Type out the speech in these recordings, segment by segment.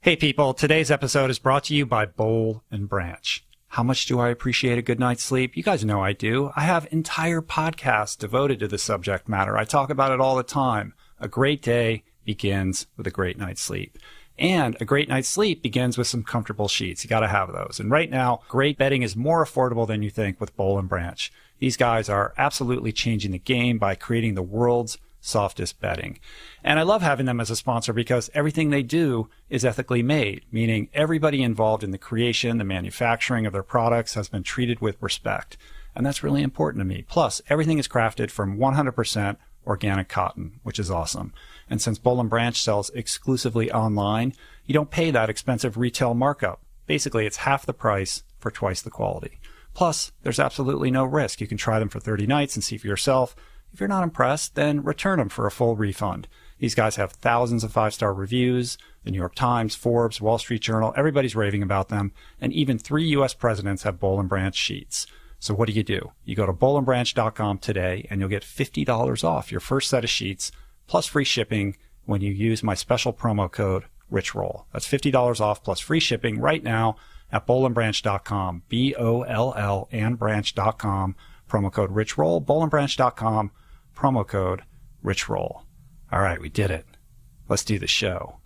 Hey people, today's episode is brought to you by Bowl and Branch. How much do I appreciate a good night's sleep? You guys know I do. I have entire podcasts devoted to the subject matter. I talk about it all the time. A great day begins with a great night's sleep. And a great night's sleep begins with some comfortable sheets. You got to have those. And right now, great bedding is more affordable than you think with Bowl and Branch. These guys are absolutely changing the game by creating the world's softest bedding. And I love having them as a sponsor because everything they do is ethically made, meaning everybody involved in the creation, the manufacturing of their products has been treated with respect. And that's really important to me. Plus, everything is crafted from 100% organic cotton, which is awesome. And since Bowl and Branch sells exclusively online, you don't pay that expensive retail markup. Basically, it's half the price for twice the quality. Plus, there's absolutely no risk. You can try them for 30 nights and see for yourself. If you're not impressed, then return them for a full refund. These guys have thousands of 5-star reviews. The New York Times, Forbes, Wall Street Journal, everybody's raving about them. And even 3 U.S. presidents have Bowl and Branch sheets. So what do? You go to bowlandbranch.com today and you'll get $50 off your first set of sheets plus free shipping when you use my special promo code RichRoll. That's $50 off plus free shipping right now at bowlandbranch.com, B-O-L-L and branch.com, promo code RichRoll, bowlandbranch.com, promo code RichRoll. All right, we did it. Let's do the show.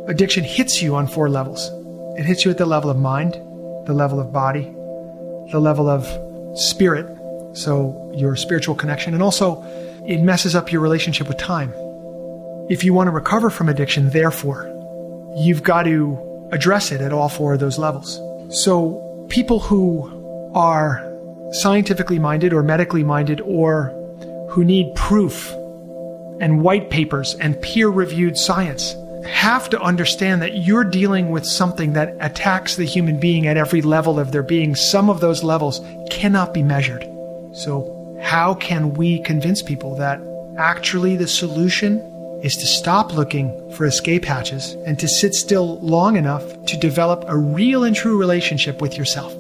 Addiction hits you on 4 levels. It hits you at the level of mind, the level of body, the level of spirit, so your spiritual connection, and also it messes up your relationship with time. If you want to recover from addiction, therefore, you've got to address it at all 4 of those levels. So people who are scientifically minded or medically minded or who need proof and white papers and peer-reviewed science have to understand that you're dealing with something that attacks the human being at every level of their being. Some of those levels cannot be measured. So how can we convince people that actually the solution is to stop looking for escape hatches and to sit still long enough to develop a real and true relationship with yourself?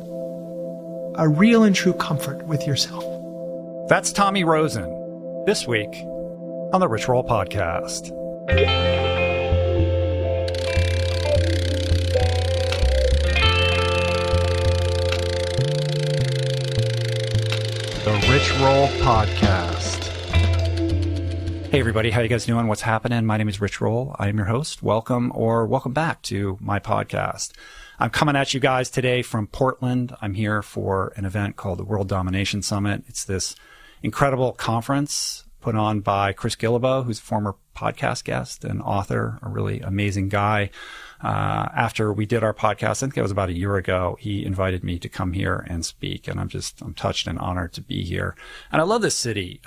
A real and true comfort with yourself. That's Tommy Rosen, this week on the Rich Roll Podcast. The Rich Roll Podcast. Hey everybody, how you guys doing? What's happening? My name is Rich Roll. I am your host. Welcome back to my podcast. I'm coming at you guys today from Portland. I'm here for an event called the World Domination Summit. It's this incredible conference put on by Chris Guillebeau, who's a former podcast guest and author, a really amazing guy. After we did our podcast, I think it was about a year ago, he invited me to come here and speak, and I'm touched and honored to be here. And I love this city.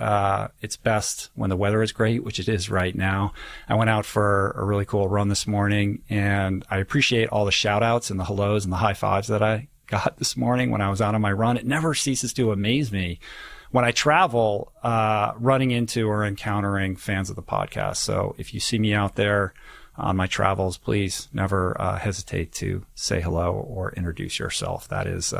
It's best when the weather is great, which it is right now. I went out for a really cool run this morning, and I appreciate all the shout outs and the hellos and the high fives that I got this morning when I was out on my run. It never ceases to amaze me when I travel, running into or encountering fans of the podcast. So if you see me out there on my travels, please never hesitate to say hello or introduce yourself. That is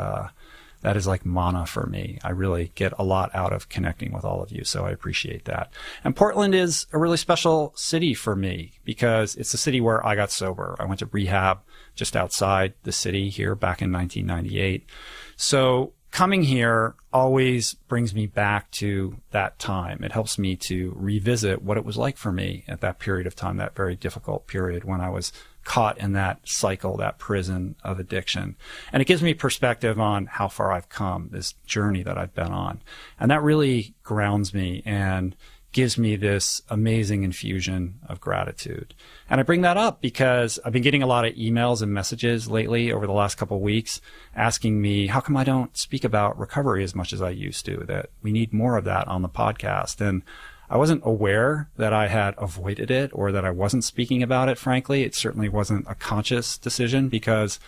like manna for me. I really get a lot out of connecting with all of you, so I appreciate that. And Portland is a really special city for me because it's a city where I got sober. I went to rehab just outside the city here back in 1998. So coming here always brings me back to that time. It helps me to revisit what it was like for me at that period of time, that very difficult period when I was caught in that cycle, that prison of addiction. And it gives me perspective on how far I've come, this journey that I've been on. And that really grounds me and gives me this amazing infusion of gratitude. And I bring that up because I've been getting a lot of emails and messages lately over the last couple of weeks asking me, how come I don't speak about recovery as much as I used to, that we need more of that on the podcast. And I wasn't aware that I had avoided it or that I wasn't speaking about it, frankly. It certainly wasn't a conscious decision because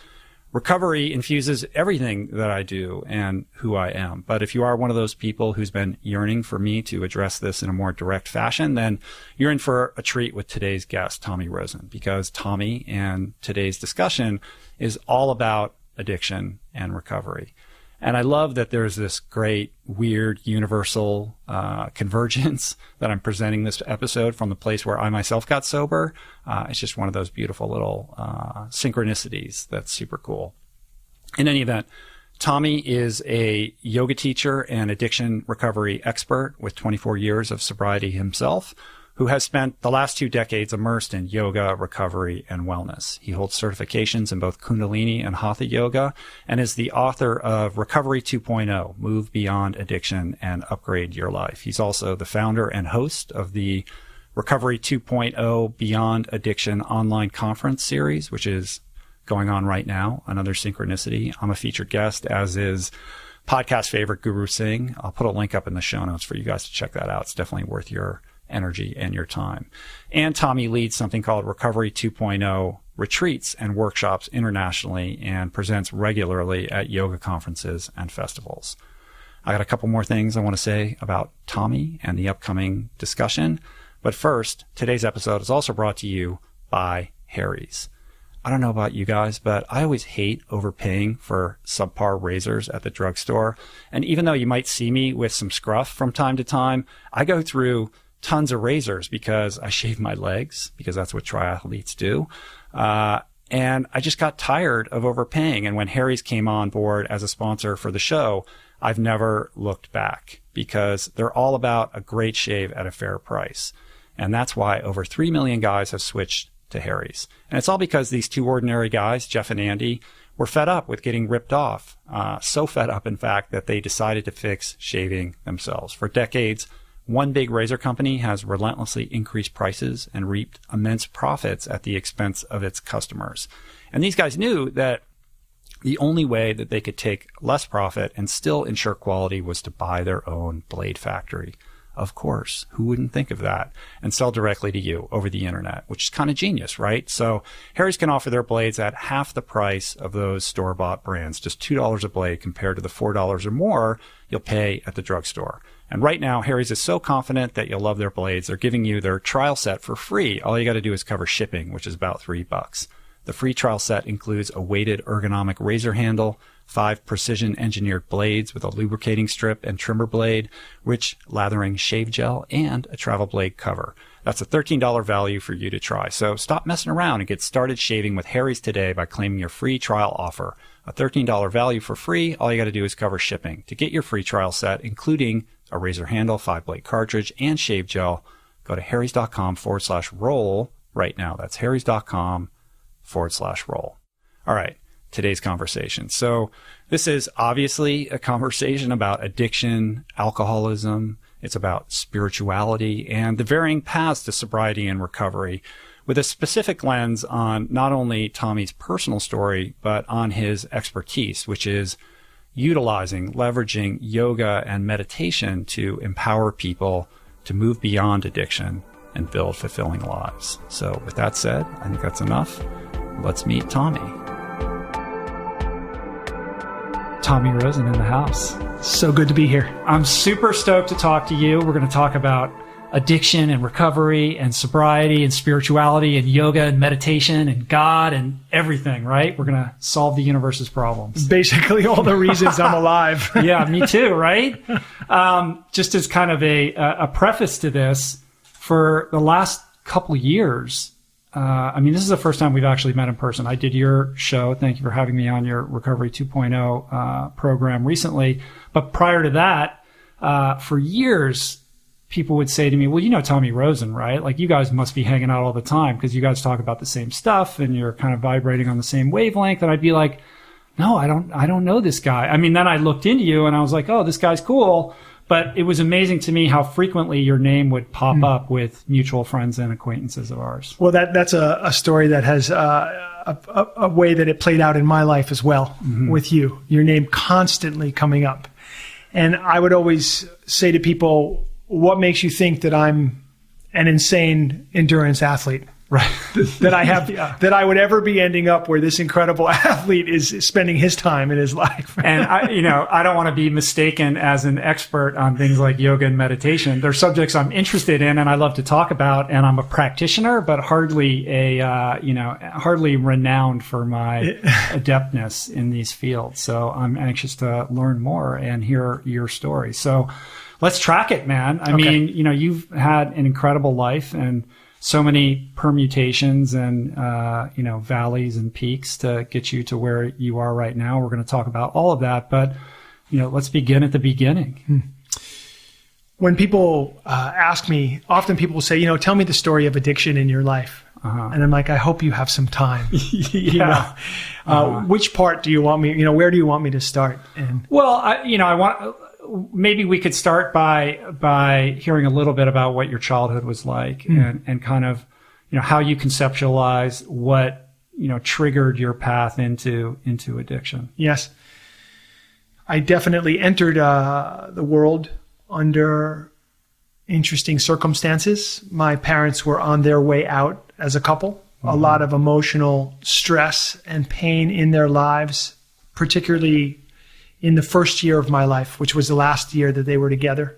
recovery infuses everything that I do and who I am. But if you are one of those people who's been yearning for me to address this in a more direct fashion, then you're in for a treat with today's guest, Tommy Rosen, because Tommy and today's discussion is all about addiction and recovery. And I love that there's this great, weird, universal convergence that I'm presenting this episode from the place where I myself got sober. It's just one of those beautiful little synchronicities that's super cool. In any event, Tommy is a yoga teacher and addiction recovery expert with 24 years of sobriety himself, who has spent the last 2 decades immersed in yoga, recovery, and wellness. He holds certifications in both Kundalini and Hatha Yoga and is the author of Recovery 2.0, Move Beyond Addiction and Upgrade Your Life. He's also the founder and host of the Recovery 2.0 Beyond Addiction online conference series, which is going on right now, another synchronicity. I'm a featured guest, as is podcast favorite Guru Singh. I'll put a link up in the show notes for you guys to check that out. It's definitely worth your energy and your time. And Tommy leads something called Recovery 2.0 retreats and workshops internationally and presents regularly at yoga conferences and festivals. I got a couple more things I want to say about Tommy and the upcoming discussion. But first, today's episode is also brought to you by Harry's. I don't know about you guys, but I always hate overpaying for subpar razors at the drugstore. And even though you might see me with some scruff from time to time, I go through tons of razors because I shave my legs, because that's what triathletes do. And I just got tired of overpaying. And when Harry's came on board as a sponsor for the show, I've never looked back, because they're all about a great shave at a fair price. And that's why over 3 million guys have switched to Harry's. And it's all because these 2 ordinary guys, Jeff and Andy, were fed up with getting ripped off. So fed up, in fact, that they decided to fix shaving themselves. For decades, one big razor company has relentlessly increased prices and reaped immense profits at the expense of its customers. And these guys knew that the only way that they could take less profit and still ensure quality was to buy their own blade factory. Of course, who wouldn't think of that? And sell directly to you over the internet, which is kind of genius, right? So Harry's can offer their blades at half the price of those store-bought brands, just $2 a blade compared to the $4 or more you'll pay at the drugstore. And right now, Harry's is so confident that you'll love their blades, they're giving you their trial set for free. All you got to do is cover shipping, which is about $3. The free trial set includes a weighted ergonomic razor handle, 5 precision engineered blades with a lubricating strip and trimmer blade, rich lathering shave gel, and a travel blade cover. That's a $13 value for you to try. So stop messing around and get started shaving with Harry's today by claiming your free trial offer. A $13 value for free. All you got to do is cover shipping. To get your free trial set, including a razor handle, 5-blade cartridge, and shave gel, go to harrys.com/roll right now. That's harrys.com/roll. All right. Today's conversation. So this is obviously a conversation about addiction, alcoholism. It's about spirituality and the varying paths to sobriety and recovery, with a specific lens on not only Tommy's personal story, but on his expertise, which is leveraging yoga and meditation to empower people to move beyond addiction and build fulfilling lives. So with that said, I think that's enough. Let's meet Tommy. Tommy Rosen in the house. So good to be here. I'm super stoked to talk to you. We're going to talk about addiction and recovery and sobriety and spirituality and yoga and meditation and God and everything, right? We're going to solve the universe's problems. Basically all the reasons I'm alive. Yeah, me too, right? Just as kind of a preface to this, for the last couple years, this is the first time we've actually met in person. I did your show. Thank you for having me on your Recovery 2.0 program recently. But prior to that, for years, people would say to me, well, you know Tommy Rosen, right? Like, you guys must be hanging out all the time because you guys talk about the same stuff and you're kind of vibrating on the same wavelength. And I'd be like, no, I don't know this guy. I mean, then I looked into you and I was like, oh, this guy's cool. But it was amazing to me how frequently your name would pop up with mutual friends and acquaintances of ours. Well, that's a story that has a way that it played out in my life as well with you. Your name constantly coming up. And I would always say to people, what makes you think that I'm an insane endurance athlete? right. that I have, that I would ever be ending up where this incredible athlete is spending his time in his life. And I don't want to be mistaken as an expert on things like yoga and meditation. They're subjects I'm interested in and I love to talk about, and I'm a practitioner, but hardly hardly renowned for my adeptness in these fields. So I'm anxious to learn more and hear your story. So let's track it, man. I mean, you've had an incredible life and so many permutations and, valleys and peaks to get you to where you are right now. We're going to talk about all of that, but, let's begin at the beginning. When people ask me, often people will say, tell me the story of addiction in your life. And I'm like, I hope you have some time. Which part do you want me, where do you want me to start? Maybe we could start by hearing a little bit about what your childhood was like and kind of, how you conceptualize what, triggered your path into addiction. Yes. I definitely entered the world under interesting circumstances. My parents were on their way out as a couple. A lot of emotional stress and pain in their lives, particularly in the first year of my life, which was the last year that they were together.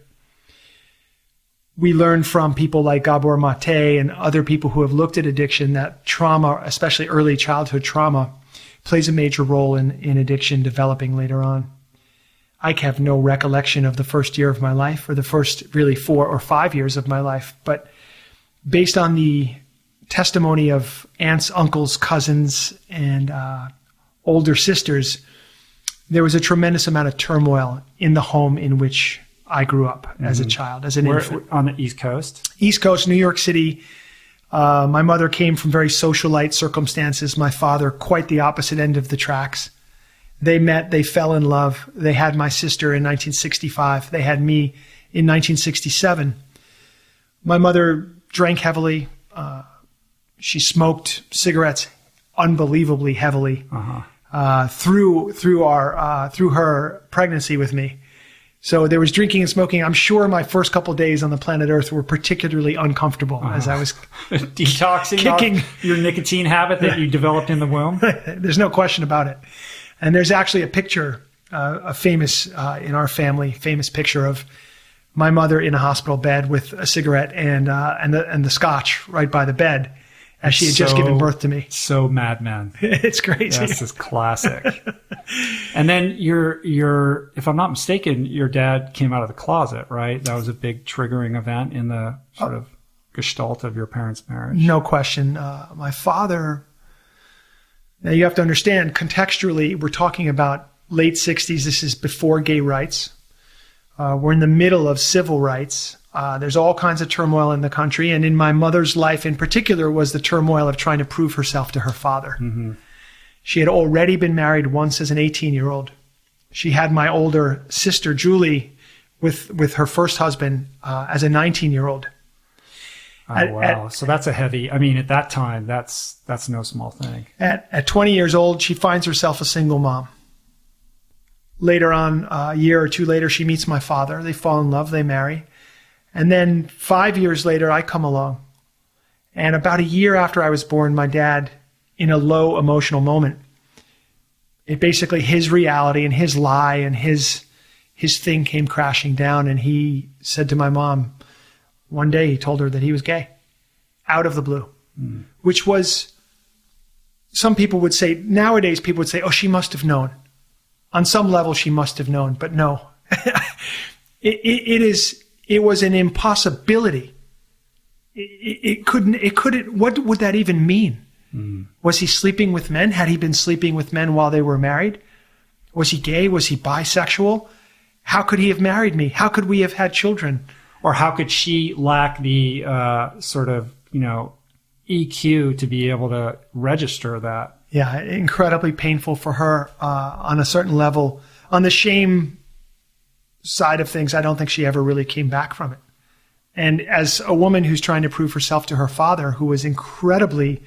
We learned from people like Gabor Mate and other people who have looked at addiction that trauma, especially early childhood trauma, plays a major role in addiction developing later on. I have no recollection of the first year of my life or the first really 4 or 5 years of my life, but based on the testimony of aunts, uncles, cousins, and older sisters, there was a tremendous amount of turmoil in the home in which I grew up as a child, as an infant. On the East Coast? East Coast, New York City. My mother came from very socialite circumstances. My father, quite the opposite end of the tracks. They met, they fell in love. They had my sister in 1965. They had me in 1967. My mother drank heavily. She smoked cigarettes unbelievably heavily. Through her pregnancy with me. So there was drinking and smoking. I'm sure my first couple of days on the planet Earth were particularly uncomfortable as I was detoxing off your nicotine habit that you developed in the womb. There's no question about it. And there's actually a picture, a famous, in our family, famous picture of my mother in a hospital bed with a cigarette and the scotch right by the bed, as she had just given birth to me. So Mad Men. It's crazy. This is classic. And then your, if I'm not mistaken, your dad came out of the closet, right? That was a big triggering event in the sort of gestalt of your parents' marriage. No question. My father, now you have to understand, contextually, we're talking about late 60s. This is before gay rights. We're in the middle of civil rights. There's all kinds of turmoil in the country. And in my mother's life in particular was the turmoil of trying to prove herself to her father. She had already been married once as an 18-year-old. She had my older sister, Julie, with her first husband as a 19-year-old. Oh, wow. So that's a heavy, at that time, that's no small thing. At 20 years old, she finds herself a single mom. Later on, a year or two later, she meets my father. They fall in love, they marry. And then 5 years later, I come along. And about a year after I was born, my dad, in a low emotional moment, it basically, his reality and his lie and his thing came crashing down. And he said to my mom, one day he told her that he was gay, out of the blue, which was, some people would say, nowadays people would say, oh, she must have known. On some level, she must have known, but no. It was an impossibility. It couldn't, what would that even mean? Was he sleeping with men? Had he been sleeping with men while they were married? Was he gay? Was he bisexual? How could he have married me? How could we have had children? Or how could she lack the EQ to be able to register that? Yeah, incredibly painful for her on a certain level. On the shame side of things, I don't think she ever really came back from it. And as a woman who's trying to prove herself to her father, who was incredibly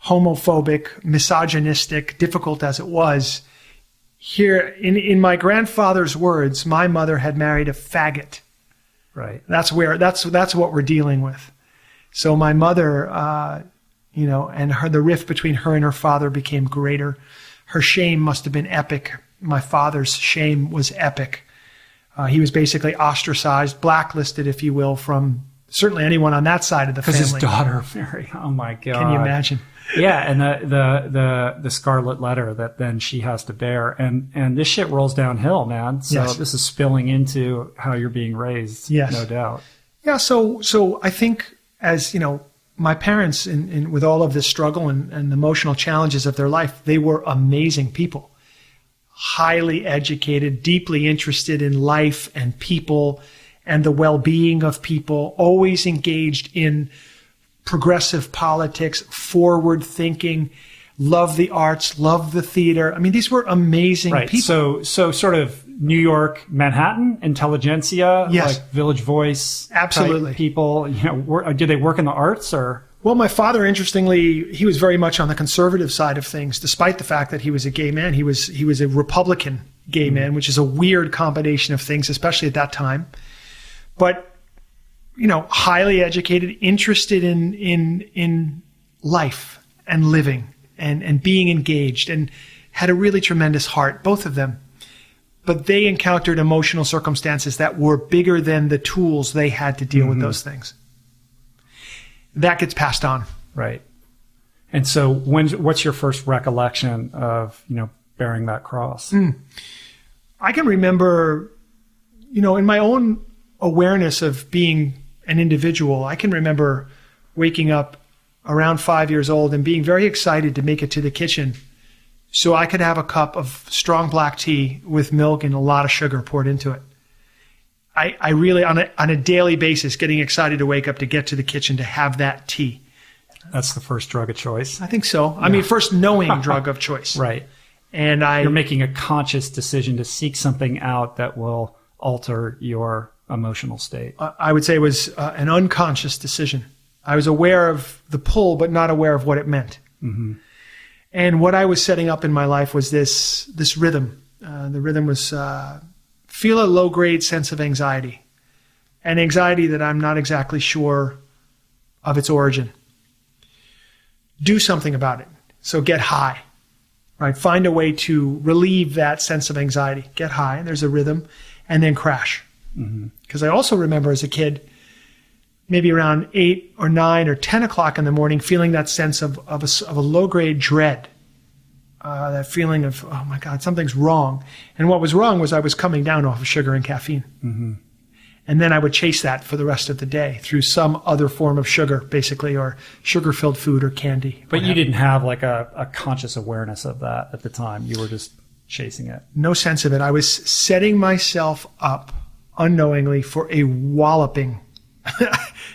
homophobic, misogynistic, difficult as it was, here in my grandfather's words, my mother had married a faggot. Right. That's what we're dealing with. So my mother, and the rift between her and her father became greater. Her shame must have been epic. My father's shame was epic. He was basically ostracized, blacklisted, if you will, from certainly anyone on that side of the family. Because his daughter, Mary, oh my God. Can you imagine? Yeah, and the scarlet letter that then she has to bear. And this shit rolls downhill, man. So Yes. This is spilling into how you're being raised, Yes. no doubt. Yeah, so I think as, my parents, with all of this struggle and the emotional challenges of their life, they were amazing people. Highly educated, deeply interested in life and people and the well-being of people, always engaged in progressive politics, forward thinking, love the arts, love the theater. I mean, these were amazing people. So sort of New York, Manhattan, intelligentsia, Yes. like Village Voice Absolutely. type people. Did they work in the arts or? Well, my father, interestingly, he was very much on the conservative side of things, despite the fact that he was a gay man. He was a Republican gay man, which is a weird combination of things, especially at that time. But, highly educated, interested in life and living and being engaged, and had a really tremendous heart, both of them. But they encountered emotional circumstances that were bigger than the tools they had to deal with those things. That gets passed on. Right. And so what's your first recollection of, bearing that cross? I can remember, in my own awareness of being an individual, I can remember waking up around 5 years old and being very excited to make it to the kitchen so I could have a cup of strong black tea with milk and a lot of sugar poured into it. I really, on a daily basis, getting excited to wake up to get to the kitchen to have that tea. That's the first drug of choice. I think so. I mean, first knowing drug of choice. Right. And you're making a conscious decision to seek something out that will alter your emotional state. I would say it was an unconscious decision. I was aware of the pull, but not aware of what it meant. Mm-hmm. And what I was setting up in my life was this rhythm. The rhythm was feel a low-grade sense of anxiety, an anxiety that I'm not exactly sure of its origin. Do something about it. So get high, right? Find a way to relieve that sense of anxiety. Get high, there's a rhythm, and then crash. Because I also remember as a kid, maybe around 8 or 9 or 10 o'clock in the morning, feeling that sense of a low-grade dread. That feeling of, oh my God, something's wrong. And what was wrong was I was coming down off of sugar and caffeine. Mm-hmm. And then I would chase that for the rest of the day through some other form of sugar, basically, or sugar-filled food or candy. But you didn't have like a conscious awareness of that at the time. You were just chasing it. No sense of it. I was setting myself up unknowingly for a walloping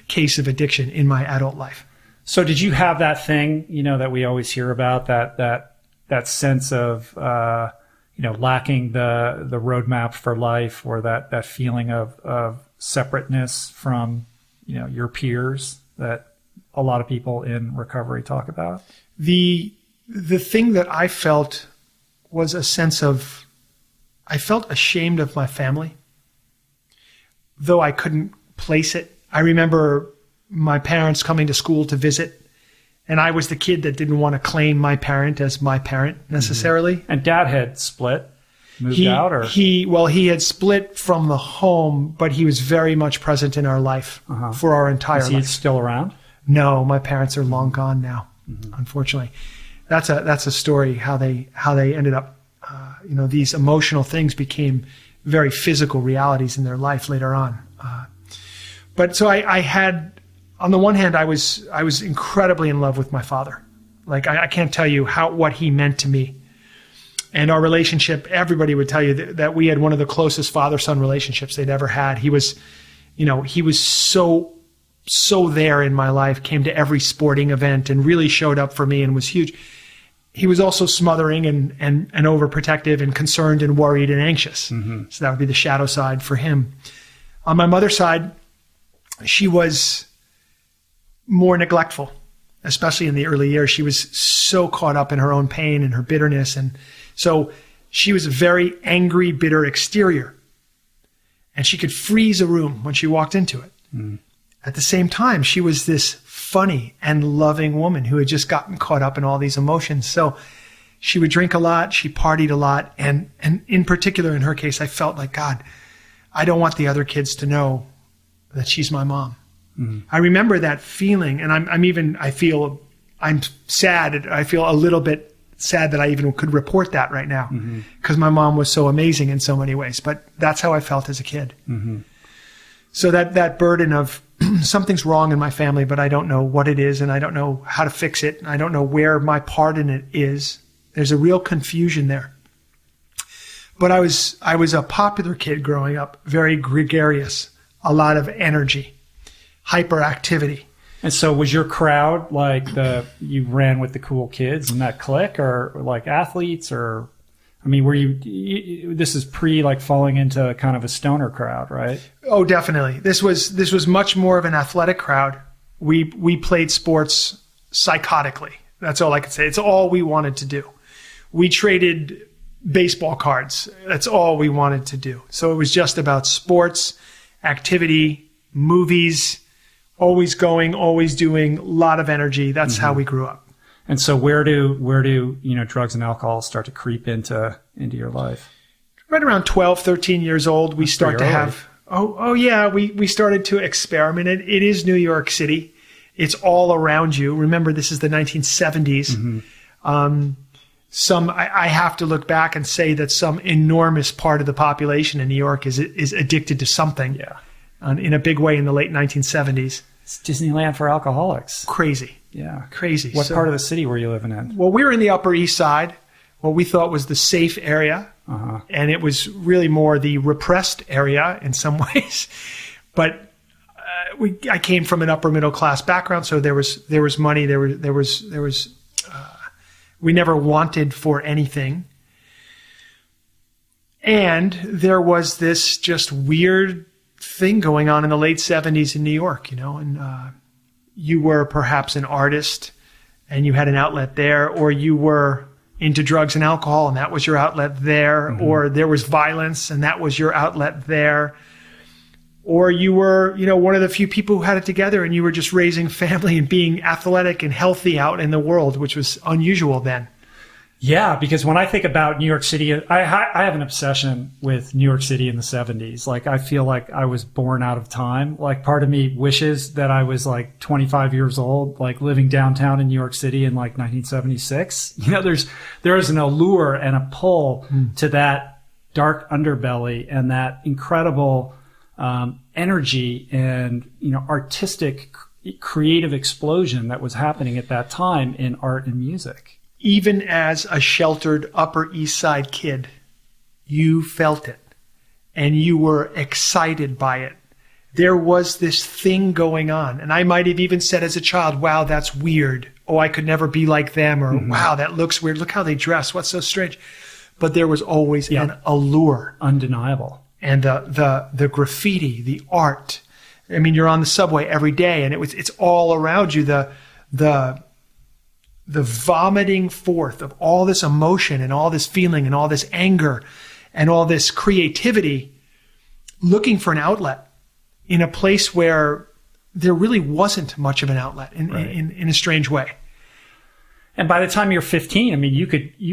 case of addiction in my adult life. So did you have that thing, that we always hear about, that sense of, lacking the roadmap for life, or that feeling of separateness from, your peers that a lot of people in recovery talk about? The thing that I felt was a sense of, I felt ashamed of my family, though I couldn't place it. I remember my parents coming to school to visit, and I was the kid that didn't want to claim my parent as my parent necessarily. Mm-hmm. And Dad had split, moved out, or he had split from the home, but he was very much present in our life for our entire life. Is he still around? No, my parents are long gone now, unfortunately. That's a story how they ended up. These emotional things became very physical realities in their life later on. But so I had. On the one hand, I was incredibly in love with my father. Like I can't tell you what he meant to me. And our relationship, everybody would tell you that we had one of the closest father-son relationships they'd ever had. He was so there in my life, came to every sporting event and really showed up for me and was huge. He was also smothering and overprotective and concerned and worried and anxious. Mm-hmm. So that would be the shadow side for him. On my mother's side, she was more neglectful, especially in the early years. She was so caught up in her own pain and her bitterness. And so she was a very angry, bitter exterior. And she could freeze a room when she walked into it. Mm. At the same time, she was this funny and loving woman who had just gotten caught up in all these emotions. So she would drink a lot. She partied a lot. And in particular, in her case, I felt like, God, I don't want the other kids to know that she's my mom. Mm-hmm. I remember that feeling. And I'm sad. I feel a little bit sad that I even could report that right now, because my mom was so amazing in so many ways. But that's how I felt as a kid. Mm-hmm. So that burden of something's wrong in my family, but I don't know what it is, and I don't know how to fix it, and I don't know where my part in it is. There's a real confusion there. But I was a popular kid growing up, very gregarious, a lot of energy, hyperactivity. And so was your crowd like you ran with the cool kids in that clique, or like athletes, or, I mean, were you this is pre like falling into kind of a stoner crowd, right? Oh, definitely. This was much more of an athletic crowd. We played sports psychotically. That's all I could say. It's all we wanted to do. We traded baseball cards. That's all we wanted to do. So it was just about sports, activity, movies, always going, always doing, a lot of energy. That's how we grew up. And so where do drugs and alcohol start to creep into your life? Right around 12, 13 years old, we start to have, we started to experiment. It is New York City. It's all around you. Remember, this is the 1970s. Mm-hmm. I have to look back and say that some enormous part of the population in New York is addicted to something. Yeah. In a big way in the late 1970s. It's Disneyland for alcoholics. Crazy. Yeah. Crazy. What part of the city were you living in? Well, we were in the Upper East Side, what we thought was the safe area. Uh-huh. And it was really more the repressed area in some ways. But I came from an upper middle class background, so there was money, we never wanted for anything. And there was this just weird thing going on in the late 70s in New York, and you were perhaps an artist and you had an outlet there, or you were into drugs and alcohol and that was your outlet there, or there was violence and that was your outlet there, or you were, one of the few people who had it together and you were just raising family and being athletic and healthy out in the world, which was unusual then. Yeah, because when I think about New York City, I have an obsession with New York City in the 70s. Like, I feel like I was born out of time. Like, part of me wishes that I was like 25 years old, like living downtown in New York City in like 1976. There is an allure and a pull to that dark underbelly and that incredible energy and, artistic, creative explosion that was happening at that time in art and music. Even as a sheltered Upper East Side kid, you felt it and you were excited by it. There was this thing going on. And I might have even said as a child, wow, that's weird. Oh, I could never be like them. Or wow, that looks weird. Look how they dress. What's so strange? But there was always an allure. Undeniable. And the graffiti, the art. I mean, you're on the subway every day and it's all around you. The vomiting forth of all this emotion and all this feeling and all this anger and all this creativity, looking for an outlet in a place where there really wasn't much of an outlet in a strange way. And by the time you're 15, I mean, you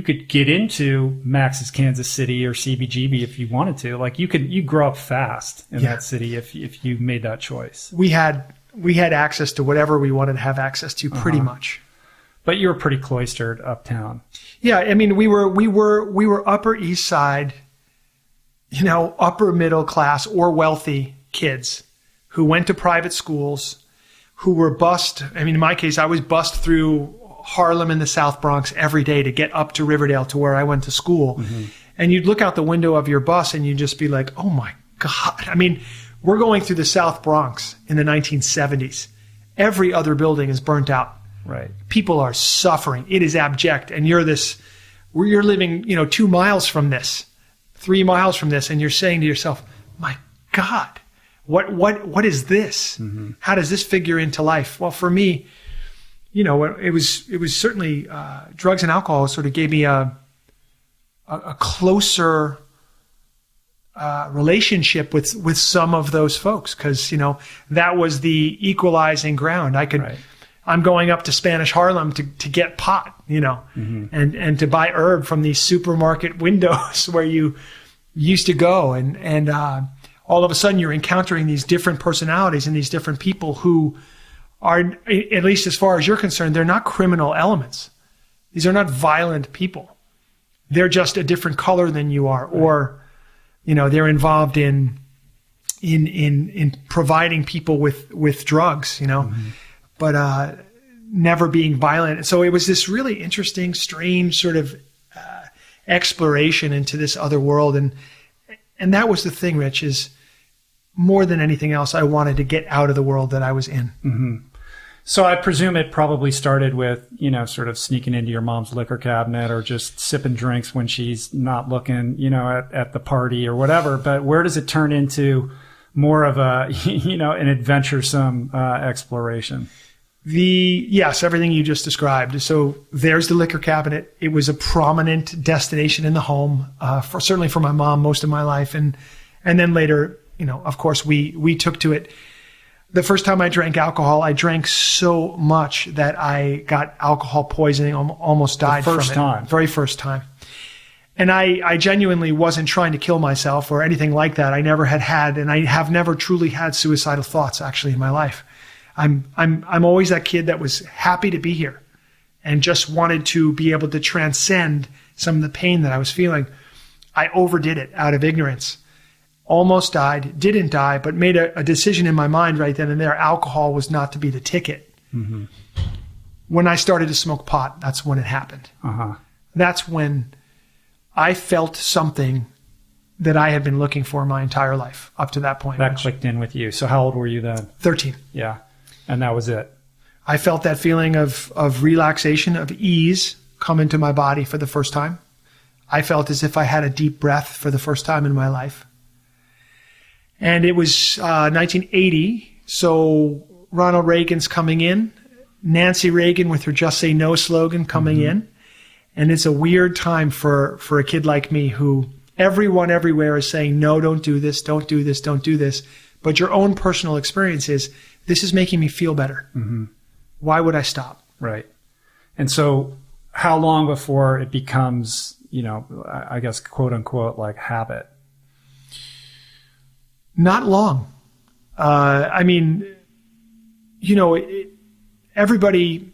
could get into Max's Kansas City or CBGB if you wanted to. Like, you grow up fast in that city if you made that choice. We had access to whatever we wanted to have access to, pretty much. But you were pretty cloistered uptown. Yeah, I mean, we were Upper East Side, upper middle class or wealthy kids who went to private schools, who were bused. I mean, in my case, I was bused through Harlem and the South Bronx every day to get up to Riverdale to where I went to school. And you'd look out the window of your bus and you'd just be like, oh my God. I mean, we're going through the South Bronx in the 1970s. Every other building is burnt out. Right. People are suffering. It is abject. And you're living, 2 miles from this, 3 miles from this. And you're saying to yourself, my God, what is this? How does this figure into life? Well, for me, it was certainly, drugs and alcohol sort of gave me a closer, relationship with some of those folks. 'Cause, that was the equalizing ground. I could, I'm going up to Spanish Harlem to get pot, and to buy herb from these supermarket windows where you used to go. And all of a sudden you're encountering these different personalities and these different people who are, at least as far as you're concerned, they're not criminal elements. These are not violent people. They're just a different color than you are, or, they're involved in providing people with drugs, but never being violent. So it was this really interesting, strange sort of exploration into this other world. And that was the thing, Rich, is more than anything else, I wanted to get out of the world that I was in. Mm-hmm. So I presume it probably started with, sort of sneaking into your mom's liquor cabinet or just sipping drinks when she's not looking, at the party or whatever. But where does it turn into more of a, an adventuresome exploration? Yes, everything you just described. So there's the liquor cabinet. It was a prominent destination in the home, certainly for my mom most of my life. And then later, of course, we took to it. The first time I drank alcohol, I drank so much that I got alcohol poisoning, almost died from it. Very first time. And I genuinely wasn't trying to kill myself or anything like that. I never had, and I have never truly had suicidal thoughts actually in my life. I'm always that kid that was happy to be here and just wanted to be able to transcend some of the pain that I was feeling. I overdid it out of ignorance. Almost died, didn't die, but made a decision in my mind right then and there. Alcohol was not to be the ticket. Mm-hmm. When I started to smoke pot, that's when it happened. Uh-huh. That's when I felt something that I had been looking for my entire life up to that point. That clicked in with you. So how old were you then? 13. Yeah. And that was it. I felt that feeling of relaxation, of ease come into my body for the first time. I felt as if I had a deep breath for the first time in my life. And it was 1980, so Ronald Reagan's coming in, Nancy Reagan with her Just Say No slogan coming in. And it's a weird time for a kid like me who everyone everywhere is saying, no, don't do this, don't do this, don't do this. But your own personal experience is, this is making me feel better. Mm-hmm. Why would I stop? Right. And so how long before it becomes, I guess, quote unquote, like habit? Not long. Everybody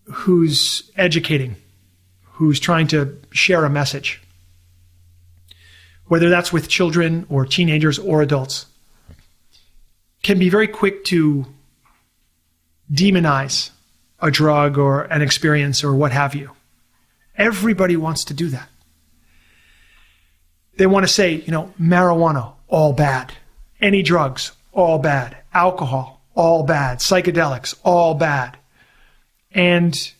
who's educating, who's trying to share a message, whether that's with children or teenagers or adults, can be very quick to demonize a drug or an experience or what have you. Everybody wants to do that. They want to say, marijuana, all bad. Any drugs, all bad. Alcohol, all bad. Psychedelics, all bad. And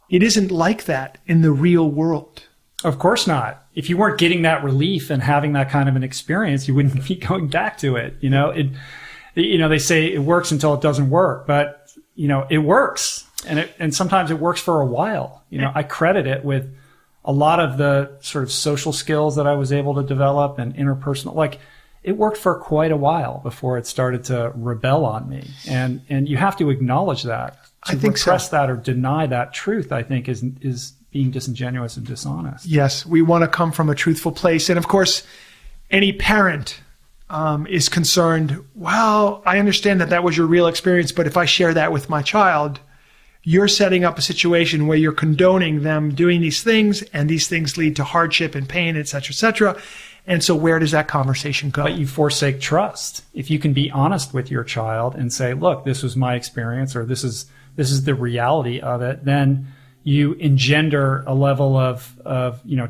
it isn't like that in the real world. Of course not. If you weren't getting that relief and having that kind of an experience, you wouldn't be going back to it. They say it works until it doesn't work, but it works, and sometimes it works for a while. I credit it with a lot of the sort of social skills that I was able to develop and interpersonal, it worked for quite a while before it started to rebel on me. And you have to acknowledge that. To repress that or deny that truth, I think, is being disingenuous and dishonest. Yes, we want to come from a truthful place. And of course, any parent is concerned, well, I understand that was your real experience, but if I share that with my child, you're setting up a situation where you're condoning them doing these things, and these things lead to hardship and pain, et cetera, et cetera. And so where does that conversation go? But you forsake trust. If you can be honest with your child and say, look, this was my experience, or this is the reality of it, then you engender a level of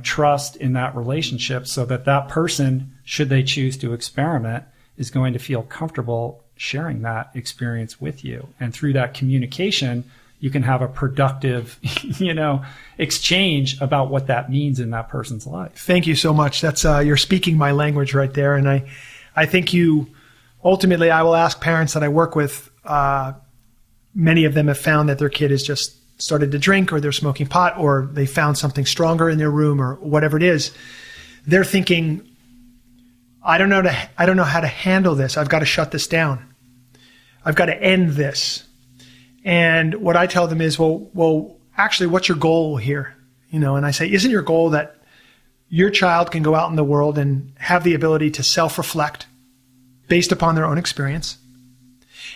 trust in that relationship, so that person, should they choose to experiment, is going to feel comfortable sharing that experience with you. And through that communication, you can have a productive, exchange about what that means in that person's life. Thank you so much. That's you're speaking my language right there. And I think ultimately, I will ask parents that I work with, many of them have found that their kid has just started to drink, or they're smoking pot, or they found something stronger in their room, or whatever it is. They're thinking, I don't know how to handle this. I've got to shut this down. I've got to end this. And what I tell them is, well, actually, what's your goal here? And I say, isn't your goal that your child can go out in the world and have the ability to self-reflect based upon their own experience,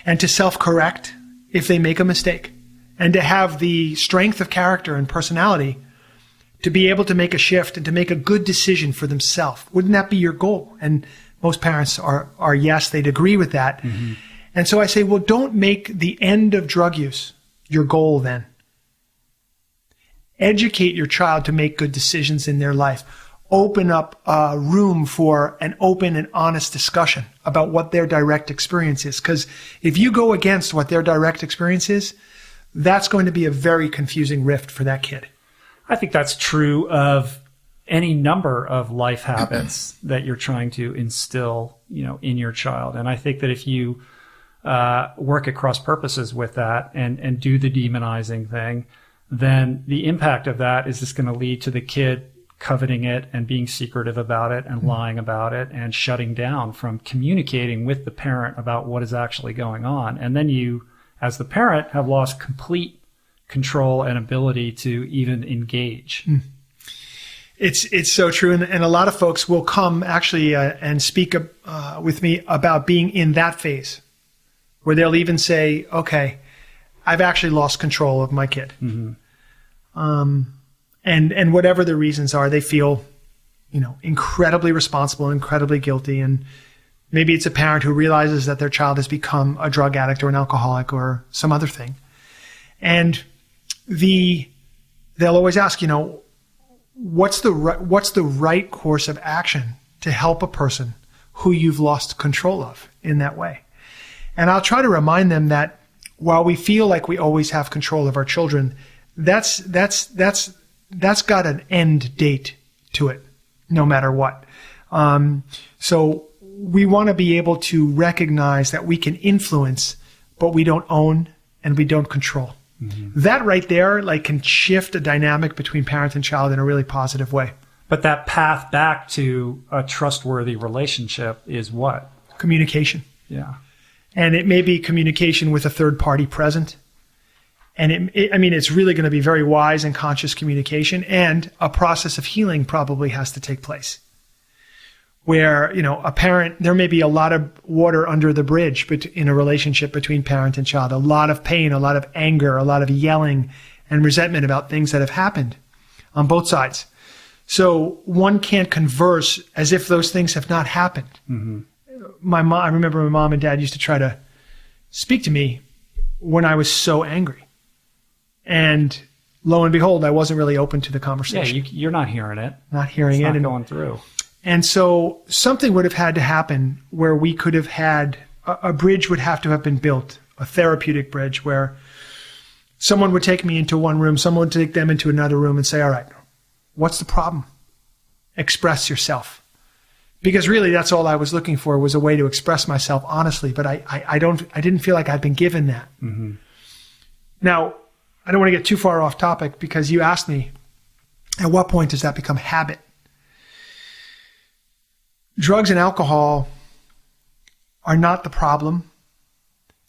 and to self-correct if they make a mistake, and to have the strength of character and personality to be able to make a shift and to make a good decision for themselves? Wouldn't that be your goal? And most parents are yes, they'd agree with that. Mm-hmm. And so I say, well, don't make the end of drug use your goal then. Educate your child to make good decisions in their life. Open up a room for an open and honest discussion about what their direct experience is. Because if you go against what their direct experience is, that's going to be a very confusing rift for that kid. I think that's true of any number of life habits that you're trying to instill, in your child. And I think that if you work at cross purposes with that and do the demonizing thing, then the impact of that is just going to lead to the kid coveting it and being secretive about it and lying about it and shutting down from communicating with the parent about what is actually going on. And then you, as the parent, have lost complete control and ability to even engage. It's so true. And a lot of folks will come actually and speak with me about being in that phase where they'll even say, okay, I've actually lost control of my kid. Mm-hmm. And whatever the reasons are, they feel, incredibly responsible, incredibly guilty. And maybe it's a parent who realizes that their child has become a drug addict or an alcoholic or some other thing. And they'll always ask, what's the right course of action to help a person who you've lost control of in that way? And I'll try to remind them that while we feel like we always have control of our children, that's got an end date to it, no matter what. So we want to be able to recognize that we can influence, but we don't own and we don't control. Mm-hmm. That right there, can shift a dynamic between parent and child in a really positive way. But that path back to a trustworthy relationship is what? Communication. Yeah. And it may be communication with a third party present. And it's really going to be very wise and conscious communication, and a process of healing probably has to take place. Where, a parent, there may be a lot of water under the bridge in a relationship between parent and child, a lot of pain, a lot of anger, a lot of yelling and resentment about things that have happened on both sides. So one can't converse as if those things have not happened. Mm-hmm. I remember my mom and dad used to try to speak to me when I was so angry. And lo and behold, I wasn't really open to the conversation. Yeah, you're not hearing it. Not hearing it. It's not going through. And so something would have had to happen where we could have had, a bridge would have to have been built, a therapeutic bridge where someone would take me into one room, someone would take them into another room and say, all right, what's the problem? Express yourself. Because really that's all I was looking for, was a way to express myself honestly, but I didn't feel like I'd been given that. Mm-hmm. Now, I don't want to get too far off topic because you asked me, at what point does that become habit? Drugs and alcohol are not the problem.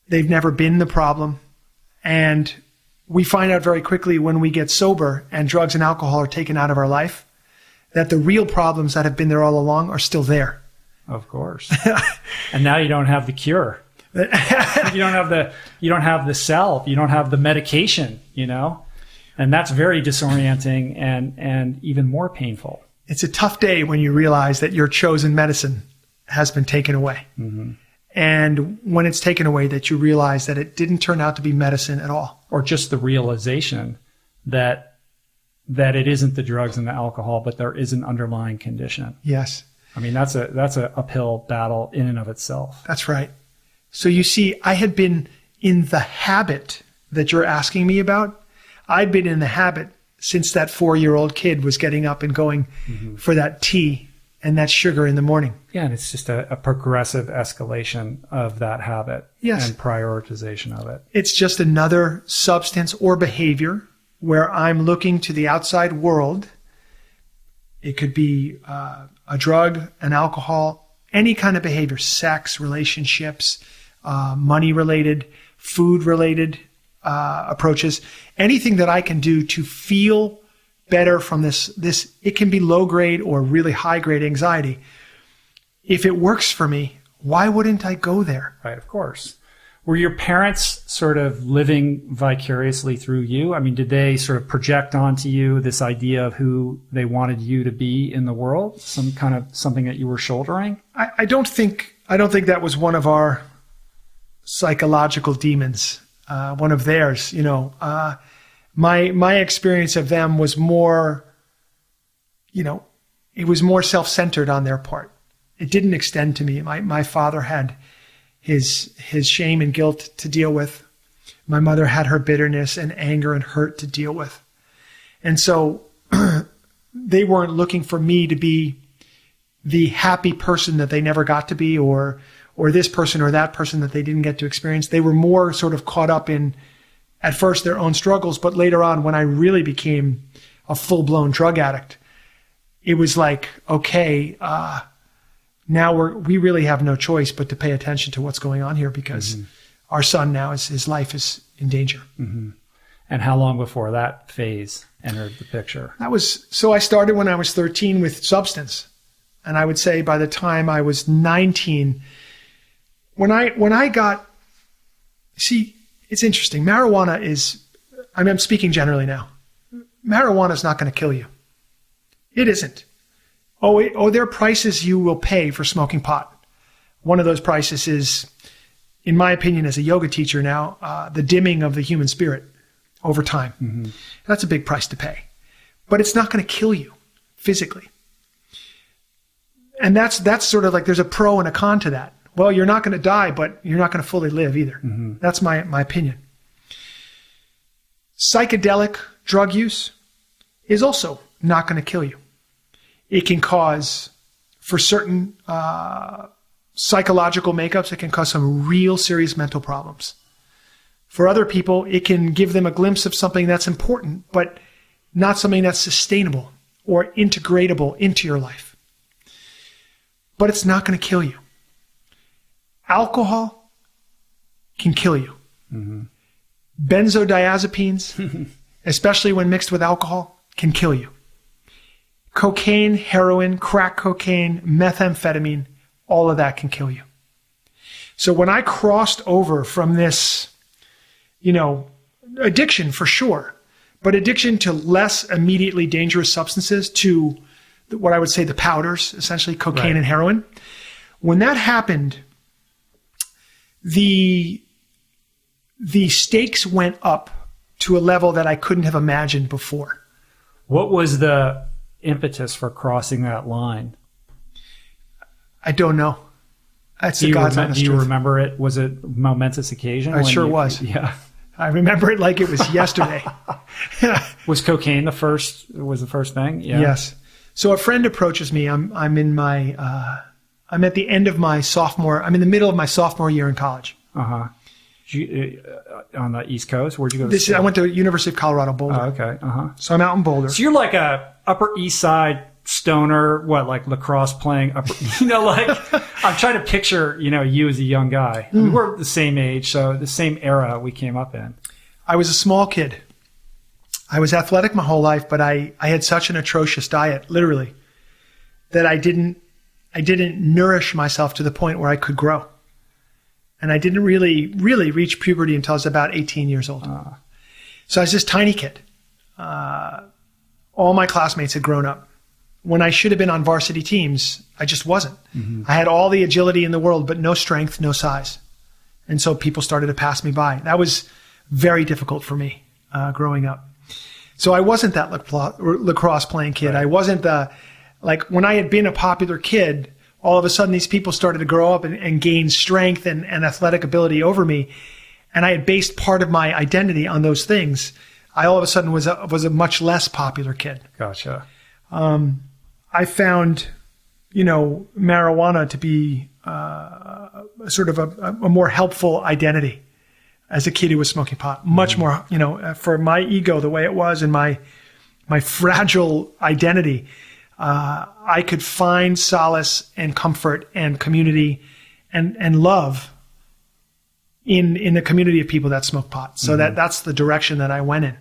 They've never been the problem. And we find out very quickly when we get sober and drugs and alcohol are taken out of our life that the real problems that have been there all along are still there. Of course. And now you don't have the cure. You don't have the salve, you don't have the medication, and that's very disorienting and even more painful. It's a tough day when you realize that your chosen medicine has been taken away. Mm-hmm. And when it's taken away, that you realize that it didn't turn out to be medicine at all. Or just the realization that it isn't the drugs and the alcohol, but there is an underlying condition. Yes. That's a uphill battle in and of itself. That's right. So you see, I had been in the habit that you're asking me about. I'd been in the habit since that 4-year-old kid was getting up and going mm-hmm. for that tea and that sugar in the morning. Yeah, and it's just a progressive escalation of that habit. Yes. And prioritization of it. It's just another substance or behavior where I'm looking to the outside world. It could be a drug, an alcohol, any kind of behavior, sex, relationships, money-related, food-related, approaches. Anything that I can do to feel better from this, it can be low grade or really high grade anxiety. If it works for me, why wouldn't I go there? Right, of course. Were your parents sort of living vicariously through you? I mean, did they sort of project onto you this idea of who they wanted you to be in the world? Some kind of something that you were shouldering? I don't think that was one of our psychological demons, one of theirs, My experience of them was more, it was more self-centered on their part. It didn't extend to me. My father had his shame and guilt to deal with. My mother had her bitterness and anger and hurt to deal with. And so they weren't looking for me to be the happy person that they never got to be, or this person or that person that they didn't get to experience. They were more sort of caught up in, at first, their own struggles, but later on, when I really became a full-blown drug addict, it was like, okay, now we really have no choice but to pay attention to what's going on here, because our son now, his life is in danger. Mm-hmm. And how long before that phase entered the picture? So I started when I was 13 with substance. And I would say by the time I was 19, it's interesting. Marijuana is, I'm speaking generally now. Marijuana is not going to kill you. It isn't. There are prices you will pay for smoking pot. One of those prices is, in my opinion, as a yoga teacher now, the dimming of the human spirit over time. Mm-hmm. That's a big price to pay. But it's not going to kill you physically. And that's sort of like, there's a pro and a con to that. Well, you're not going to die, but you're not going to fully live either. Mm-hmm. That's my opinion. Psychedelic drug use is also not going to kill you. It can cause, for certain psychological makeups, it can cause some real serious mental problems. For other people, it can give them a glimpse of something that's important, but not something that's sustainable or integratable into your life. But it's not going to kill you. Alcohol can kill you. Mm-hmm. Benzodiazepines, especially when mixed with alcohol, can kill you. Cocaine, heroin, crack cocaine, methamphetamine, all of that can kill you. So when I crossed over from this, addiction for sure, but addiction to less immediately dangerous substances, to what I would say the powders, essentially cocaine and heroin, when that happened, the stakes went up to a level that I couldn't have imagined before. What was the impetus for crossing that line? I don't know. That's the God's honest truth. Do you remember it? Was it a momentous occasion? It sure was. Yeah. I remember it like it was yesterday. Was cocaine the first thing? Yeah. Yes. So a friend approaches me. I'm at the end of my sophomore. I'm in the middle of my sophomore year in college. Uh-huh. On the East Coast? Where'd you go? I went to University of Colorado, Boulder. Oh, okay. Uh-huh. So I'm out in Boulder. So you're like a Upper East Side stoner, like lacrosse playing I'm trying to picture, you as a young guy. Mm. We were the same age, so the same era we came up in. I was a small kid. I was athletic my whole life, but I had such an atrocious diet, literally, that I didn't nourish myself to the point where I could grow. And I didn't really reach puberty until I was about 18 years old. So I was this tiny kid. All my classmates had grown up. When I should have been on varsity teams, I just wasn't. Mm-hmm. I had all the agility in the world, but no strength, no size. And so people started to pass me by. That was very difficult for me growing up. So I wasn't that lacrosse playing kid. Right. I wasn't when I had been a popular kid, all of a sudden these people started to grow up and gain strength and athletic ability over me. And I had based part of my identity on those things. I all of a sudden was a much less popular kid. Gotcha. I found, marijuana to be sort of a more helpful identity as a kid who was smoking pot. Much more, for my ego, the way it was, and my fragile identity, I could find solace and comfort and community and love in the community of people that smoke pot. So that's the direction that I went in.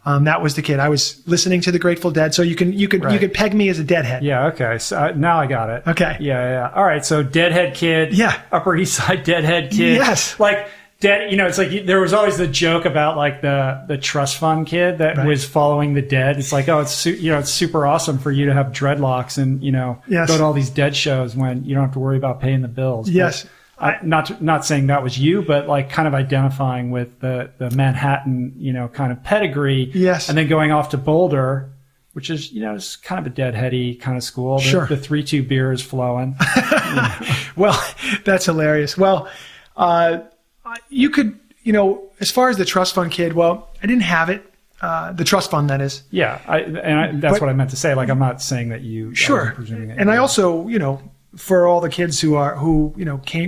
That was the kid. I was listening to the Grateful Dead. So you could peg me as a Deadhead. Yeah. Okay. So now I got it. Okay. Yeah. All right. So Deadhead kid. Yeah. Upper East Side Deadhead kid. Yes. Like Dead. It's like there was always the joke about like the trust fund kid that was following the Dead. It's like, oh, it's super awesome for you to have dreadlocks and go to all these Dead shows when you don't have to worry about paying the bills. Yes. Not saying that was you, but like kind of identifying with the Manhattan, kind of pedigree. Yes. And then going off to Boulder, which is, it's kind of a deadheady kind of school. Sure. The 3-2 beer is flowing. Well, that's hilarious. Well, you could, as far as the trust fund kid, well, I didn't have it. The trust fund, that is. Yeah. That's what I meant to say. Like, I'm not saying that you. Sure. And I also, for all the kids who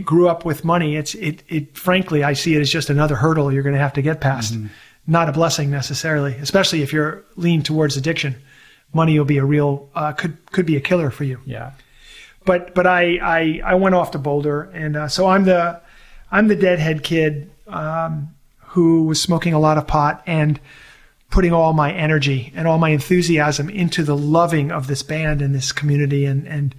grew up with money, it frankly, I see it as just another hurdle you're going to have to get past. Not a blessing necessarily, especially if you're leaning towards addiction. Money will be a real could be a killer for you. Yeah. But I went off to Boulder, and so I'm the Deadhead kid who was smoking a lot of pot and putting all my energy and all my enthusiasm into the loving of this band and this community and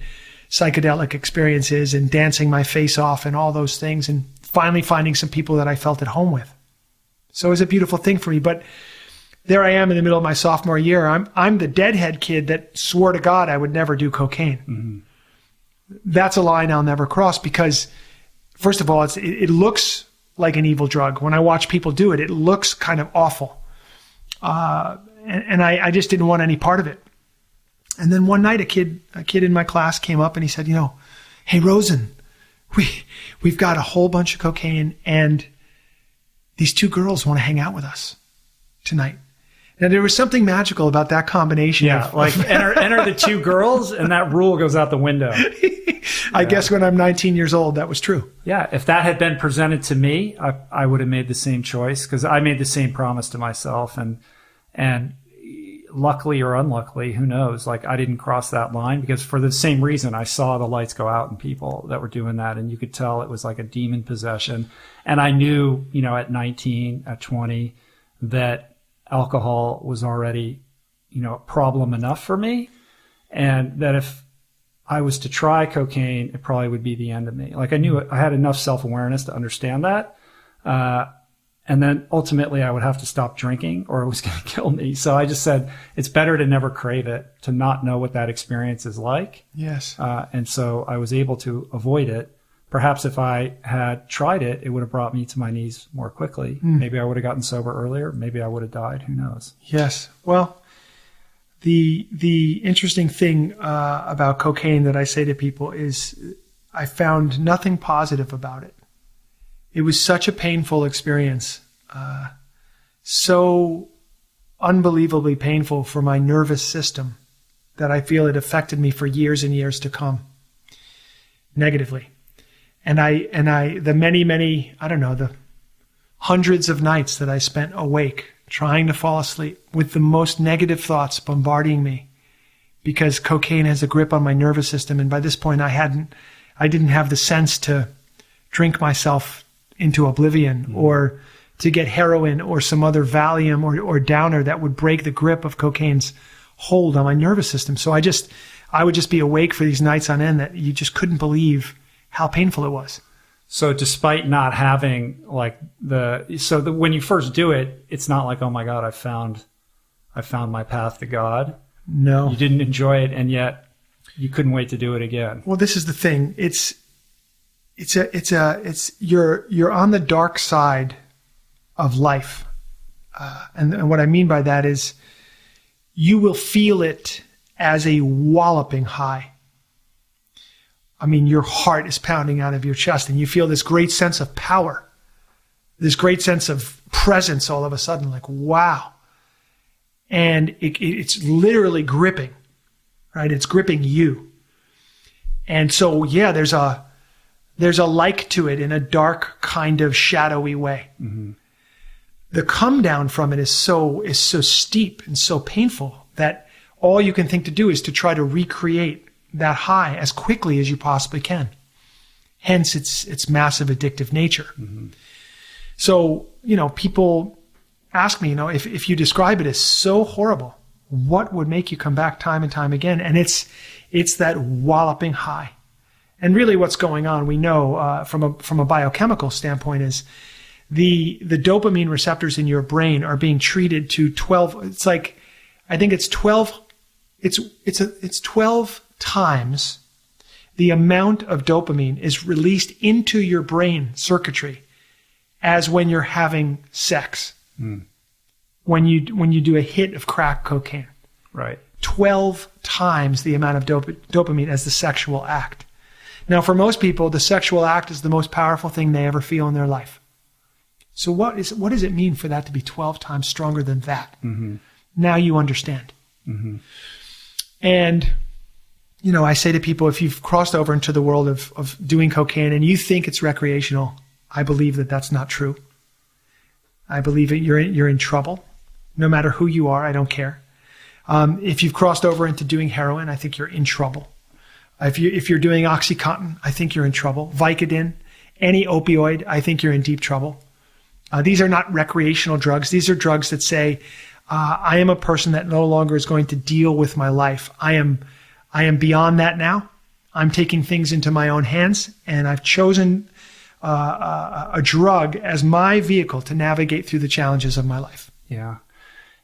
psychedelic experiences and dancing my face off and all those things, and finally finding some people that I felt at home with. So it was a beautiful thing for me. But there I am in the middle of my sophomore year. I'm the Deadhead kid that swore to God I would never do cocaine. That's a line I'll never cross because, first of all, it looks like an evil drug. When I watch people do it, it looks kind of awful. And I just didn't want any part of it. And then one night a kid in my class came up and he said, hey, Rosen, we've got a whole bunch of cocaine and these two girls want to hang out with us tonight. And there was something magical about that combination. Yeah, enter the two girls and that rule goes out the window. I guess when I'm 19 years old, that was true. Yeah, if that had been presented to me, I would have made the same choice because I made the same promise to myself. And luckily or unluckily, who knows, like I didn't cross that line because for the same reason, I saw the lights go out in people that were doing that. And you could tell it was like a demon possession. And I knew, at 19, at 20, that alcohol was already, a problem enough for me. And that if I was to try cocaine, it probably would be the end of me. Like I knew I had enough self-awareness to understand that. And then ultimately I would have to stop drinking or it was going to kill me. So I just said, it's better to never crave it, to not know what that experience is like. Yes. And so I was able to avoid it. Perhaps if I had tried it, it would have brought me to my knees more quickly. Maybe I would have gotten sober earlier. Maybe I would have died. Who knows? Yes. Well, the interesting thing about cocaine that I say to people is I found nothing positive about it. It was such a painful experience, so unbelievably painful for my nervous system that I feel it affected me for years and years to come negatively. And the many, I don't know, the hundreds of nights that I spent awake trying to fall asleep with the most negative thoughts bombarding me because cocaine has a grip on my nervous system. And by this point, I didn't have the sense to drink myself into oblivion or to get heroin or some other Valium or downer that would break the grip of cocaine's hold on my nervous system. So I would just be awake for these nights on end that you just couldn't believe how painful it was. So despite not having when you first do it, it's not like, oh my God, I found my path to God. No. You didn't enjoy it and yet you couldn't wait to do it again. Well, this is the thing. You're on the dark side of life. And what I mean by that is you will feel it as a walloping high. I mean, your heart is pounding out of your chest and you feel this great sense of power, this great sense of presence all of a sudden, like, wow. And it's literally gripping, right? It's gripping you. And so, yeah, there's a like to it in a dark kind of shadowy way. Mm-hmm. The come down from it is so steep and so painful that all you can think to do is to try to recreate that high as quickly as you possibly can. Hence its massive addictive nature. Mm-hmm. So, people ask me, if you describe it as so horrible, what would make you come back time and time again? And it's that walloping high. And really what's going on, we know from a biochemical standpoint, is the dopamine receptors in your brain are being treated to 12. It's like, I think it's 12. It's 12 times the amount of dopamine is released into your brain circuitry as when you're having sex. When you do a hit of crack cocaine. Right. 12 times the amount of dopamine as the sexual act. Now, for most people, the sexual act is the most powerful thing they ever feel in their life. So what does it mean for that to be 12 times stronger than that? Mm-hmm. Now you understand. Mm-hmm. And, I say to people, if you've crossed over into the world of doing cocaine and you think it's recreational, I believe that that's not true. I believe that you're in trouble. No matter who you are, I don't care. If you've crossed over into doing heroin, I think you're in trouble. If you're doing Oxycontin, I think you're in trouble. Vicodin, any opioid, I think you're in deep trouble. These are not recreational drugs. These are drugs that say, I am a person that no longer is going to deal with my life. I am beyond that now. I'm taking things into my own hands, and I've chosen a drug as my vehicle to navigate through the challenges of my life. Yeah.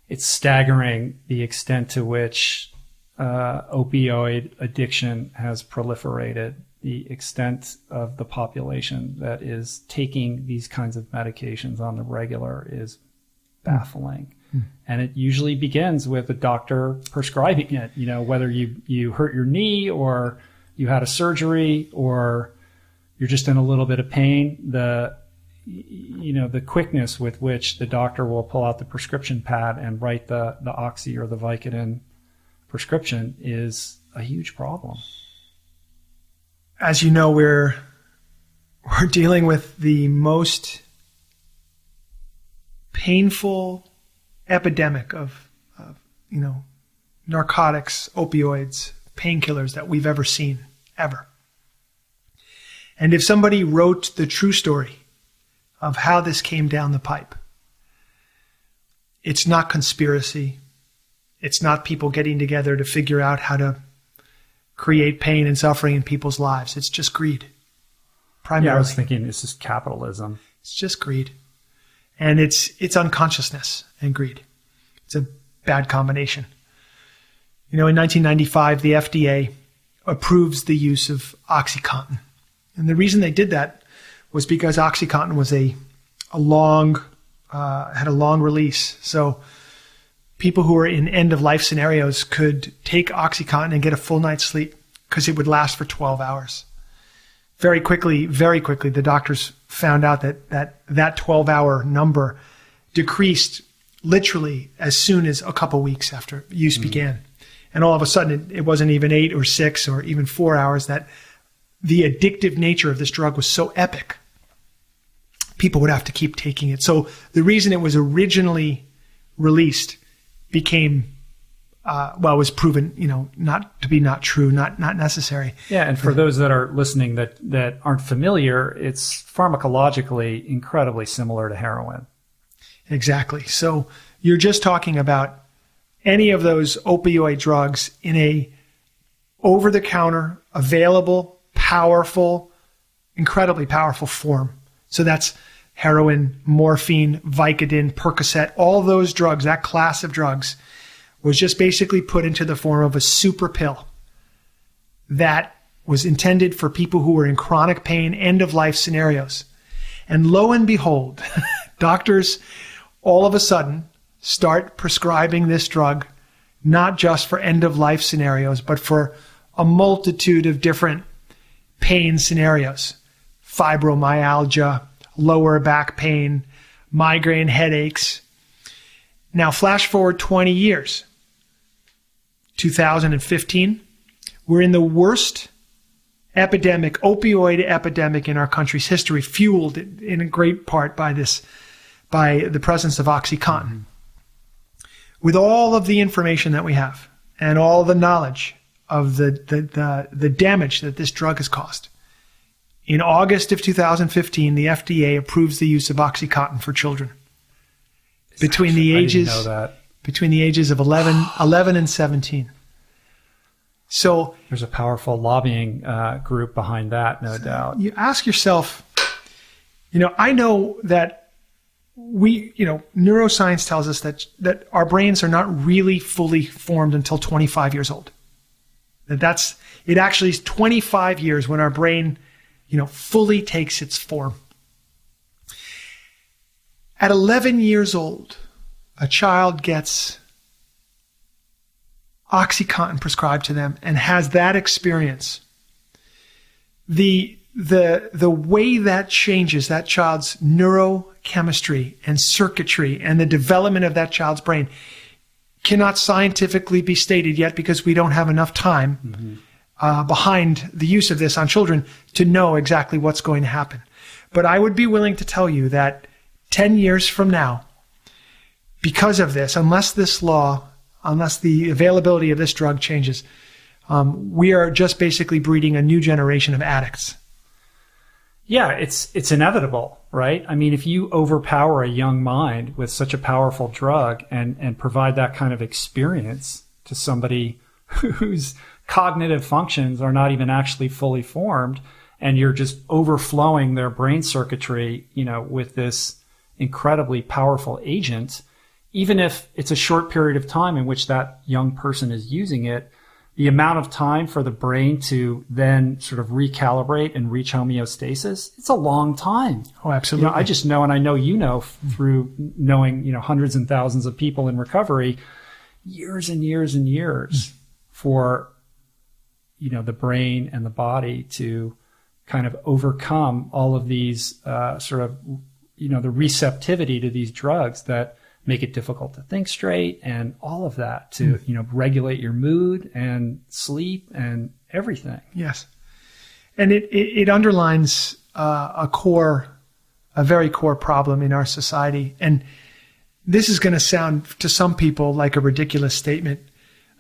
It's staggering the extent to which opioid addiction has proliferated, the extent of the population that is taking these kinds of medications on the regular is baffling. And it usually begins with a doctor prescribing it, whether you hurt your knee or you had a surgery or you're just in a little bit of pain. The quickness with which the doctor will pull out the prescription pad and write the Oxy or the Vicodin prescription is a huge problem. As you know, we're dealing with the most painful epidemic of narcotics, opioids, painkillers that we've ever seen, ever. And if somebody wrote the true story of how this came down the pipe, it's not conspiracy. It's not people getting together to figure out how to create pain and suffering in people's lives. It's just greed. Primarily. Yeah, I was thinking this is capitalism. It's just greed. And it's unconsciousness and greed. It's a bad combination. In 1995, the FDA approves the use of Oxycontin. And the reason they did that was because Oxycontin was had a long release. So people who were in end-of-life scenarios could take Oxycontin and get a full night's sleep because it would last for 12 hours. Very quickly, the doctors found out that 12-hour number decreased literally as soon as a couple weeks after use began. And all of a sudden, it wasn't even 8 or 6 or even 4 hours. That the addictive nature of this drug was so epic, people would have to keep taking it. So the reason it was originally released became, was proven, not to be not true, not necessary. Yeah, and for those that are listening that aren't familiar, it's pharmacologically incredibly similar to heroin. Exactly. So you're just talking about any of those opioid drugs in a over-the-counter, available, powerful, incredibly powerful form. So that's heroin, morphine, Vicodin, Percocet, all those drugs, that class of drugs was just basically put into the form of a super pill that was intended for people who were in chronic pain, end-of-life scenarios. And lo and behold, doctors all of a sudden start prescribing this drug, not just for end-of-life scenarios, but for a multitude of different pain scenarios. Fibromyalgia, lower back pain, migraine headaches. Now, flash forward 20 years. 2015, we're in the worst opioid epidemic in our country's history, fueled in a great part by the presence of Oxycontin. Mm-hmm. With all of the information that we have and all the knowledge of the damage that this drug has caused In August of 2015, the FDA approves the use of Oxycontin for children between the ages of 11 and 17. So there's a powerful lobbying group behind that, no doubt. You ask yourself, I know that neuroscience tells us that our brains are not really fully formed until 25 years old. It actually is 25 years when our brain, fully takes its form. At 11 years old, a child gets Oxycontin prescribed to them and has that experience. The way that changes that child's neurochemistry and circuitry and the development of that child's brain cannot scientifically be stated yet, because we don't have enough time behind the use of this on children to know exactly what's going to happen. But I would be willing to tell you that 10 years from now, because of this, unless the availability of this drug changes, we are just basically breeding a new generation of addicts. Yeah, it's inevitable, right? I mean, if you overpower a young mind with such a powerful drug and provide that kind of experience to somebody whose cognitive functions are not even actually fully formed, and you're just overflowing their brain circuitry, with this incredibly powerful agent, even if it's a short period of time in which that young person is using it, the amount of time for the brain to then sort of recalibrate and reach homeostasis, it's a long time. Oh, absolutely. I just know, and I know through knowing, hundreds and thousands of people in recovery, years and years and years for, the brain and the body to kind of overcome all of these the receptivity to these drugs that make it difficult to think straight and all of that to, regulate your mood and sleep and everything. Yes. And it underlines a very core problem in our society. And this is going to sound to some people like a ridiculous statement,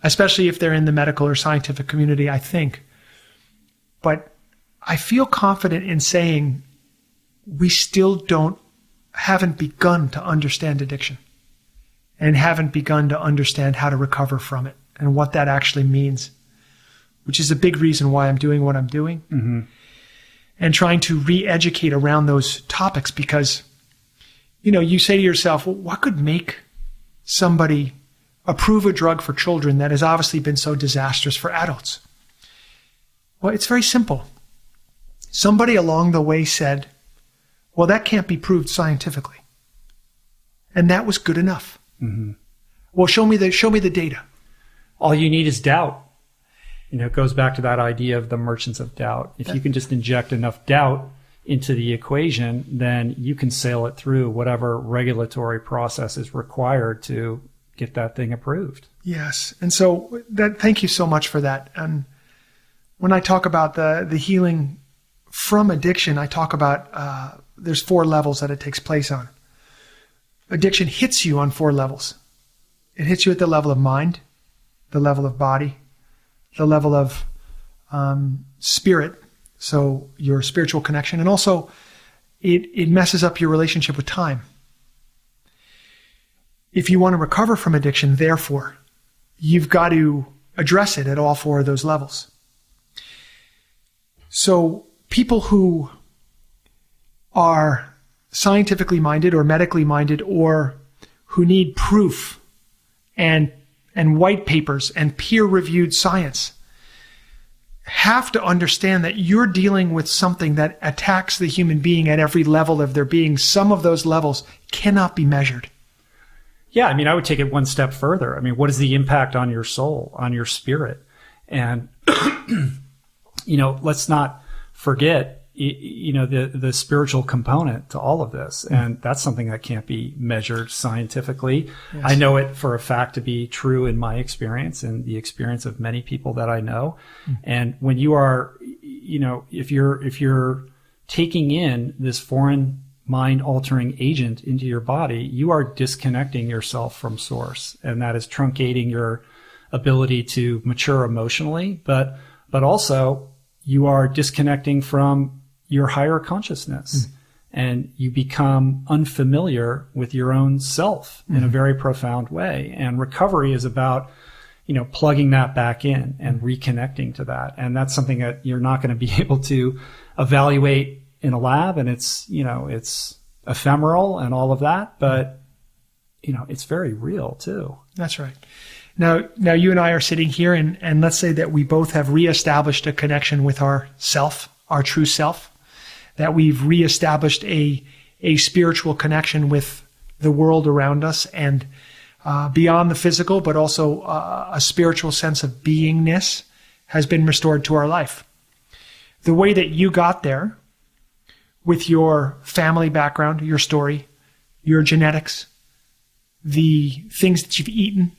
especially if they're in the medical or scientific community, I think. But I feel confident in saying we still haven't begun to understand addiction and haven't begun to understand how to recover from it and what that actually means, which is a big reason why I'm doing what I'm doing and trying to re-educate around those topics, because, you say to yourself, well, what could make somebody approve a drug for children that has obviously been so disastrous for adults? Well, it's very simple. Somebody along the way said, well, that can't be proved scientifically. And that was good enough. Well, show me the data. All you need is doubt. It goes back to that idea of the merchants of doubt. If you can just inject enough doubt into the equation, then you can sail it through whatever regulatory process is required to get that thing approved. Yes. And so thank you so much for that. And when I talk about the healing from addiction, I talk about there's 4 levels that it takes place on. Addiction hits you on 4 levels. It hits you at the level of mind, the level of body, the level of spirit, so your spiritual connection, and also it messes up your relationship with time. If you want to recover from addiction, therefore, you've got to address it at all 4 of those levels. So people who are scientifically minded or medically minded, or who need proof and white papers and peer-reviewed science, have to understand that you're dealing with something that attacks the human being at every level of their being. Some of those levels cannot be measured. Yeah, I would take it one step further. What is the impact on your soul, on your spirit? And, let's not forget the spiritual component to all of this. And that's something that can't be measured scientifically. Yes. I know it for a fact to be true in my experience and the experience of many people that I know. And when you are, if you're taking in this foreign mind altering agent into your body, you are disconnecting yourself from source. And that is truncating your ability to mature emotionally, but also you are disconnecting from your higher consciousness. And you become unfamiliar with your own self in a very profound way. And recovery is about, plugging that back in and reconnecting to that. And that's something that you're not going to be able to evaluate in a lab. And it's ephemeral and all of that, but it's very real too. That's right. Now you and I are sitting here and let's say that we both have reestablished a connection with our self, our true self, that we've reestablished a spiritual connection with the world around us and beyond the physical, but also a spiritual sense of beingness has been restored to our life. The way that you got there with your family background, your story, your genetics, the things that you've eaten,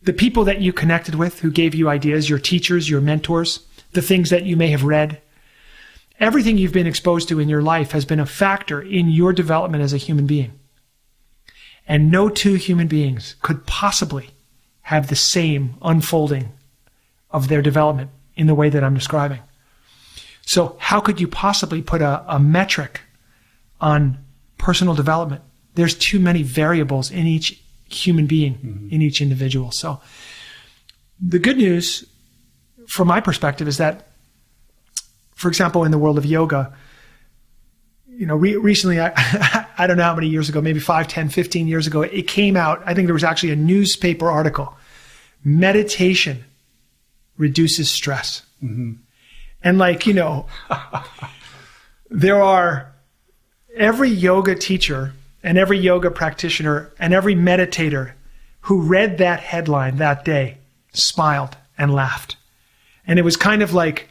the people that you connected with who gave you ideas, your teachers, your mentors, the things that you may have read, everything you've been exposed to in your life has been a factor in your development as a human being. And no two human beings could possibly have the same unfolding of their development in the way that I'm describing. So how could you possibly put a metric on personal development? There's too many variables in each human being, in each individual. So the good news from my perspective is that, for example, in the world of yoga, recently, I don't know how many years ago, maybe 5, 10, 15 years ago, it came out, I think there was actually a newspaper article, meditation reduces stress. And there are every yoga teacher and every yoga practitioner and every meditator who read that headline that day smiled and laughed. And it was kind of like,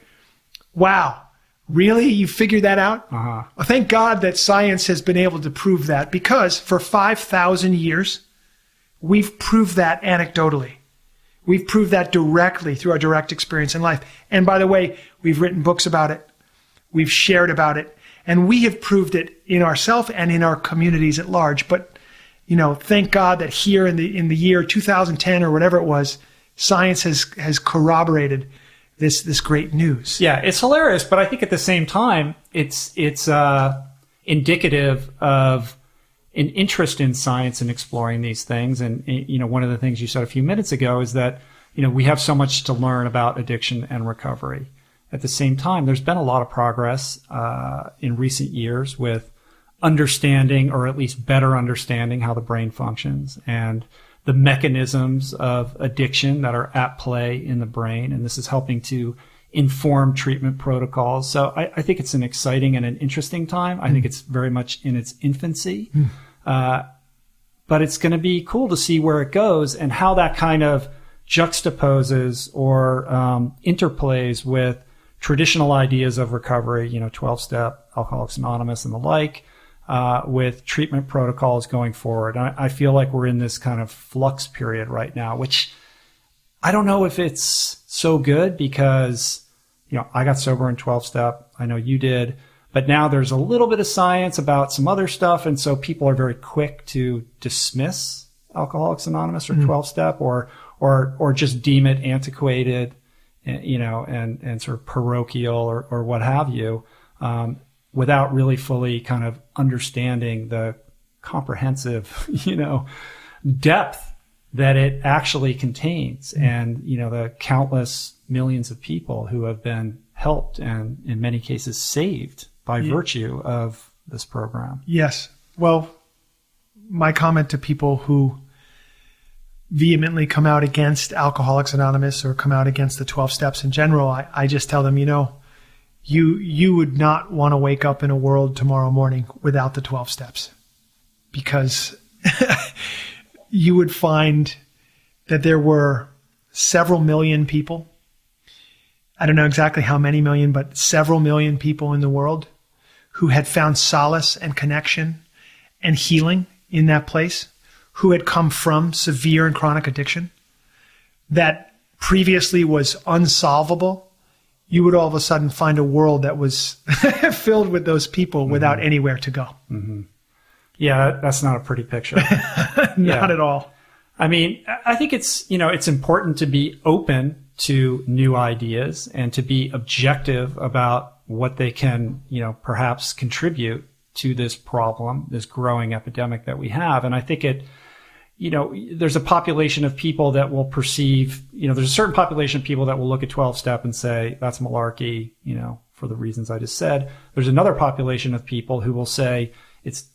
wow, really? You figured that out? Well, thank God that science has been able to prove that, because for 5,000 years, we've proved that anecdotally. We've proved that directly through our direct experience in life. And by the way, we've written books about it. We've shared about it. And we have proved it in ourselves and in our communities at large. But, thank God that here in the year 2010 or whatever it was, science has corroborated this great news. Yeah, it's hilarious, but I think at the same time, it's indicative of an interest in science and exploring these things. And, one of the things you said a few minutes ago is that, we have so much to learn about addiction and recovery. At the same time, there's been a lot of progress in recent years with understanding, or at least better understanding, how the brain functions and the mechanisms of addiction that are at play in the brain. And this is helping to inform treatment protocols. So I think it's an exciting and an interesting time. I think it's very much in its infancy. But it's going to be cool to see where it goes and how that kind of juxtaposes or interplays with traditional ideas of recovery, 12-step, Alcoholics Anonymous and the like, with treatment protocols going forward. And I feel like we're in this kind of flux period right now, which I don't know if it's so good because, I got sober in 12-step. I know you did. But now there's a little bit of science about some other stuff. And so people are very quick to dismiss Alcoholics Anonymous or 12-step or just deem it antiquated, and sort of parochial or what have you, without really fully kind of understanding the comprehensive, depth that it actually contains, and, the countless millions of people who have been helped and in many cases saved by virtue of this program. Yes. Well, my comment to people who vehemently come out against Alcoholics Anonymous or come out against the 12 steps in general, I just tell them, you would not want to wake up in a world tomorrow morning without the 12 steps, because you would find that there were several million people. I don't know exactly how many million, but several million people in the world who had found solace and connection and healing in that place, who had come from severe and chronic addiction that previously was unsolvable. You would all of a sudden find a world that was filled with those people without anywhere to go. Yeah, that's not a pretty picture. Not at all. I mean, I think it's important to be open to new ideas and to be objective about what they can, perhaps contribute to this problem, this growing epidemic that we have. And I think there's a population of people that will perceive, there's a certain population of people that will look at 12-step and say, that's malarkey, for the reasons I just said. There's another population of people who will say it's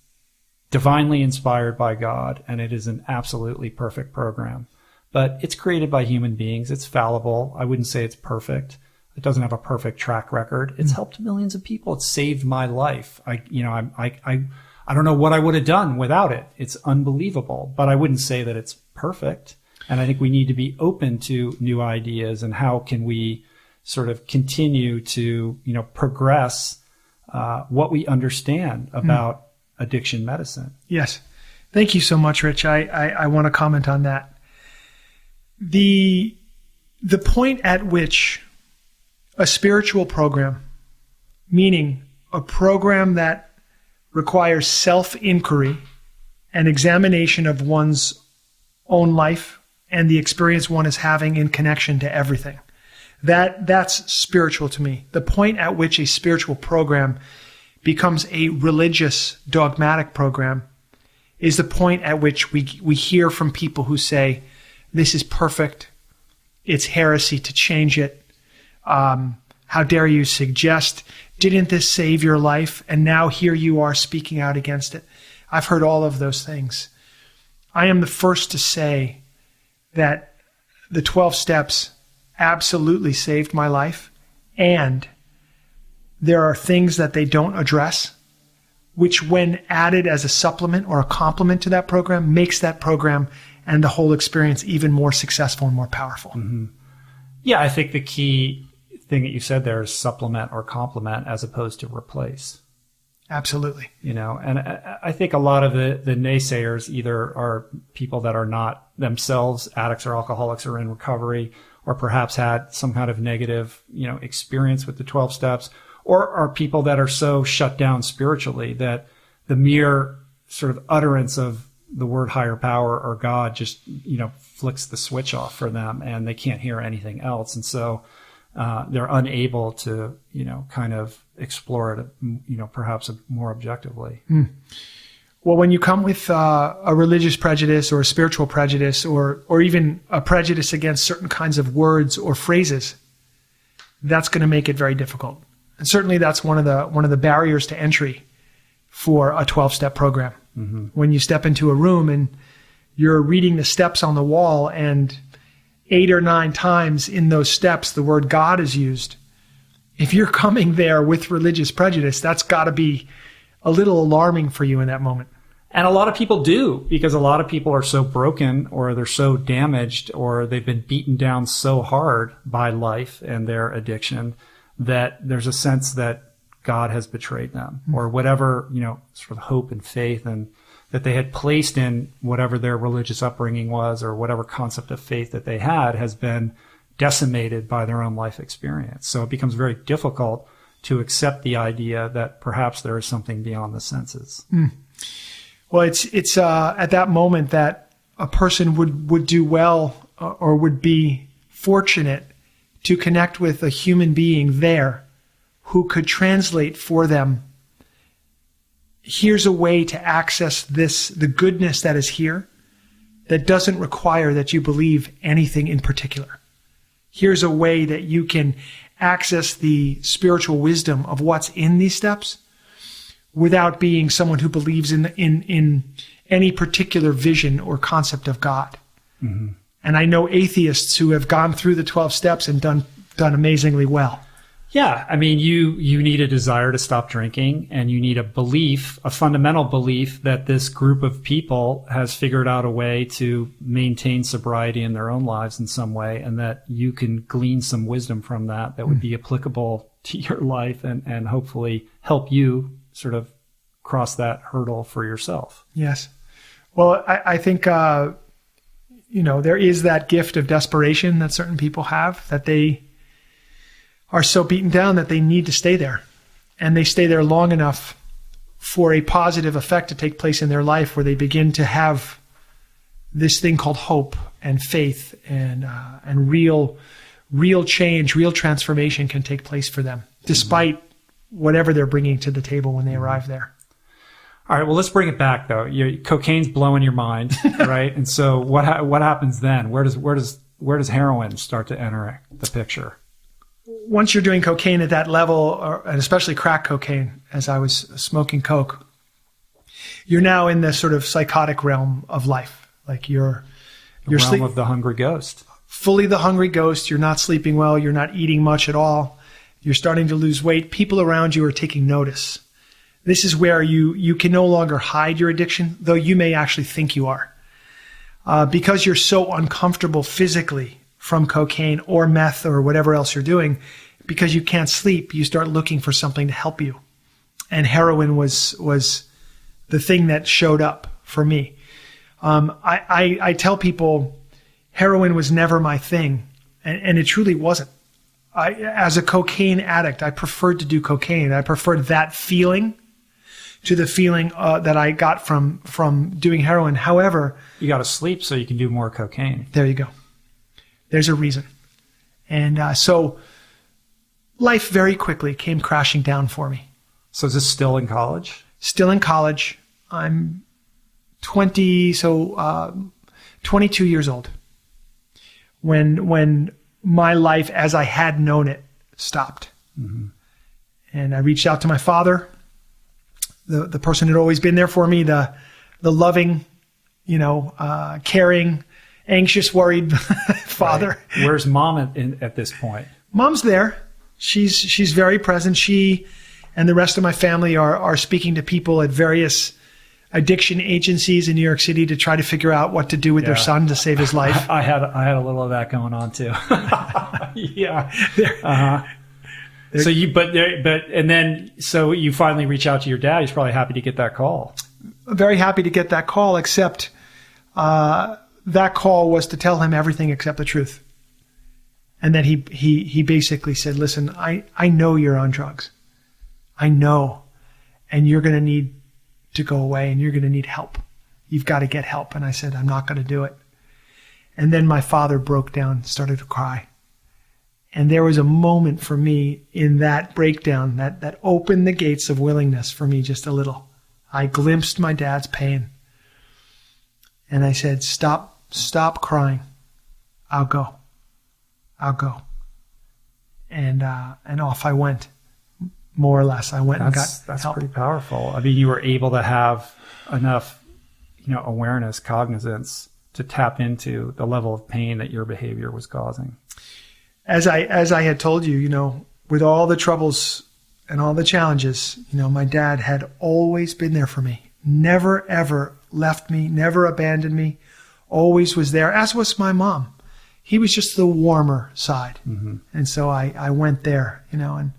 divinely inspired by God and it is an absolutely perfect program. But it's created by human beings. It's fallible. I wouldn't say it's perfect. It doesn't have a perfect track record. It's helped millions of people. It's saved my life. I don't know what I would have done without it. It's unbelievable, but I wouldn't say that it's perfect. And I think we need to be open to new ideas and how can we sort of continue to, progress what we understand about addiction medicine. Yes. Thank you so much, Rich. I want to comment on that. The point at which a spiritual program, meaning a program that requires self-inquiry and examination of one's own life and the experience one is having in connection to everything. That's spiritual to me. The point at which a spiritual program becomes a religious, dogmatic program is the point at which we hear from people who say, this is perfect, it's heresy to change it. How dare you suggest, didn't this save your life? And now here you are speaking out against it. I've heard all of those things. I am the first to say that the 12 steps absolutely saved my life. And there are things that they don't address, which when added as a supplement or a complement to that program, makes that program and the whole experience even more successful and more powerful. Mm-hmm. Yeah, I think the key thing that you said there is supplement or complement as opposed to replace. Absolutely. And I think a lot of the naysayers either are people that are not themselves addicts or alcoholics or in recovery, or perhaps had some kind of negative, experience with the 12 steps, or are people that are so shut down spiritually that the mere sort of utterance of the word higher power or God just, flicks the switch off for them and they can't hear anything else. And so they're unable to, kind of explore it, perhaps more objectively. Well, when you come with a religious prejudice or a spiritual prejudice or even a prejudice against certain kinds of words or phrases, that's going to make it very difficult. And certainly that's one of the barriers to entry for a 12-step program. Mm-hmm. When you step into a room and you're reading the steps on the wall and 8 or 9 times in those steps the word God is used, if you're coming there with religious prejudice, that's got to be a little alarming for you in that moment. And a lot of people do, because a lot of people are so broken or they're so damaged or they've been beaten down so hard by life and their addiction that there's a sense that God has betrayed them, or whatever, sort of hope and faith and that they had placed in whatever their religious upbringing was or whatever concept of faith that they had has been decimated by their own life experience. So it becomes very difficult to accept the idea that perhaps there is something beyond the senses. Well, it's at that moment that a person would do well or would be fortunate to connect with a human being there who could translate for them, here's a way to access the goodness that is here that doesn't require that you believe anything in particular. Here's a way that you can access the spiritual wisdom of what's in these steps without being someone who believes in any particular vision or concept of God. Mm-hmm. And I know atheists who have gone through the 12 steps and done amazingly well. Yeah, I mean, you need a desire to stop drinking, and you need a belief, a fundamental belief that this group of people has figured out a way to maintain sobriety in their own lives in some way, and that you can glean some wisdom from that would be applicable to your life and hopefully help you sort of cross that hurdle for yourself. Yes. Well, I think, there is that gift of desperation that certain people have, that they are so beaten down that they need to stay there. And they stay there long enough for a positive effect to take place in their life where they begin to have this thing called hope and faith and real change, real transformation can take place for them, despite whatever they're bringing to the table when they arrive there. All right. Well, let's bring it back though. Cocaine's blowing your mind, right? And so what happens then? Where does heroin start to enter the picture? Once you're doing cocaine at that level, and especially crack cocaine, as I was smoking coke, you're now in the sort of psychotic realm of life. Like you're realm of the hungry ghost. Fully the hungry ghost. You're not sleeping well. You're not eating much at all. You're starting to lose weight. People around you are taking notice. This is where you can no longer hide your addiction, though you may actually think you are. Because you're so uncomfortable physically from cocaine or meth or whatever else you're doing, because you can't sleep, you start looking for something to help you. And heroin was the thing that showed up for me. I tell people heroin was never my thing, and it truly wasn't. As a cocaine addict, I preferred to do cocaine. I preferred that feeling to the feeling that I got from doing heroin. However, you got to sleep so you can do more cocaine. There you go. There's a reason. And so life very quickly came crashing down for me. So is this still in college? Still in college. I'm 22 years old when my life as I had known it stopped. Mm-hmm. And I reached out to my father, the person who had always been there for me, the loving, caring, anxious, worried father. Right. Where's mom at this point? Mom's there. She's very present. She and the rest of my family are speaking to people at various addiction agencies in New York City to try to figure out what to do with their son to save his life. I had a little of that going on too. Yeah. So you finally reach out to your dad. He's probably happy to get that call. Very happy to get that call, except that call was to tell him everything except the truth. And then he basically said, listen, I know you're on drugs. I know. And you're going to need to go away and you're going to need help. You've got to get help. And I said, I'm not going to do it. And then my father broke down, started to cry. And there was a moment for me in that breakdown that opened the gates of willingness for me just a little. I glimpsed my dad's pain. And I said, stop crying. I'll go. And off I went. More or less, I went and got help. That's pretty powerful. I mean, you were able to have enough, awareness, cognizance to tap into the level of pain that your behavior was causing. As I had told you, with all the troubles and all the challenges, my dad had always been there for me. Never, ever left me, never abandoned me, always was there, as was my mom. He was just the warmer side. Mm-hmm. And so I went there, and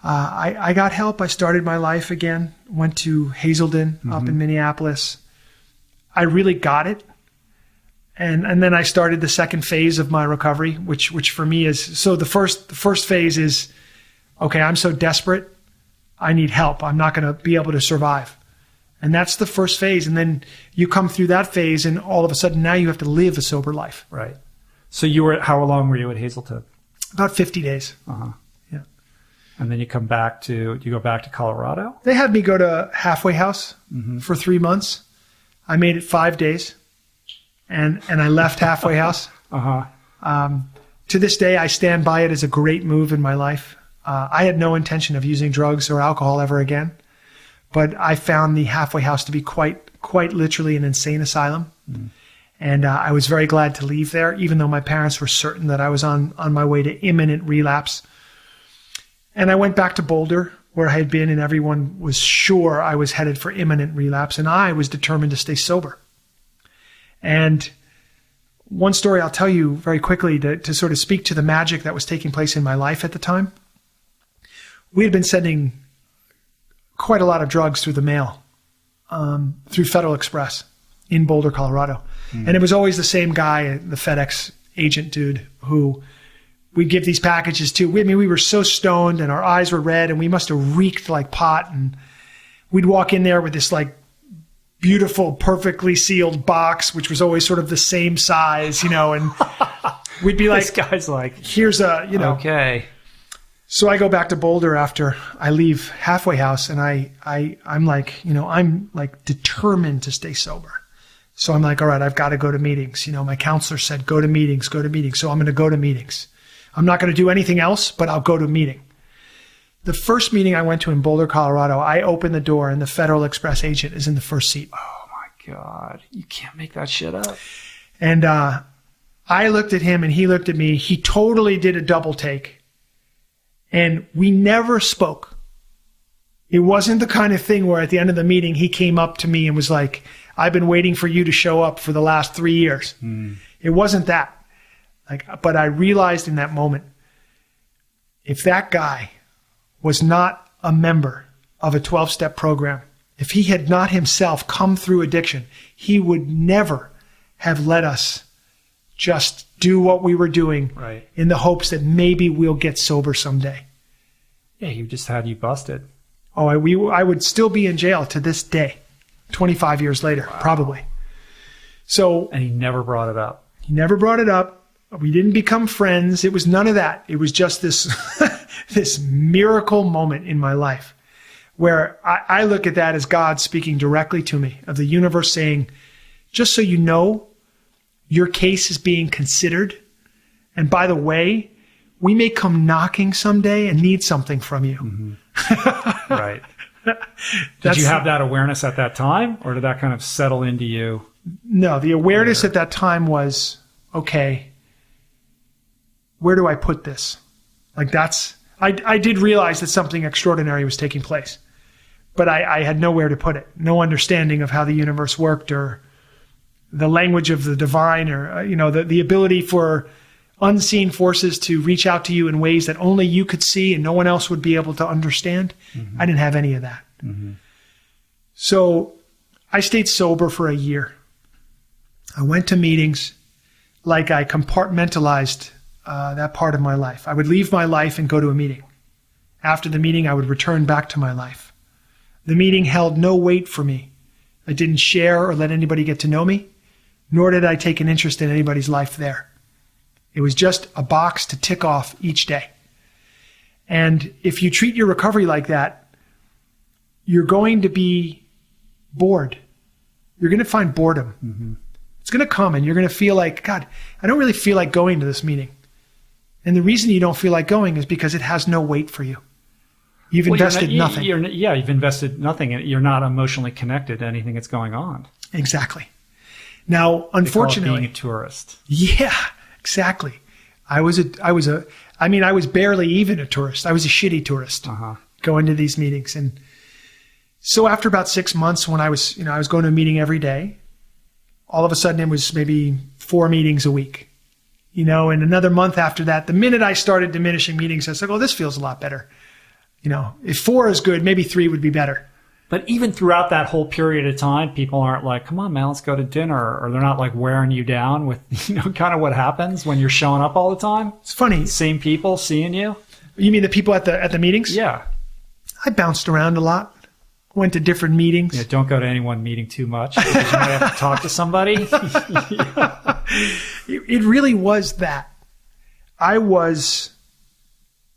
I got help. I started my life again, went to Hazelden up in Minneapolis. I really got it. And then I started the second phase of my recovery, which for me is, so the first phase is, okay, I'm so desperate, I need help. I'm not going to be able to survive. And that's the first phase. And then you come through that phase and all of a sudden now you have to live a sober life. Right. So how long were you at Hazelton? About 50 days. Uh-huh. Yeah. And then you go back to Colorado? They had me go to halfway house for 3 months. I made it 5 days. And I left halfway house. To this day, I stand by it as a great move in my life. I had no intention of using drugs or alcohol ever again, but I found the halfway house to be quite literally an insane asylum. Mm. And I was very glad to leave there, even though my parents were certain that I was on my way to imminent relapse. And I went back to Boulder, where I had been, and everyone was sure I was headed for imminent relapse, and I was determined to stay sober. And one story I'll tell you very quickly to sort of speak to the magic that was taking place in my life at the time. We had been sending quite a lot of drugs through the mail, through Federal Express in Boulder, Colorado. Mm. And it was always the same guy, the FedEx agent dude, who we'd give these packages to. We were so stoned and our eyes were red and we must have reeked like pot. And we'd walk in there with this beautiful, perfectly sealed box, which was always sort of the same size, and we'd be like, this guy's like, here's a, okay. So I go back to Boulder after I leave Halfway House, and I'm like, I'm like determined to stay sober. So I'm like, all right, I've got to go to meetings. My counselor said, go to meetings. So I'm going to go to meetings. I'm not going to do anything else, but I'll go to a meeting. The first meeting I went to in Boulder, Colorado, I opened the door and the Federal Express agent is in the first seat. Oh my God. You can't make that shit up. And I looked at him and he looked at me. He totally did a double take. And we never spoke. It wasn't the kind of thing where at the end of the meeting, he came up to me and was like, I've been waiting for you to show up for the last 3 years. It wasn't that. But I realized in that moment, if that guy was not a member of a 12-step program, if he had not himself come through addiction, he would never have let us just do what we were doing in the hopes that maybe we'll get sober someday. Yeah, he just had you busted. Oh, I would still be in jail to this day, 25 years later, probably. So, and he never brought it up. He never brought it up. We didn't become friends. It was none of that. It was just this this miracle moment in my life where I look at that as God speaking directly to me, of the universe saying, just so you know, your case is being considered. And by the way, we may come knocking someday and need something from you. Mm-hmm. Right. Did you have that awareness at that time, or did that kind of settle into you? No, the awareness at that time was, okay, where do I put this? I did realize that something extraordinary was taking place, but I had nowhere to put it. No understanding of how the universe worked, or the language of the divine, or, the ability for unseen forces to reach out to you in ways that only you could see and no one else would be able to understand. Mm-hmm. I didn't have any of that. Mm-hmm. So I stayed sober for a year. I went to meetings like I compartmentalized that part of my life. I would leave my life and go to a meeting. After the meeting, I would return back to my life. The meeting held no weight for me. I didn't share or let anybody get to know me, nor did I take an interest in anybody's life there. It was just a box to tick off each day. And if you treat your recovery like that, you're going to be bored. You're going to find boredom. Mm-hmm. It's going to come and you're going to feel like, God, I don't really feel like going to this meeting. And the reason you don't feel like going is because it has no weight for you. You've invested nothing. You've invested nothing. You're not emotionally connected to anything that's going on. Exactly. Now, unfortunately, being a tourist. Yeah, exactly. I was barely even a tourist. I was a shitty tourist going to these meetings. And so after about 6 months, when I was going to a meeting every day, all of a sudden it was maybe 4 meetings a week. And another month after that, the minute I started diminishing meetings, I was like, oh, this feels a lot better. If 4 is good, maybe 3 would be better. But even throughout that whole period of time, people aren't like, come on, man, let's go to dinner. Or they're not like wearing you down with, kind of what happens when you're showing up all the time. It's funny. Same people seeing you. You mean the people at the meetings? Yeah. I bounced around a lot. Went to different meetings. Yeah, don't go to any one meeting too much because you might have to talk to somebody. Yeah. It really was that. I was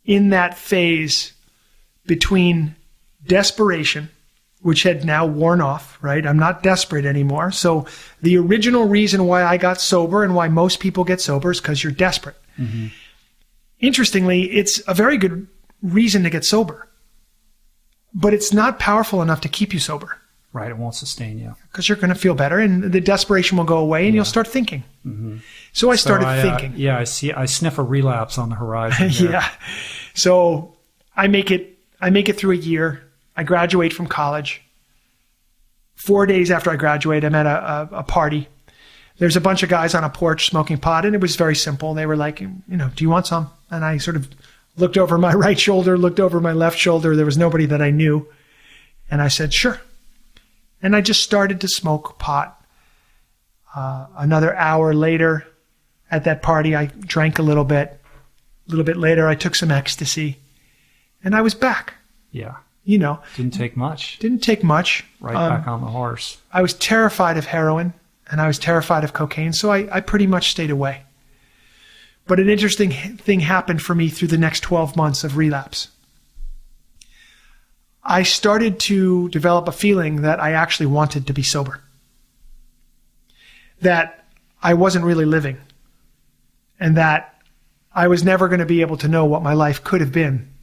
in that phase between desperation, which had now worn off, right? I'm not desperate anymore. So the original reason why I got sober and why most people get sober is because you're desperate. Mm-hmm. Interestingly, it's a very good reason to get sober, but it's not powerful enough to keep you sober. Right. It won't sustain you. Because you're going to feel better and the desperation will go away and you'll start thinking. Mm-hmm. So I started thinking. I sniff a relapse on the horizon. Yeah. So I make it through a year. I graduate from college. 4 days after I graduate, I'm at a party. There's a bunch of guys on a porch smoking pot, and it was very simple. They were like, do you want some? And I sort of looked over my right shoulder, looked over my left shoulder. There was nobody that I knew. And I said, sure. And I just started to smoke pot. Another hour later at that party, I drank a little bit. A little bit later, I took some ecstasy. And I was back. Yeah. Didn't take much. Right back on the horse. I was terrified of heroin and I was terrified of cocaine, so I pretty much stayed away. But an interesting thing happened for me through the next 12 months of relapse. I started to develop a feeling that I actually wanted to be sober. That I wasn't really living. And that I was never going to be able to know what my life could have been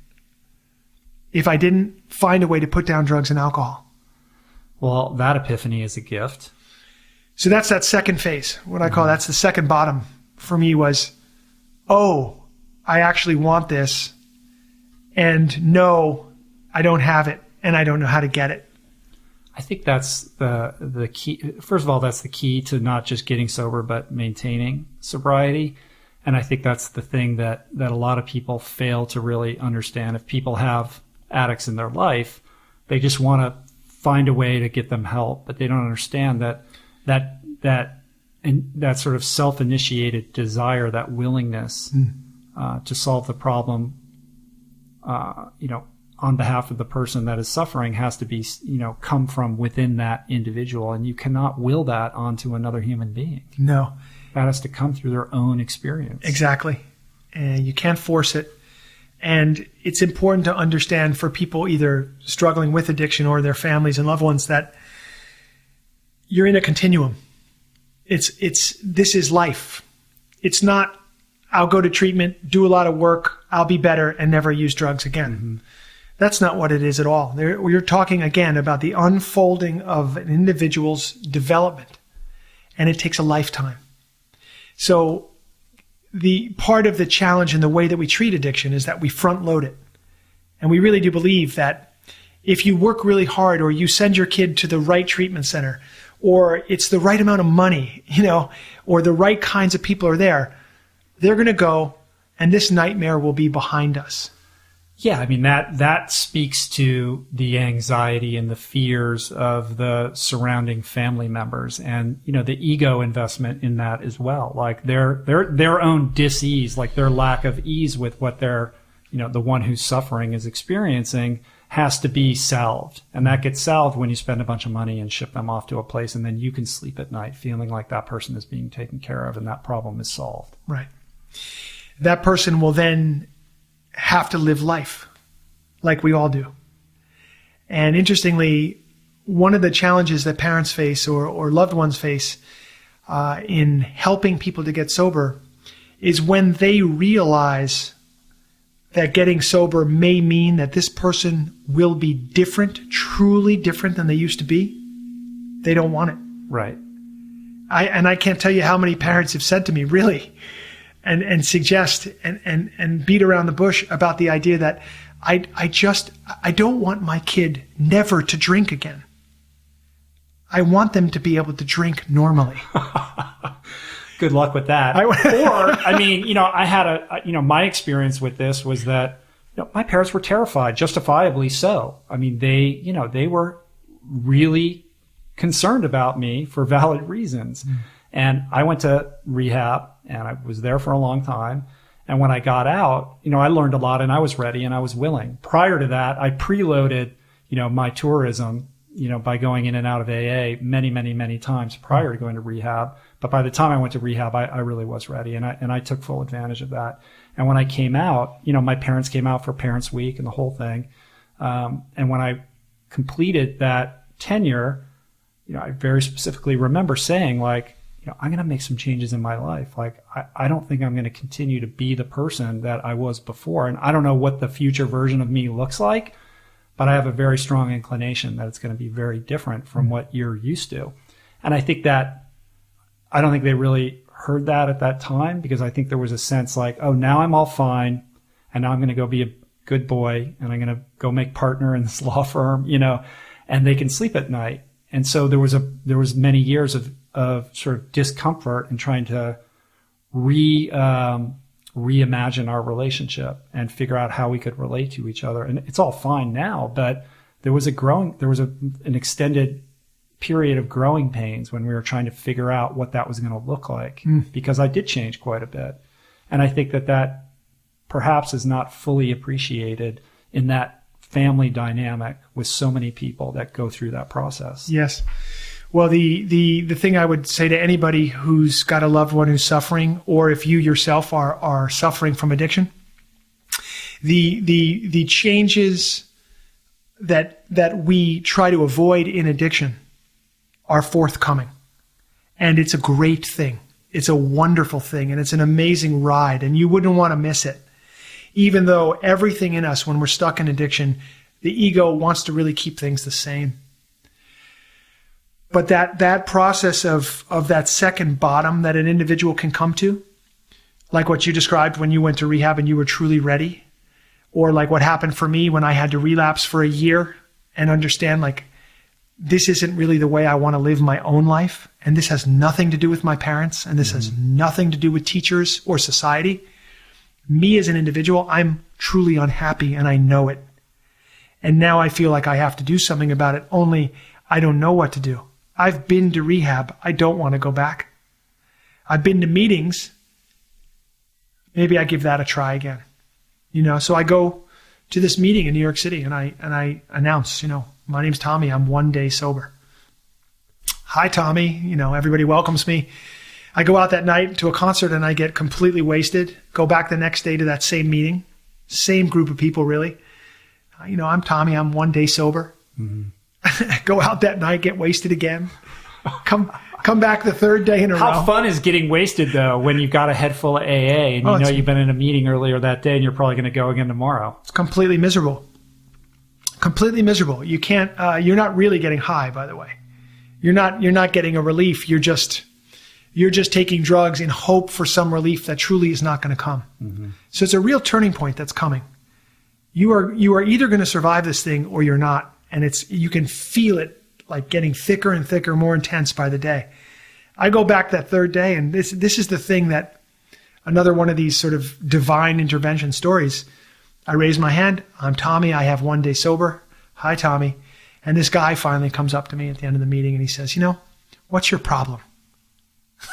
if I didn't find a way to put down drugs and alcohol. Well, that epiphany is a gift. So that's that second phase. What I call that's the second bottom for me was, oh, I actually want this. And no, I don't have it, and I don't know how to get it. I think that's the key. First of all, that's the key to not just getting sober, but maintaining sobriety. And I think that's the thing that a lot of people fail to really understand. If people have addicts in their life, they just want to find a way to get them help, but they don't understand that sort of self-initiated desire, that willingness to solve the problem, on behalf of the person that is suffering has to be, come from within that individual. And you cannot will that onto another human being. No. That has to come through their own experience. Exactly. And you can't force it. And it's important to understand for people either struggling with addiction or their families and loved ones that you're in a continuum. This is life. It's not, I'll go to treatment, do a lot of work, I'll be better, and never use drugs again. Mm-hmm. That's not what it is at all. We're talking again about the unfolding of an individual's development, and it takes a lifetime. So the part of the challenge in the way that we treat addiction is that we front load it. And we really do believe that if you work really hard, or you send your kid to the right treatment center, or it's the right amount of money, or the right kinds of people are there, they're going to go, and this nightmare will be behind us. Yeah, I mean, that speaks to the anxiety and the fears of the surrounding family members, and the ego investment in that as well. Like their own dis-ease, like their lack of ease with what they're, the one who's suffering is experiencing, has to be salved. And that gets salved when you spend a bunch of money and ship them off to a place, and then you can sleep at night feeling like that person is being taken care of and that problem is solved. Right. That person will then have to live life like we all do. And interestingly, one of the challenges that parents face or loved ones face in helping people to get sober is when they realize that getting sober may mean that this person will be different, truly different than they used to be. They don't want it. Right. I can't tell you how many parents have said to me, really, and suggest and beat around the bush about the idea that I don't want my kid never to drink again. I want them to be able to drink normally. Good luck with that. I had my experience with this was that, my parents were terrified, justifiably so. I mean, they were really concerned about me for valid reasons. Mm. And I went to rehab, and I was there for a long time. And when I got out, I learned a lot, and I was ready and I was willing. Prior to that, I preloaded, my tourism, by going in and out of AA many, many, many times prior to going to rehab. But by the time I went to rehab, I really was ready, and I took full advantage of that. And when I came out, my parents came out for Parents Week and the whole thing. And when I completed that tenure, I very specifically remember saying, like, I'm going to make some changes in my life. Like, I don't think I'm going to continue to be the person that I was before. And I don't know what the future version of me looks like, but I have a very strong inclination that it's going to be very different from what you're used to. And I think that, I don't think they really heard that at that time, because I think there was a sense like, oh, now I'm all fine, and now I'm going to go be a good boy, and I'm going to go make partner in this law firm, and they can sleep at night. And so there was many years of sort of discomfort in trying to reimagine our relationship and figure out how we could relate to each other. And it's all fine now, but there was an extended period of growing pains when we were trying to figure out what that was going to look like, because I did change quite a bit. And I think that perhaps is not fully appreciated in that family dynamic with so many people that go through that process. Yes. Well, the thing I would say to anybody who's got a loved one who's suffering, or if you yourself are suffering from addiction, the changes that we try to avoid in addiction are forthcoming. And it's a great thing. It's a wonderful thing, and it's an amazing ride, and you wouldn't want to miss it. Even though everything in us, when we're stuck in addiction, the ego wants to really keep things the same. But that process of that second bottom that an individual can come to, like what you described when you went to rehab and you were truly ready, or like what happened for me when I had to relapse for a year and understand, like, this isn't really the way I want to live my own life. And this has nothing to do with my parents. And this has nothing to do with teachers or society. Me as an individual, I'm truly unhappy and I know it. And now I feel like I have to do something about it, only I don't know what to do. I've been to rehab. I don't want to go back. I've been to meetings. Maybe I give that a try again. So I go to this meeting in New York City and I announce, my name's Tommy. I'm 1 day sober. Hi, Tommy. Everybody welcomes me. I go out that night to a concert and I get completely wasted. Go back the next day to that same meeting. Same group of people, really. I'm Tommy. I'm 1 day sober. Go out that night, get wasted again. Come back the third day in a row. How fun is getting wasted, though, when you've got a head full of AA and you've been in a meeting earlier that day and you're probably going to go again tomorrow? It's completely miserable. Completely miserable. You can't. You're not really getting high, by the way. You're not getting a relief. You're just taking drugs in hope for some relief that truly is not going to come. So it's a real turning point that's coming. You are either going to survive this thing or you're not, and you can feel it like getting thicker and thicker, more intense by the day. I go back that third day, and this is the thing that another one of these sort of divine intervention stories. I raise my hand. I'm Tommy. I have 1 day sober. Hi, Tommy. And this guy finally comes up to me at the end of the meeting and he says, what's your problem?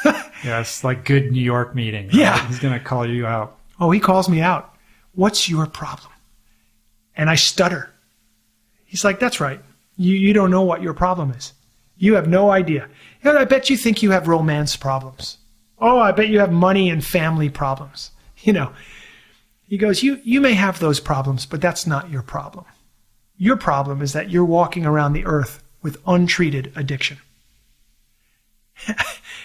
Yeah, it's like good New York meeting. Right? Yeah. He's going to call you out. Oh, he calls me out. What's your problem? And I stutter. He's like, that's right. You don't know what your problem is. You have no idea. I bet you think you have romance problems. Oh, I bet you have money and family problems. He goes, you may have those problems, but that's not your problem. Your problem is that you're walking around the earth with untreated addiction.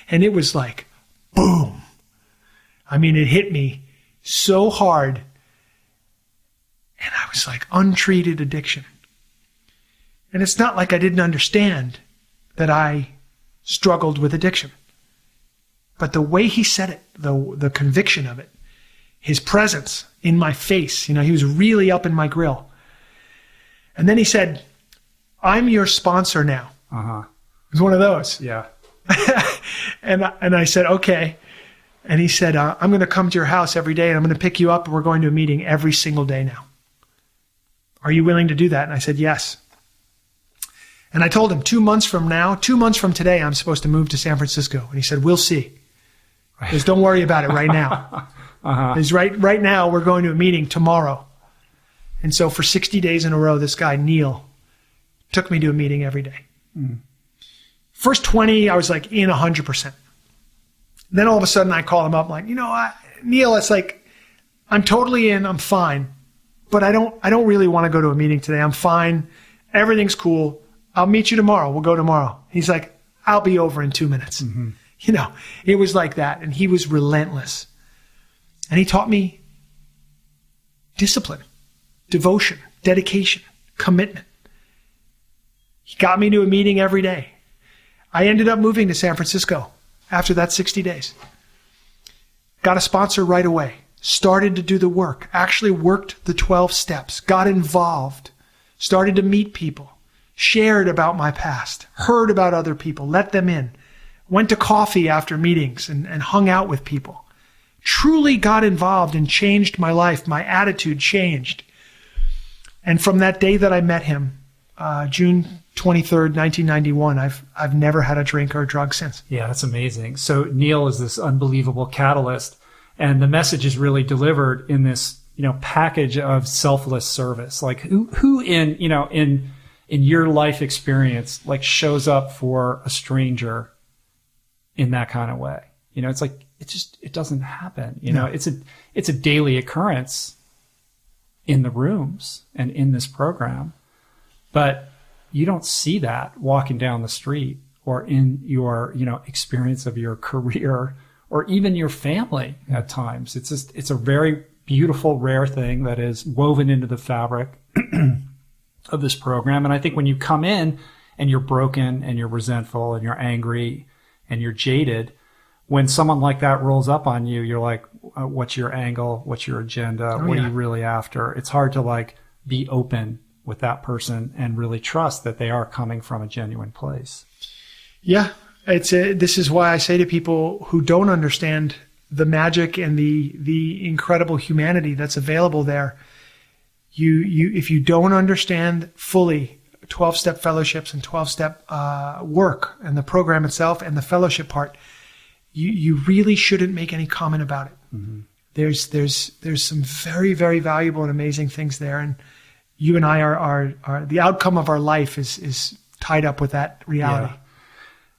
And it was like, boom. I mean, it hit me so hard. And I was like, untreated addiction. And it's not like I didn't understand that I struggled with addiction. But the way he said it, the conviction of it, his presence in my face, he was really up in my grill. And then he said, I'm your sponsor now. It was one of those. Yeah. and I said, okay. And he said, I'm going to come to your house every day and I'm going to pick you up and we're going to a meeting every single day now. Are you willing to do that? And I said, yes. And I told him 2 months from today, I'm supposed to move to San Francisco. And he said, we'll see. Because don't worry about it right now. Because right now we're going to a meeting tomorrow. And so for 60 days in a row, this guy, Neil, took me to a meeting every day. First 20, I was like in 100%. Then all of a sudden I call him up, like, Neil, it's like, I'm totally in, I'm fine. But I don't really want to go to a meeting today. I'm fine. Everything's cool. I'll meet you tomorrow. We'll go tomorrow. He's like, I'll be over in 2 minutes. It was like that. And he was relentless. And he taught me discipline, devotion, dedication, commitment. He got me to a meeting every day. I ended up moving to San Francisco after that 60 days. Got a sponsor right away. Started to do the work. Actually worked the 12 steps. Got involved. Started to meet people. Shared about my past. Heard about other people. Let them in. Went to coffee after meetings and hung out with people. Truly got involved and changed my life. My attitude changed. And from that day that I met him, June 23rd, 1991, I've never had a drink or a drug since. Yeah, that's amazing. So Neil is this unbelievable catalyst, and the message is really delivered in this, package of selfless service. Like who in in your life experience, like shows up for a stranger in that kind of way? You know, it's like, it doesn't happen. You know, it's a daily occurrence in the rooms and in this program, but you don't see that walking down the street or in your, you know, experience of your career or even your family at times. It's a very beautiful, rare thing that is woven into the fabric of this program. And I think when you come in and you're broken and you're resentful and you're angry and you're jaded, when someone like that rolls up on you, you're like, what's your angle? What's your agenda? What are you really after? It's hard to like be open with that person and really trust that they are coming from a genuine place. Yeah. This is why I say to people who don't understand the magic and the incredible humanity that's available there, if you don't understand fully 12-step fellowships and 12-step work and the program itself and the fellowship part, you really shouldn't make any comment about it. Mm-hmm. There's some very, very valuable and amazing things there, and you and I are the outcome of our life is tied up with that reality. Yeah.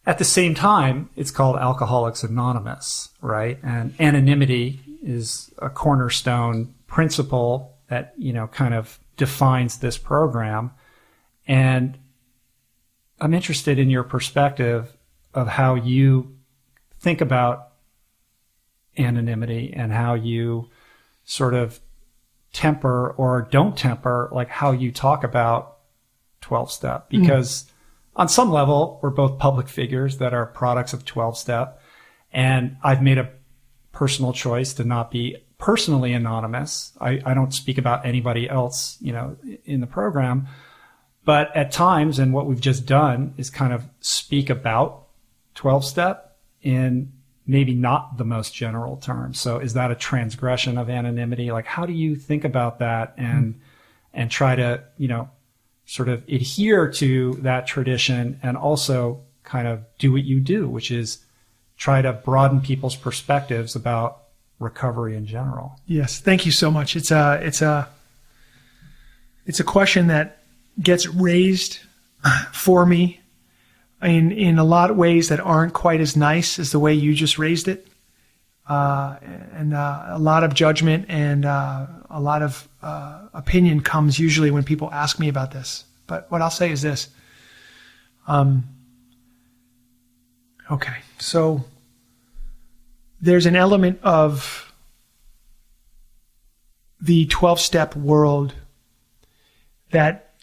At the same time, it's called Alcoholics Anonymous, right? And anonymity is a cornerstone principle that, you know, kind of defines this program. And I'm interested in your perspective of how you think about anonymity and how you sort of temper or don't temper, like how you talk about 12-step. Because on some level, we're both public figures that are products of 12-step. And I've made a personal choice to not be personally anonymous. I don't speak about anybody else, you know, in the program. But at times, and what we've just done is kind of speak about 12-step in maybe not the most general terms. So is that a transgression of anonymity? Like, how do you think about that and try to, you know, sort of adhere to that tradition and also kind of do what you do, which is try to broaden people's perspectives about recovery in general? Yes. Thank you so much. It's a question that gets raised for me in a lot of ways that aren't quite as nice as the way you just raised it. And a lot of judgment and a lot of opinion comes usually when people ask me about this. But what I'll say is this. Okay, so there's an element of the 12-step world that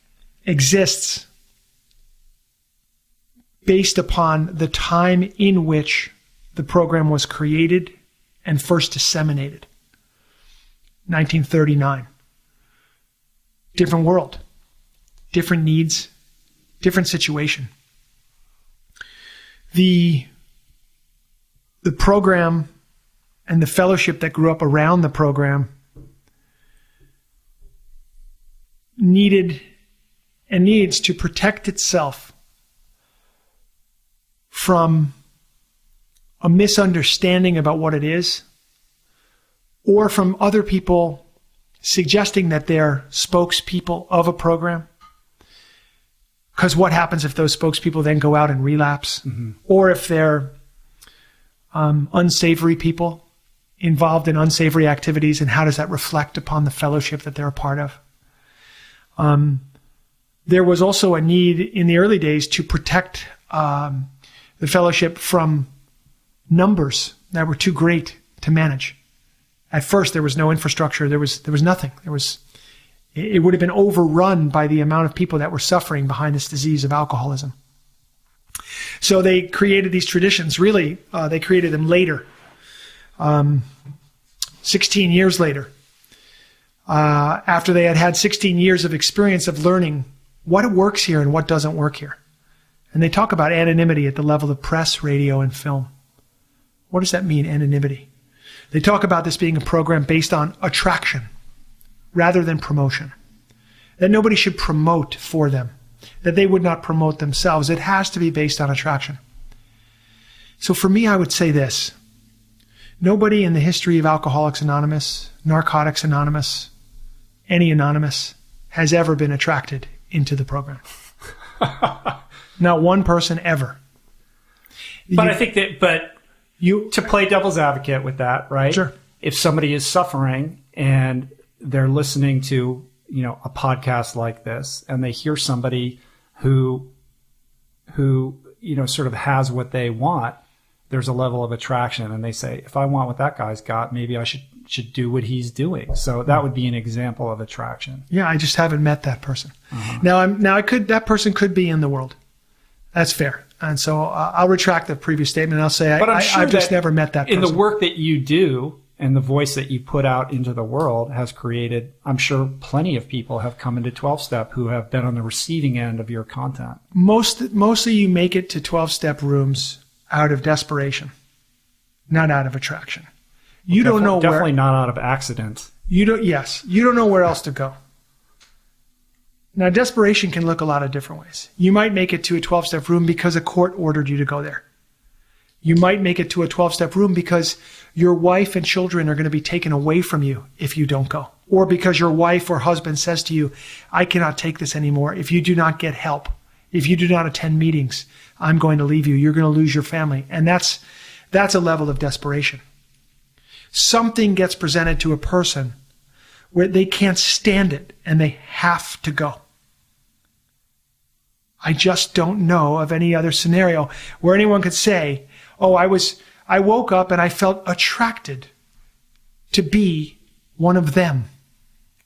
exists based upon the time in which the program was created and first disseminated. 1939. Different world, different needs, different situation. The program and the fellowship that grew up around the program needed and needs to protect itself from a misunderstanding about what it is, or from other people suggesting that they're spokespeople of a program. Because what happens if those spokespeople then go out and relapse? Mm-hmm. Or if they're unsavory people involved in unsavory activities, and how does that reflect upon the fellowship that they're a part of? There was also a need in the early days to protect the fellowship from numbers that were too great to manage. At first, there was no infrastructure. There was nothing. It would have been overrun by the amount of people that were suffering behind this disease of alcoholism. So they created these traditions. Really, they created them later, 16 years later, after they had had 16 years of experience of learning what works here and what doesn't work here. And they talk about anonymity at the level of press, radio, and film. What does that mean, anonymity? They talk about this being a program based on attraction rather than promotion. That nobody should promote for them. That they would not promote themselves. It has to be based on attraction. So for me, I would say this. Nobody in the history of Alcoholics Anonymous, Narcotics Anonymous, any anonymous, has ever been attracted into the program. Not one person ever. But I think that, to play devil's advocate with that, right? Sure. If somebody is suffering and they're listening to, a podcast like this, and they hear somebody who, sort of has what they want, there's a level of attraction, and they say, if I want what that guy's got, maybe I should do what he's doing. So that would be an example of attraction. Yeah, I just haven't met that person. That person could be in the world. That's fair. And so I'll retract the previous statement, and I'll say I've just never met that person. In the work that you do and the voice that you put out into the world has created, I'm sure plenty of people have come into 12-step who have been on the receiving end of your content. Mostly you make it to 12-step rooms out of desperation, not out of attraction. You don't know where. Definitely not out of accident. You don't know where else to go. Now, desperation can look a lot of different ways. You might make it to a 12-step room because a court ordered you to go there. You might make it to a 12-step room because your wife and children are going to be taken away from you if you don't go. Or because your wife or husband says to you, I cannot take this anymore. If you do not get help, if you do not attend meetings, I'm going to leave you. You're going to lose your family. And that's a level of desperation. Something gets presented to a person where they can't stand it and they have to go. I just don't know of any other scenario where anyone could say, I woke up and I felt attracted to be one of them.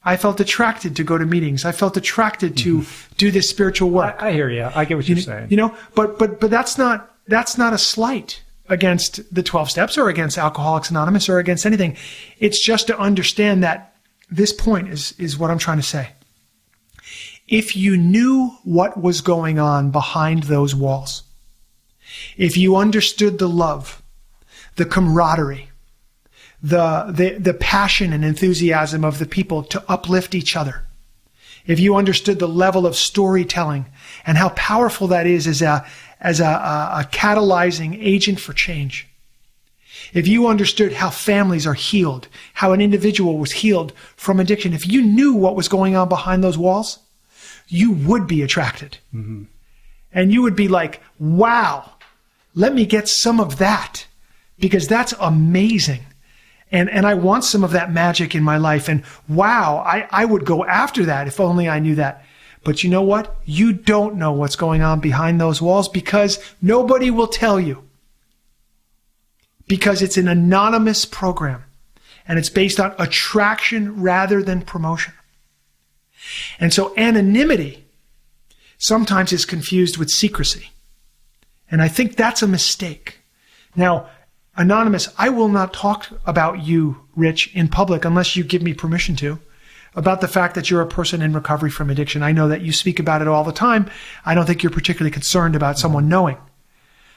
I felt attracted to go to meetings. I felt attracted to do this spiritual work. I hear you. I get what you're saying. But that's not a slight against the 12 steps or against Alcoholics Anonymous or against anything. It's just to understand that this point is what I'm trying to say. If you knew what was going on behind those walls, if you understood the love, the camaraderie, the passion and enthusiasm of the people to uplift each other, if you understood the level of storytelling and how powerful that is as a catalyzing agent for change, if you understood how families are healed, how an individual was healed from addiction, if you knew what was going on behind those walls, you would be attracted. Mm-hmm. And you would be like, wow, let me get some of that, because that's amazing. And I want some of that magic in my life. And wow, I would go after that if only I knew that. But you know what? You don't know what's going on behind those walls because nobody will tell you. Because it's an anonymous program. And it's based on attraction rather than promotion. And so anonymity sometimes is confused with secrecy. And I think that's a mistake. Now, Anonymous, I will not talk about you, Rich, in public unless you give me permission to, about the fact that you're a person in recovery from addiction. I know that you speak about it all the time. I don't think you're particularly concerned about someone knowing.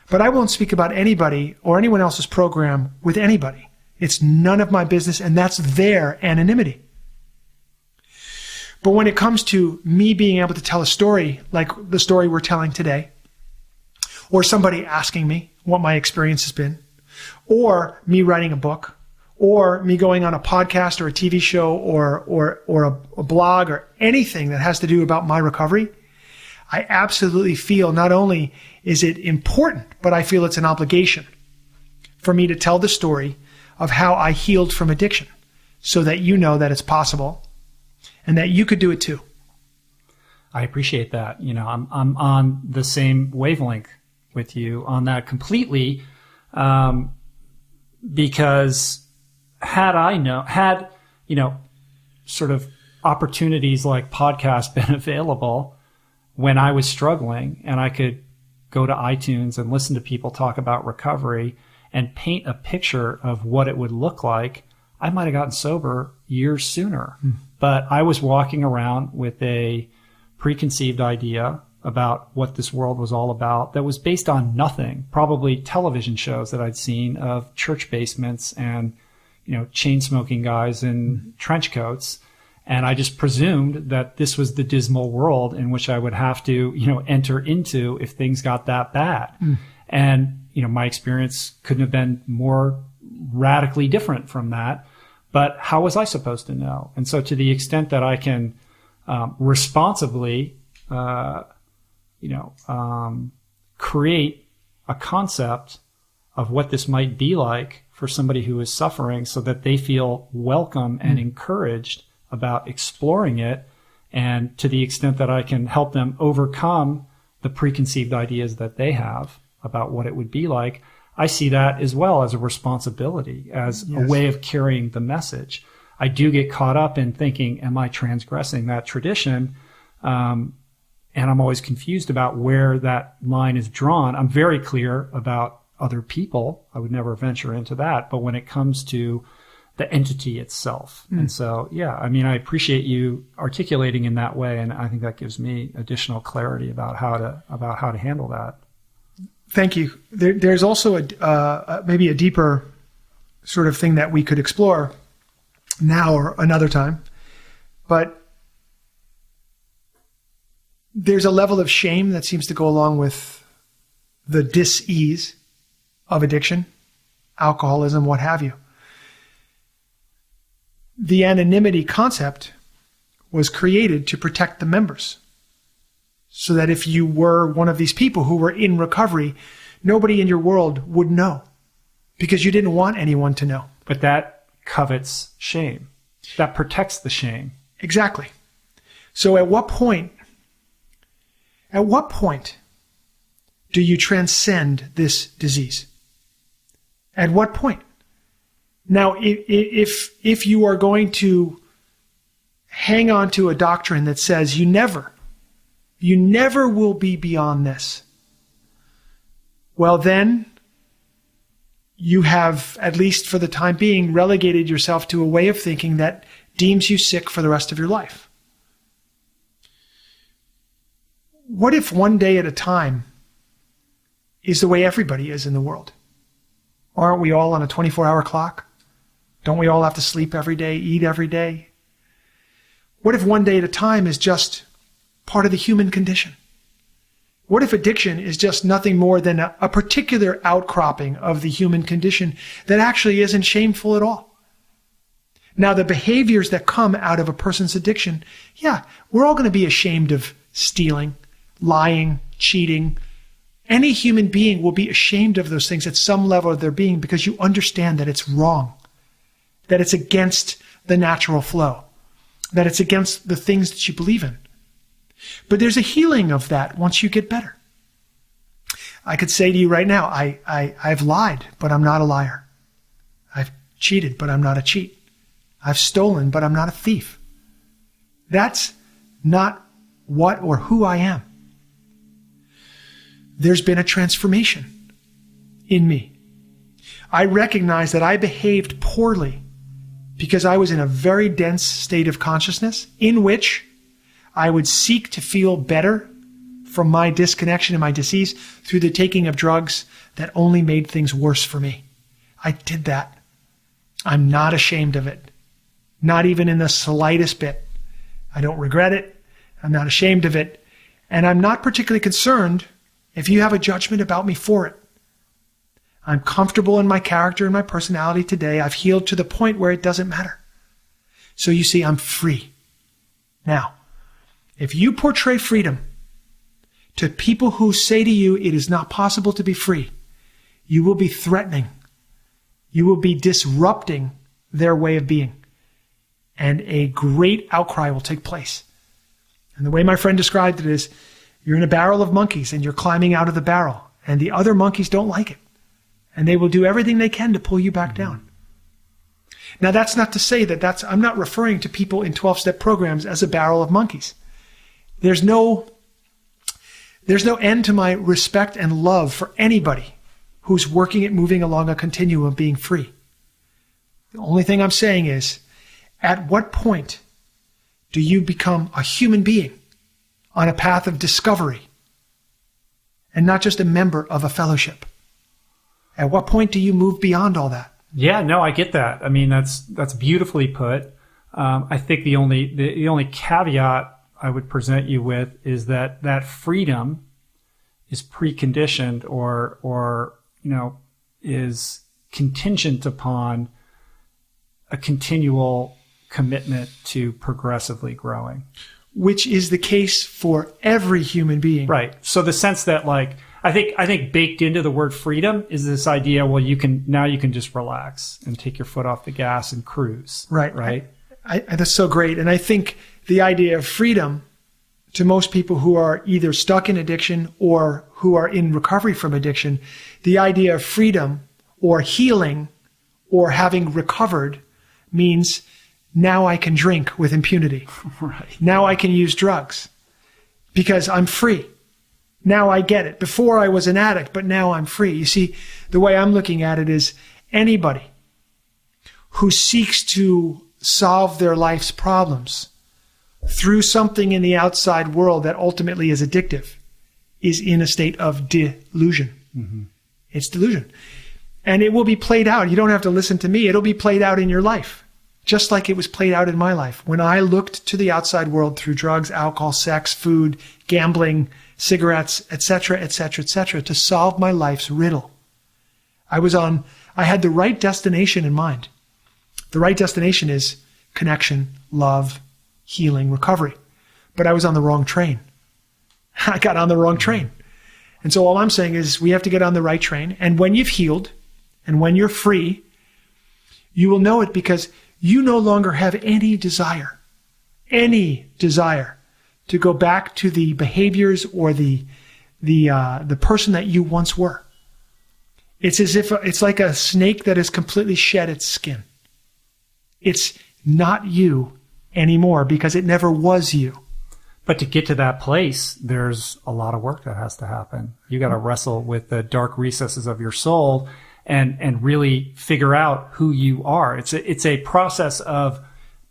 But I won't speak about anybody or anyone else's program with anybody. It's none of my business, and that's their anonymity. But when it comes to me being able to tell a story like the story we're telling today, or somebody asking me what my experience has been, or me writing a book, or me going on a podcast or a TV show or a blog or anything that has to do about my recovery, I absolutely feel not only is it important, but I feel it's an obligation for me to tell the story of how I healed from addiction so that you know that it's possible and that you could do it too. I appreciate that. I'm on the same wavelength with you on that completely. Because had sort of opportunities like podcasts been available when I was struggling, and I could go to iTunes and listen to people talk about recovery and paint a picture of what it would look like, I might have gotten sober years sooner. But I was walking around with a preconceived idea about what this world was all about that was based on nothing, probably television shows that I'd seen of church basements and, chain smoking guys in trench coats. And I just presumed that this was the dismal world in which I would have to, enter into if things got that bad. And, my experience couldn't have been more radically different from that. But how was I supposed to know? And so to the extent that I can responsibly create a concept of what this might be like for somebody who is suffering so that they feel welcome and encouraged about exploring it. And to the extent that I can help them overcome the preconceived ideas that they have about what it would be like, I see that as well as a responsibility, as a way of carrying the message. I do get caught up in thinking, am I transgressing that tradition? And I'm always confused about where that line is drawn. I'm very clear about other people. I would never venture into that. But when it comes to the entity itself. And so, I appreciate you articulating in that way. And I think that gives me additional clarity about how to handle that. Thank you. There's also maybe a deeper sort of thing that we could explore now or another time. But there's a level of shame that seems to go along with the dis-ease of addiction, alcoholism, what have you. The anonymity concept was created to protect the members, so that if you were one of these people who were in recovery, nobody in your world would know, because you didn't want anyone to know. But that covets shame. That protects the shame. Exactly. So at what point do you transcend this disease? At what point? Now, if you are going to hang on to a doctrine that says you never will be beyond this, well then you have, at least for the time being, relegated yourself to a way of thinking that deems you sick for the rest of your life. What if one day at a time is the way everybody is in the world? Aren't we all on a 24-hour clock? Don't we all have to sleep every day, eat every day? What if one day at a time is just part of the human condition? What if addiction is just nothing more than a particular outcropping of the human condition that actually isn't shameful at all? Now, the behaviors that come out of a person's addiction, we're all going to be ashamed of stealing, lying, cheating. Any human being will be ashamed of those things at some level of their being, because you understand that it's wrong, that it's against the natural flow, that it's against the things that you believe in. But there's a healing of that once you get better. I could say to you right now, I've lied, but I'm not a liar. I've cheated, but I'm not a cheat. I've stolen, but I'm not a thief. That's not what or who I am. There's been a transformation in me. I recognize that I behaved poorly because I was in a very dense state of consciousness in which I would seek to feel better from my disconnection and my disease through the taking of drugs that only made things worse for me. I did that. I'm not ashamed of it. Not even in the slightest bit. I don't regret it. I'm not ashamed of it. And I'm not particularly concerned if you have a judgment about me for it. I'm comfortable in my character and my personality today. I've healed to the point where it doesn't matter. So you see, I'm free. Now, if you portray freedom to people who say to you it is not possible to be free, you will be threatening. You will be disrupting their way of being. And a great outcry will take place. And the way my friend described it is, you're in a barrel of monkeys and you're climbing out of the barrel, and the other monkeys don't like it. And they will do everything they can to pull you back down. Now, that's not to say that I'm not referring to people in 12-step programs as a barrel of monkeys. There's no end to my respect and love for anybody who's working at moving along a continuum of being free. The only thing I'm saying is, at what point do you become a human being on a path of discovery and not just a member of a fellowship? At what point do you move beyond all that? Yeah, no, I get that. I mean, that's beautifully put. I think the only caveat I would present you with is that freedom is preconditioned or is contingent upon a continual commitment to progressively growing. which is the case for every human being. Right. So the sense that, like, I think baked into the word freedom is this idea, well, you can just relax and take your foot off the gas and cruise. Right. Right. That's so great. And I think the idea of freedom to most people who are either stuck in addiction or who are in recovery from addiction, the idea of freedom or healing or having recovered means now I can drink with impunity. Right. Now I can use drugs because I'm free. Now I get it. Before I was an addict, but now I'm free. You see, the way I'm looking at it is anybody who seeks to solve their life's problems through something in the outside world that ultimately is addictive is in a state of delusion. Mm-hmm. It's delusion. And it will be played out. You don't have to listen to me. It'll be played out in your life. Just like it was played out in my life. When I looked to the outside world through drugs, alcohol, sex, food, gambling, cigarettes, etc., etc., etc., to solve my life's riddle. I had the right destination in mind. The right destination is connection, love, healing, recovery. But I was on the wrong train. I got on the wrong train. And so all I'm saying is we have to get on the right train. And when you've healed and when you're free, you will know it because you no longer have any desire to go back to the behaviors or the person that you once were. It's as if it's like a snake that has completely shed its skin. It's not you anymore because it never was you. But to get to that place, there's a lot of work that has to happen. You got to wrestle with the dark recesses of your soul and really figure out who you are. It's a process of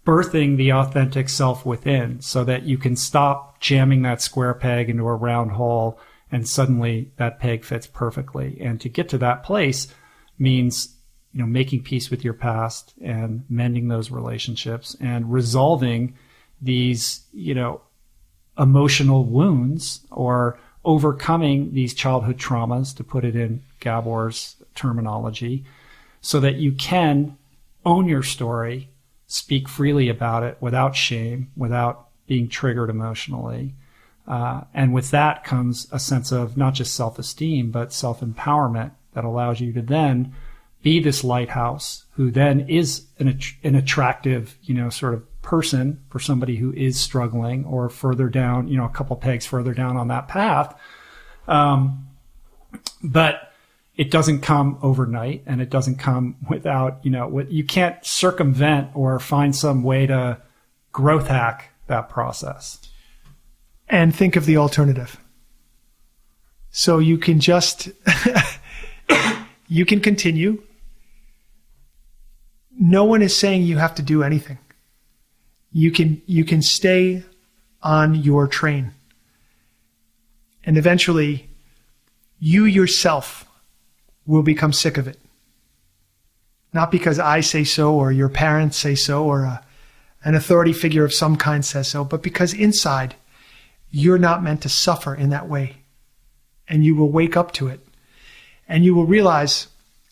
birthing the authentic self within so that you can stop jamming that square peg into a round hole and suddenly that peg fits perfectly. And to get to that place means, making peace with your past and mending those relationships and resolving these, emotional wounds or overcoming these childhood traumas, to put it in Gabor's terminology, so that you can own your story, speak freely about it without shame, without being triggered emotionally. And with that comes a sense of not just self-esteem, but self-empowerment that allows you to then be this lighthouse who then is an attractive, sort of person for somebody who is struggling or further down, a couple pegs further down on that path. But it doesn't come overnight, and it doesn't come without, you can't circumvent or find some way to growth hack that process. And think of the alternative. So you can just, you can continue. No one is saying you have to do anything. You can stay on your train. And eventually, you yourself will become sick of it. Not because I say so, or your parents say so, or an authority figure of some kind says so, but because inside, you're not meant to suffer in that way. And you will wake up to it. And you will realize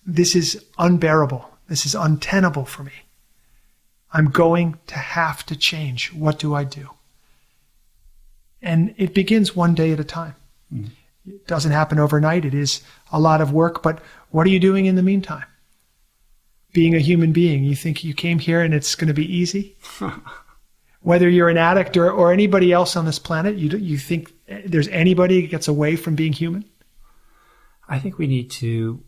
this is unbearable. This is untenable for me. I'm going to have to change. What do I do? And it begins one day at a time. Mm. It doesn't happen overnight. It is a lot of work. But what are you doing in the meantime? Being a human being, you think you came here and it's going to be easy? Whether you're an addict or anybody else on this planet, you think there's anybody that gets away from being human? I think we need to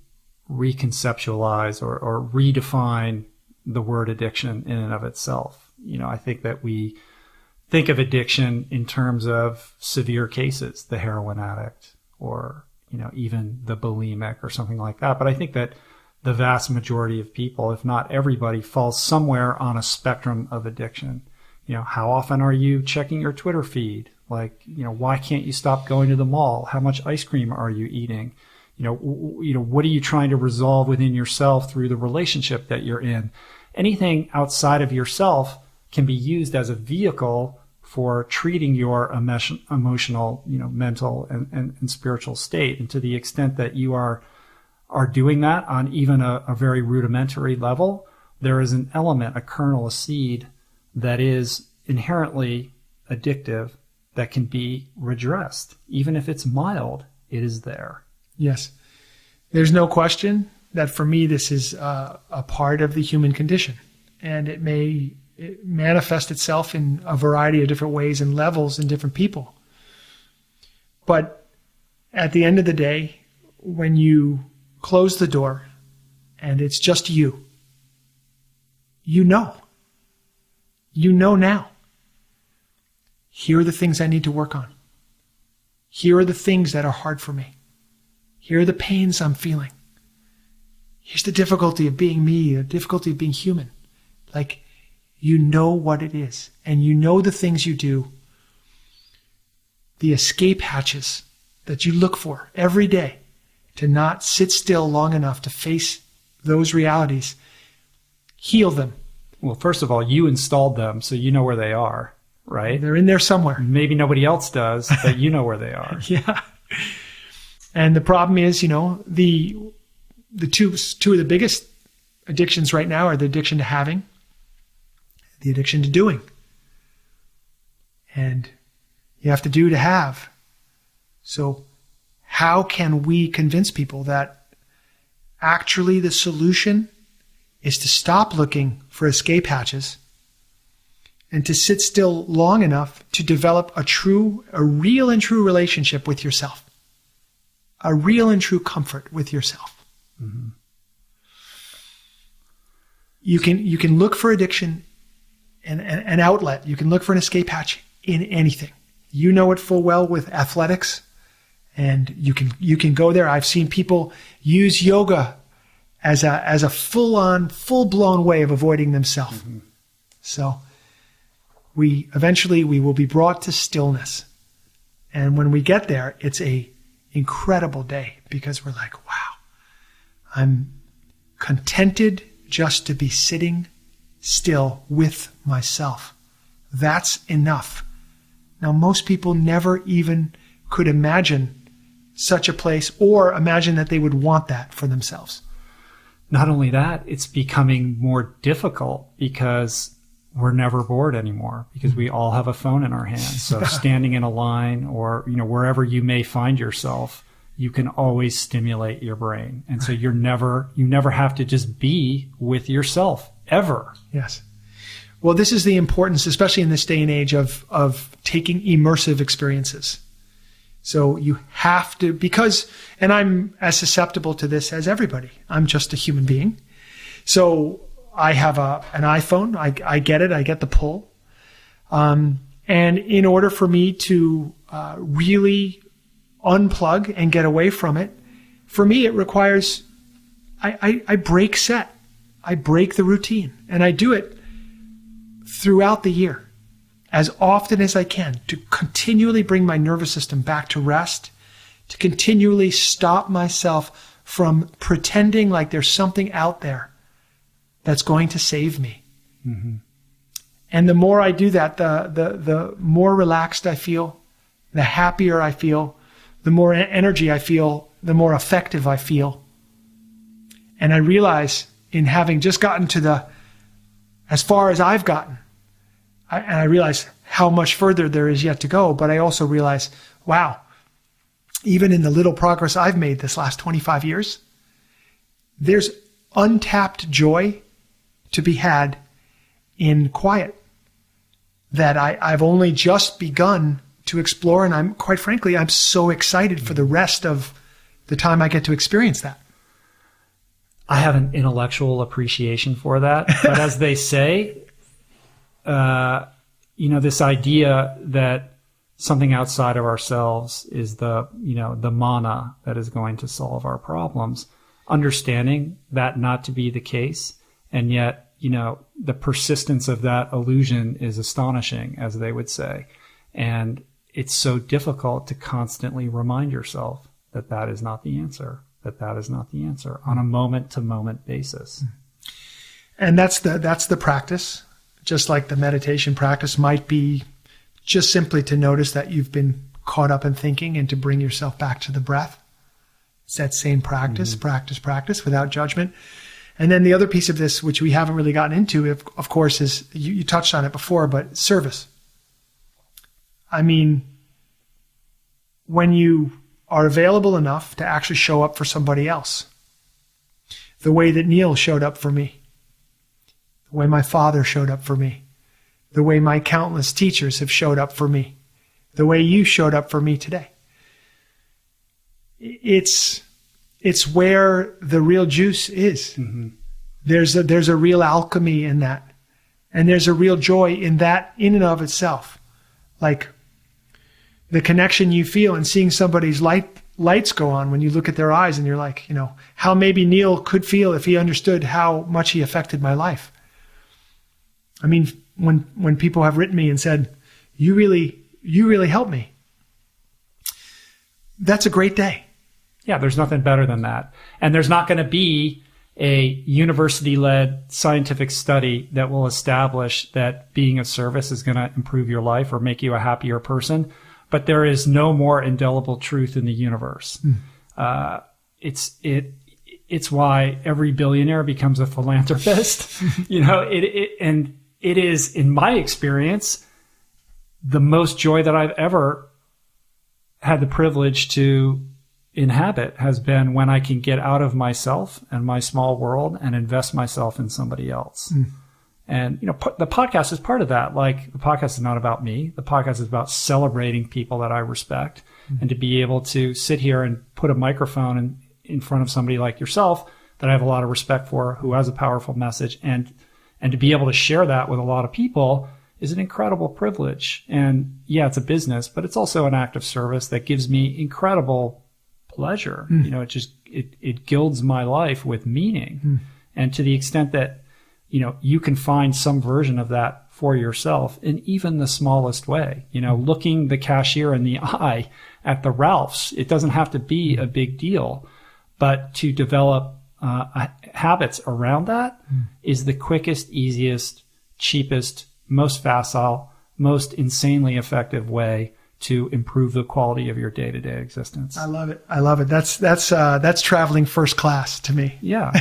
reconceptualize or redefine the word addiction in and of itself. I think that we think of addiction in terms of severe cases, the heroin addict or, even the bulimic or something like that. But I think that the vast majority of people, if not everybody, falls somewhere on a spectrum of addiction. How often are you checking your Twitter feed? Like, why can't you stop going to the mall? How much ice cream are you eating? What are you trying to resolve within yourself through the relationship that you're in? Anything outside of yourself can be used as a vehicle for treating your emotional, mental and spiritual state. And to the extent that you are doing that on even a very rudimentary level, there is an element, a kernel, a seed that is inherently addictive that can be redressed. Even if it's mild, it is there. Yes. There's no question that for me, this is a part of the human condition. And it may manifest itself in a variety of different ways and levels in different people. But at the end of the day, when you close the door and it's just you, you know now. Here are the things I need to work on. Here are the things that are hard for me. Here are the pains I'm feeling. Here's the difficulty of being me, the difficulty of being human. Like, you know what it is, and you know the things you do, the escape hatches that you look for every day to not sit still long enough to face those realities. Heal them. Well, first of all, you installed them, so you know where they are, right? They're in there somewhere. Maybe nobody else does, but you know where they are. Yeah. And the problem is, the two of the biggest addictions right now are the addiction to having, the addiction to doing. And you have to do to have. So how can we convince people that actually the solution is to stop looking for escape hatches and to sit still long enough to develop a real and true relationship with yourself, a real and true comfort with yourself. Mm-hmm. You can look for addiction and an outlet. You can look for an escape hatch in anything. You know it full well with athletics, and you can go there. I've seen people use yoga as a full-blown way of avoiding themselves. Mm-hmm. So we will be brought to stillness. And when we get there, it's a incredible day because we're like, wow, I'm contented just to be sitting still with myself. That's enough. Now, most people never even could imagine such a place or imagine that they would want that for themselves. Not only that, it's becoming more difficult because we're never bored anymore because we all have a phone in our hands. So standing in a line or, wherever you may find yourself, you can always stimulate your brain. And so you never have to just be with yourself ever. Yes. Well, this is the importance, especially in this day and age of taking immersive experiences. So you have to, and I'm as susceptible to this as everybody. I'm just a human being. So I have an iPhone. I get it. I get the pull. And in order for me to really unplug and get away from it, for me it requires, I break set. I break the routine. And I do it throughout the year as often as I can to continually bring my nervous system back to rest, to continually stop myself from pretending like there's something out there that's going to save me. Mm-hmm. And the more I do that, the more relaxed I feel, the happier I feel, the more energy I feel, the more effective I feel. And I realize in having just gotten to as far as I've gotten, and I realize how much further there is yet to go, but I also realize, wow, even in the little progress I've made this last 25 years, there's untapped joy to be had in quiet that I've only just begun to explore. And I'm so excited for the rest of the time I get to experience that. I have an intellectual appreciation for that. But as they say, this idea that something outside of ourselves is the mana that is going to solve our problems, understanding that not to be the case. And yet, the persistence of that illusion is astonishing, as they would say. And it's so difficult to constantly remind yourself that that is not the answer, on a moment-to-moment basis. And that's the practice. Just like the meditation practice might be just simply to notice that you've been caught up in thinking and to bring yourself back to the breath. It's that same practice, practice without judgment. And then the other piece of this, which we haven't really gotten into, of course, is you touched on it before, but service. I mean, when you are available enough to actually show up for somebody else, the way that Neil showed up for me, the way my father showed up for me, the way my countless teachers have showed up for me, the way you showed up for me today. It's where the real juice is. Mm-hmm. There's a real alchemy in that. And there's a real joy in that in and of itself. Like the connection you feel and seeing somebody's lights go on when you look at their eyes and you're like, how maybe Neil could feel if he understood how much he affected my life. I mean, when people have written me and said, you really helped me, that's a great day. Yeah, there's nothing better than that. And there's not going to be a university-led scientific study that will establish that being of service is going to improve your life or make you a happier person. But there is no more indelible truth in the universe. It's why every billionaire becomes a philanthropist. And it is, in my experience, the most joy that I've ever had the privilege to inhabit has been when I can get out of myself and my small world and invest myself in somebody else. And, the podcast is part of that. Like, the podcast is not about me. The podcast is about celebrating people that I respect. And to be able to sit here and put a microphone in front of somebody like yourself that I have a lot of respect for, who has a powerful message, and to be able to share that with a lot of people is an incredible privilege. And yeah, it's a business, but it's also an act of service that gives me incredible pleasure. It gilds my life with meaning. And to the extent that, you can find some version of that for yourself in even the smallest way, looking the cashier in the eye at the Ralphs, it doesn't have to be a big deal, but to develop habits around that is the quickest, easiest, cheapest, most facile, most insanely effective way to improve the quality of your day-to-day existence. I love it. That's traveling first class to me. Yeah.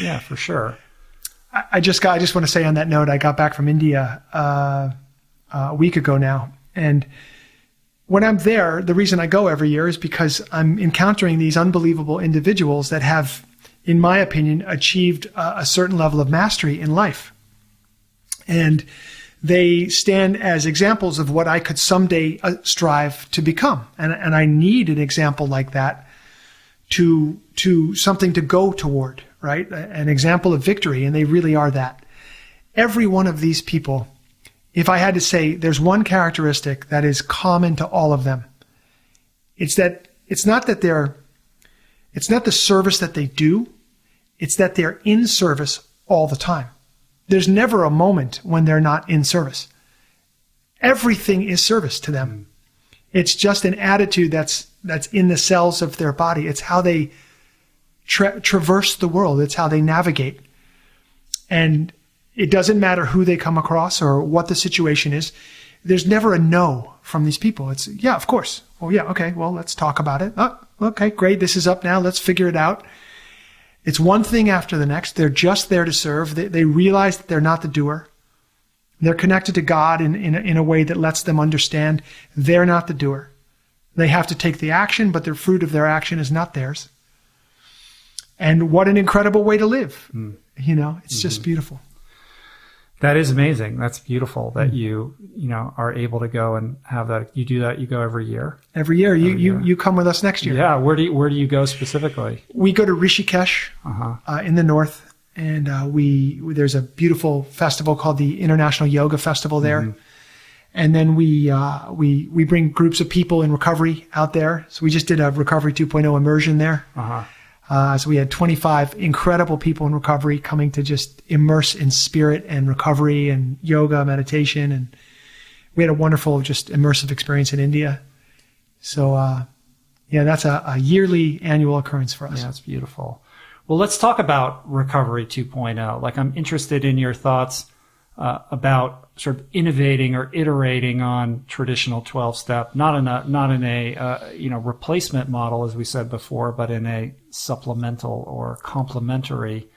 Yeah, for sure. I just want to say on that note, I got back from India a week ago now. And when I'm there, the reason I go every year is because I'm encountering these unbelievable individuals that have, in my opinion, achieved a certain level of mastery in life. And they stand as examples of what I could someday strive to become. And I need an example like that to something to go toward, right? An example of victory. And they really are that. Every one of these people, if I had to say there's one characteristic that is common to all of them, it's not the service that they do, it's that they're in service all the time. There's never a moment when they're not in service. Everything is service to them. It's just an attitude that's in the cells of their body. It's how they traverse the world. It's how they navigate. And it doesn't matter who they come across or what the situation is. There's never a no from these people. It's, yeah, of course. Well, yeah, okay, well, let's talk about it. Oh, okay, great, this is up now. Let's figure it out. It's one thing after the next. They're just there to serve. They realize that they're not the doer. They're connected to God in a way that lets them understand they're not the doer. They have to take the action, but the fruit of their action is not theirs. And what an incredible way to live. It's just beautiful. That is amazing. That's beautiful that you are able to go and have that. You do that. You go every year. Every year. You come with us next year. Yeah. Where do you go specifically? We go to Rishikesh in the north, and there's a beautiful festival called the International Yoga Festival there. And then we bring groups of people in recovery out there. So we just did a Recovery 2.0 immersion there. So we had 25 incredible people in recovery coming to just immerse in spirit and recovery and yoga, meditation. And we had a wonderful, just immersive experience in India. So, that's a yearly annual occurrence for us. Yeah, it's beautiful. Well, let's talk about Recovery 2.0. Like, I'm interested in your thoughts about sort of innovating or iterating on traditional 12-step, not in a replacement model, as we said before, but in a supplemental or complementary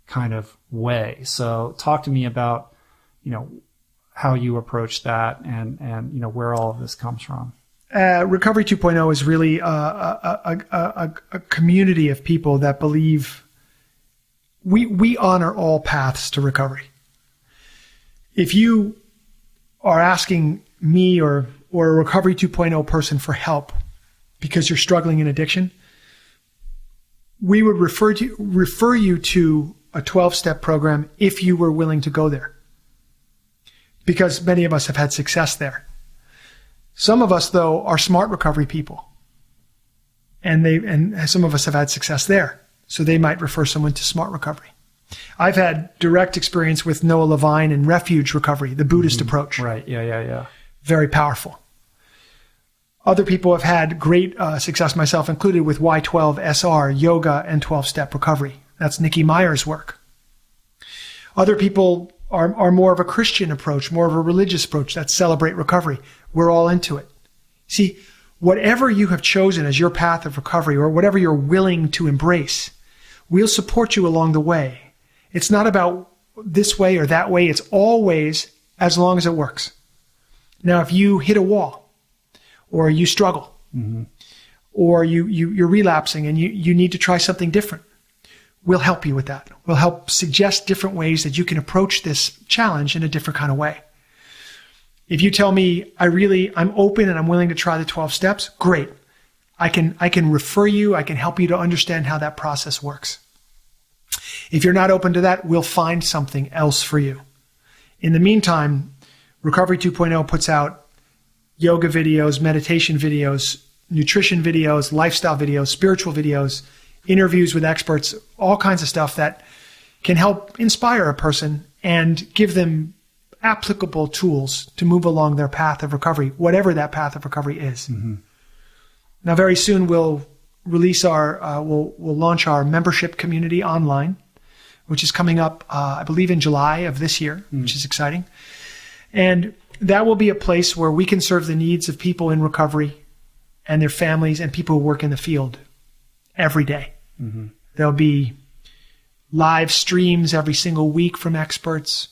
kind of way. So talk to me about, how you approach that and you know, where all of this comes from. Recovery 2.0 is really a community of people that believe we honor all paths to recovery. If you are asking me or a Recovery 2.0 person for help because you're struggling in addiction, we would refer you to a 12-step program if you were willing to go there, because many of us have had success there. Some of us, though, are smart recovery people, and some of us have had success there, so they might refer someone to smart recovery. I've had direct experience with Noah Levine and refuge recovery, the Buddhist approach. Right. Yeah. Very powerful. Other people have had great success, myself included, with Y12 SR, yoga, and 12-step recovery. That's Nikki Meyer's work. Other people are more of a Christian approach, more of a religious approach. That's Celebrate Recovery. We're all into it. See, whatever you have chosen as your path of recovery, or whatever you're willing to embrace, we'll support you along the way. It's not about this way or that way. It's always as long as it works. Now, if you hit a wall, or you struggle, or you're relapsing and you need to try something different, we'll help you with that. We'll help suggest different ways that you can approach this challenge in a different kind of way. If you tell me, I'm open and I'm willing to try the 12 steps, great. I can refer you, I can help you to understand how that process works. If you're not open to that, we'll find something else for you. In the meantime, Recovery 2.0 puts out yoga videos, meditation videos, nutrition videos, lifestyle videos, spiritual videos, interviews with experts, all kinds of stuff that can help inspire a person and give them applicable tools to move along their path of recovery, whatever that path of recovery is. Now, very soon we'll release we'll launch our membership community online, which is coming up, I believe, in July of this year, which is exciting. And that will be a place where we can serve the needs of people in recovery and their families and people who work in the field every day. There'll be live streams every single week from experts.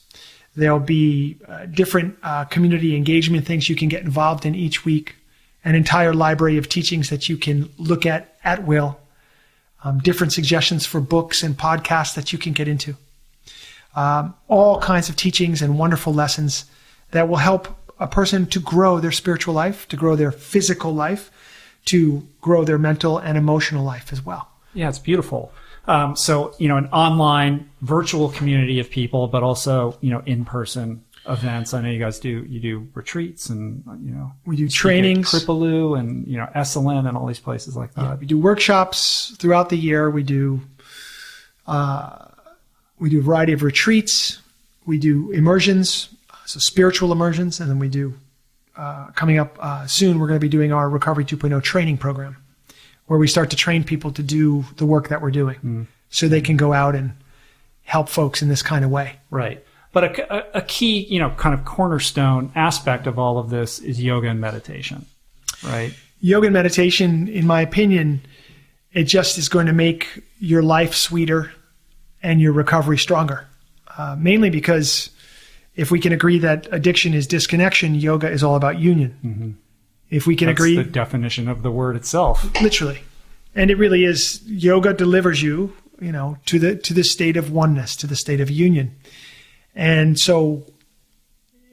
There'll be different community engagement things you can get involved in each week, an entire library of teachings that you can look at will, different suggestions for books and podcasts that you can get into, all kinds of teachings and wonderful lessons that will help a person to grow their spiritual life, to grow their physical life, to grow their mental and emotional life as well. Yeah, it's beautiful. So, you know, an online virtual community of people, but also, you know, in-person events. I know you guys do retreats and, you know, we do trainings, Kripalu and, you know, SLN and all these places like that. Yeah, we do workshops throughout the year. We do a variety of retreats. We do immersions, so spiritual immersions. And then we do, coming up soon, we're going to be doing our Recovery 2.0 training program, where we start to train people to do the work that we're doing so they can go out and help folks in this kind of way. Right. But a key, you know, kind of cornerstone aspect of all of this is yoga and meditation, right? Yoga and meditation, in my opinion, it just is going to make your life sweeter and your recovery stronger. Mainly because if we can agree that addiction is disconnection, yoga is all about union. If we can agree, that's the definition of the word itself. Literally. And it really is. Yoga delivers you, you know, to the state of oneness, to the state of union. And so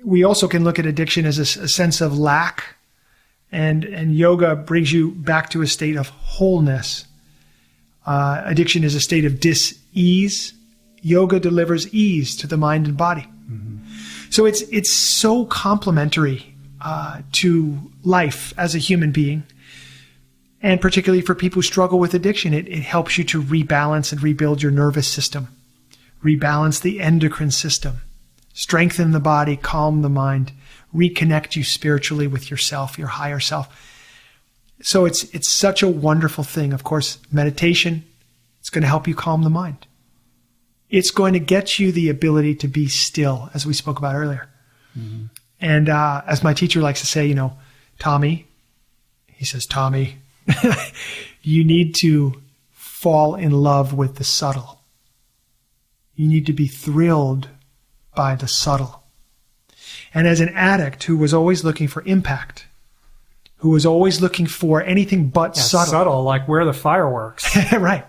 we also can look at addiction as a sense of lack, and yoga brings you back to a state of wholeness. Addiction is a state of dis-ease. Yoga delivers ease to the mind and body. So it's so complementary to life as a human being, and particularly for people who struggle with addiction, it helps you to rebalance and rebuild your nervous system, rebalance the endocrine system, strengthen the body, calm the mind, reconnect you spiritually with yourself, your higher self. So it's such a wonderful thing. Of course, meditation, it's going to help you calm the mind. It's going to get you the ability to be still, as we spoke about earlier. And as my teacher likes to say, you know, Tommy, he says, Tommy, you need to fall in love with the subtle. You need to be thrilled by the subtle. And as an addict who was always looking for impact, who was always looking for anything but subtle. Subtle, like where the fireworks. Right.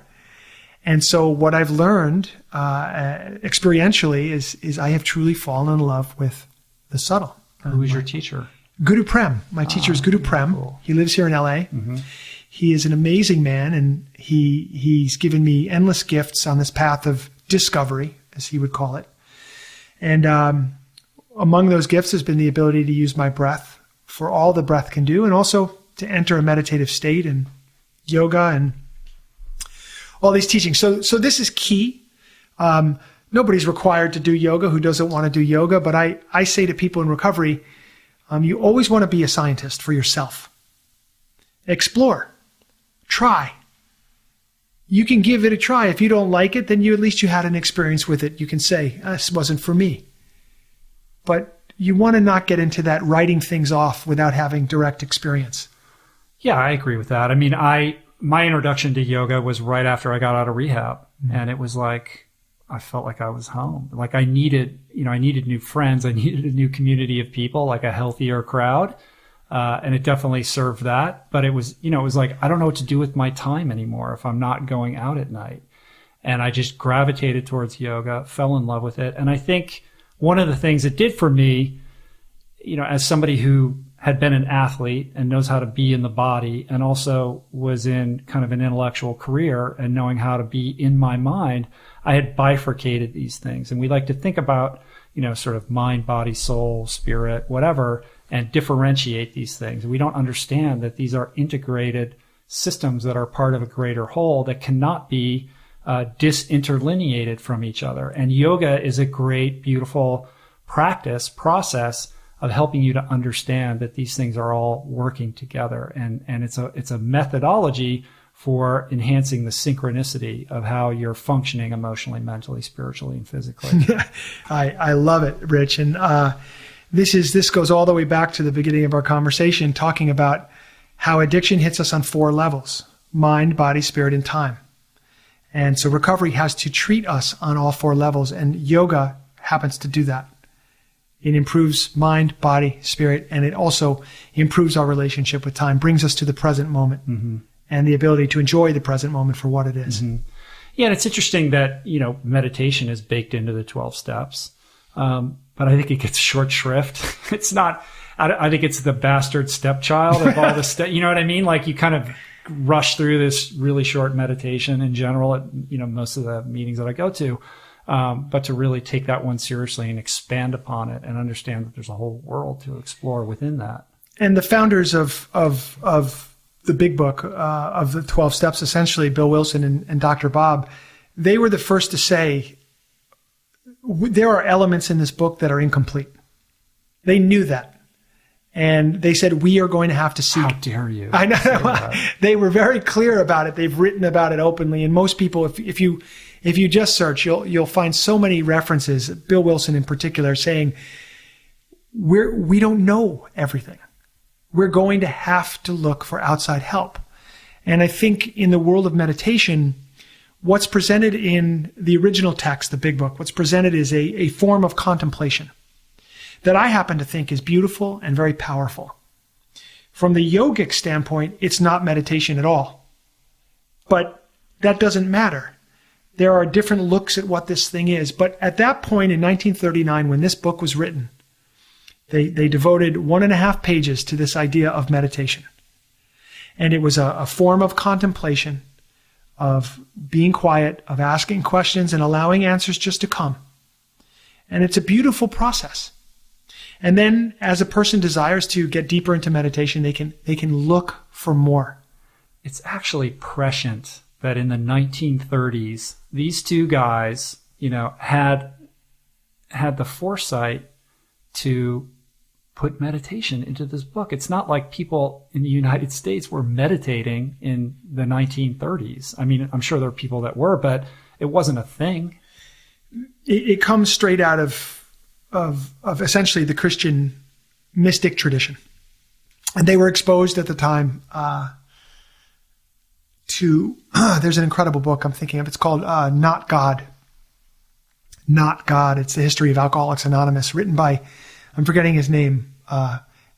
And so what I've learned experientially is I have truly fallen in love with the subtle. Who is your teacher? Guru Prem. My teacher is Guru Prem. Cool. He lives here in LA. He is an amazing man, and he's given me endless gifts on this path of discovery, as he would call it. And among those gifts has been the ability to use my breath for all the breath can do, and also to enter a meditative state and yoga and all these teachings. So this is key. Nobody's required to do yoga who doesn't want to do yoga, but I say to people in recovery, you always want to be a scientist for yourself. Explore. Try. You can give it a try. If you don't like it, then at least you had an experience with it. You can say, this wasn't for me. But you want to not get into that writing things off without having direct experience. Yeah, I agree with that. I mean, my introduction to yoga was right after I got out of rehab. And it was like, I felt like I was home. Like I needed new friends. I needed a new community of people, like a healthier crowd. And it definitely served that. But it was like, I don't know what to do with my time anymore if I'm not going out at night. And I just gravitated towards yoga, fell in love with it. And I think one of the things it did for me, as somebody who had been an athlete and knows how to be in the body and also was in kind of an intellectual career and knowing how to be in my mind, I had bifurcated these things. And we like to think about, sort of mind, body, soul, spirit, whatever, and differentiate these things. We don't understand that these are integrated systems that are part of a greater whole that cannot be disinterlineated from each other. And yoga is a great, beautiful process of helping you to understand that these things are all working together. And it's a methodology for enhancing the synchronicity of how you're functioning emotionally, mentally, spiritually, and physically. I love it, Rich. And this goes all the way back to the beginning of our conversation, talking about how addiction hits us on 4 levels: mind, body, spirit, and time. And so recovery has to treat us on all 4 levels, and yoga happens to do that. It improves mind, body, spirit, and it also improves our relationship with time, brings us to the present moment and the ability to enjoy the present moment for what it is. Yeah, and it's interesting that, meditation is baked into the 12 steps. But I think it gets short shrift. It's not, I think it's the bastard stepchild of all the steps. You know what I mean? Like you kind of rush through this really short meditation in general at, most of the meetings that I go to. But to really take that one seriously and expand upon it and understand that there's a whole world to explore within that. And the founders of the big book, of the 12 steps, essentially Bill Wilson and Dr. Bob, they were the first to say, there are elements in this book that are incomplete. They knew that. And they said, we are going to have to seek. How dare you? I know. They were very clear about it. They've written about it openly. And most people, if you just search, you'll find so many references, Bill Wilson in particular, saying, we don't know everything. We're going to have to look for outside help. And I think in the world of meditation, what's presented in the original text, the big book, what's presented is a form of contemplation that I happen to think is beautiful and very powerful. From the yogic standpoint, it's not meditation at all. But that doesn't matter. There are different looks at what this thing is. But at that point in 1939, when this book was written, they devoted 1.5 pages to this idea of meditation. And it was a form of contemplation, of being quiet, of asking questions and allowing answers just to come. And it's a beautiful process. And then as a person desires to get deeper into meditation, they can look for more. It's actually prescient that in the 1930s, these two guys, had the foresight to put meditation into this book. It's not like people in the United States were meditating in the 1930s. I mean, I'm sure there are people that were, but it wasn't a thing. It comes straight out of essentially the Christian mystic tradition. And they were exposed at the time to, there's an incredible book I'm thinking of. It's called Not God. Not God. It's the history of Alcoholics Anonymous, written by I'm forgetting his name.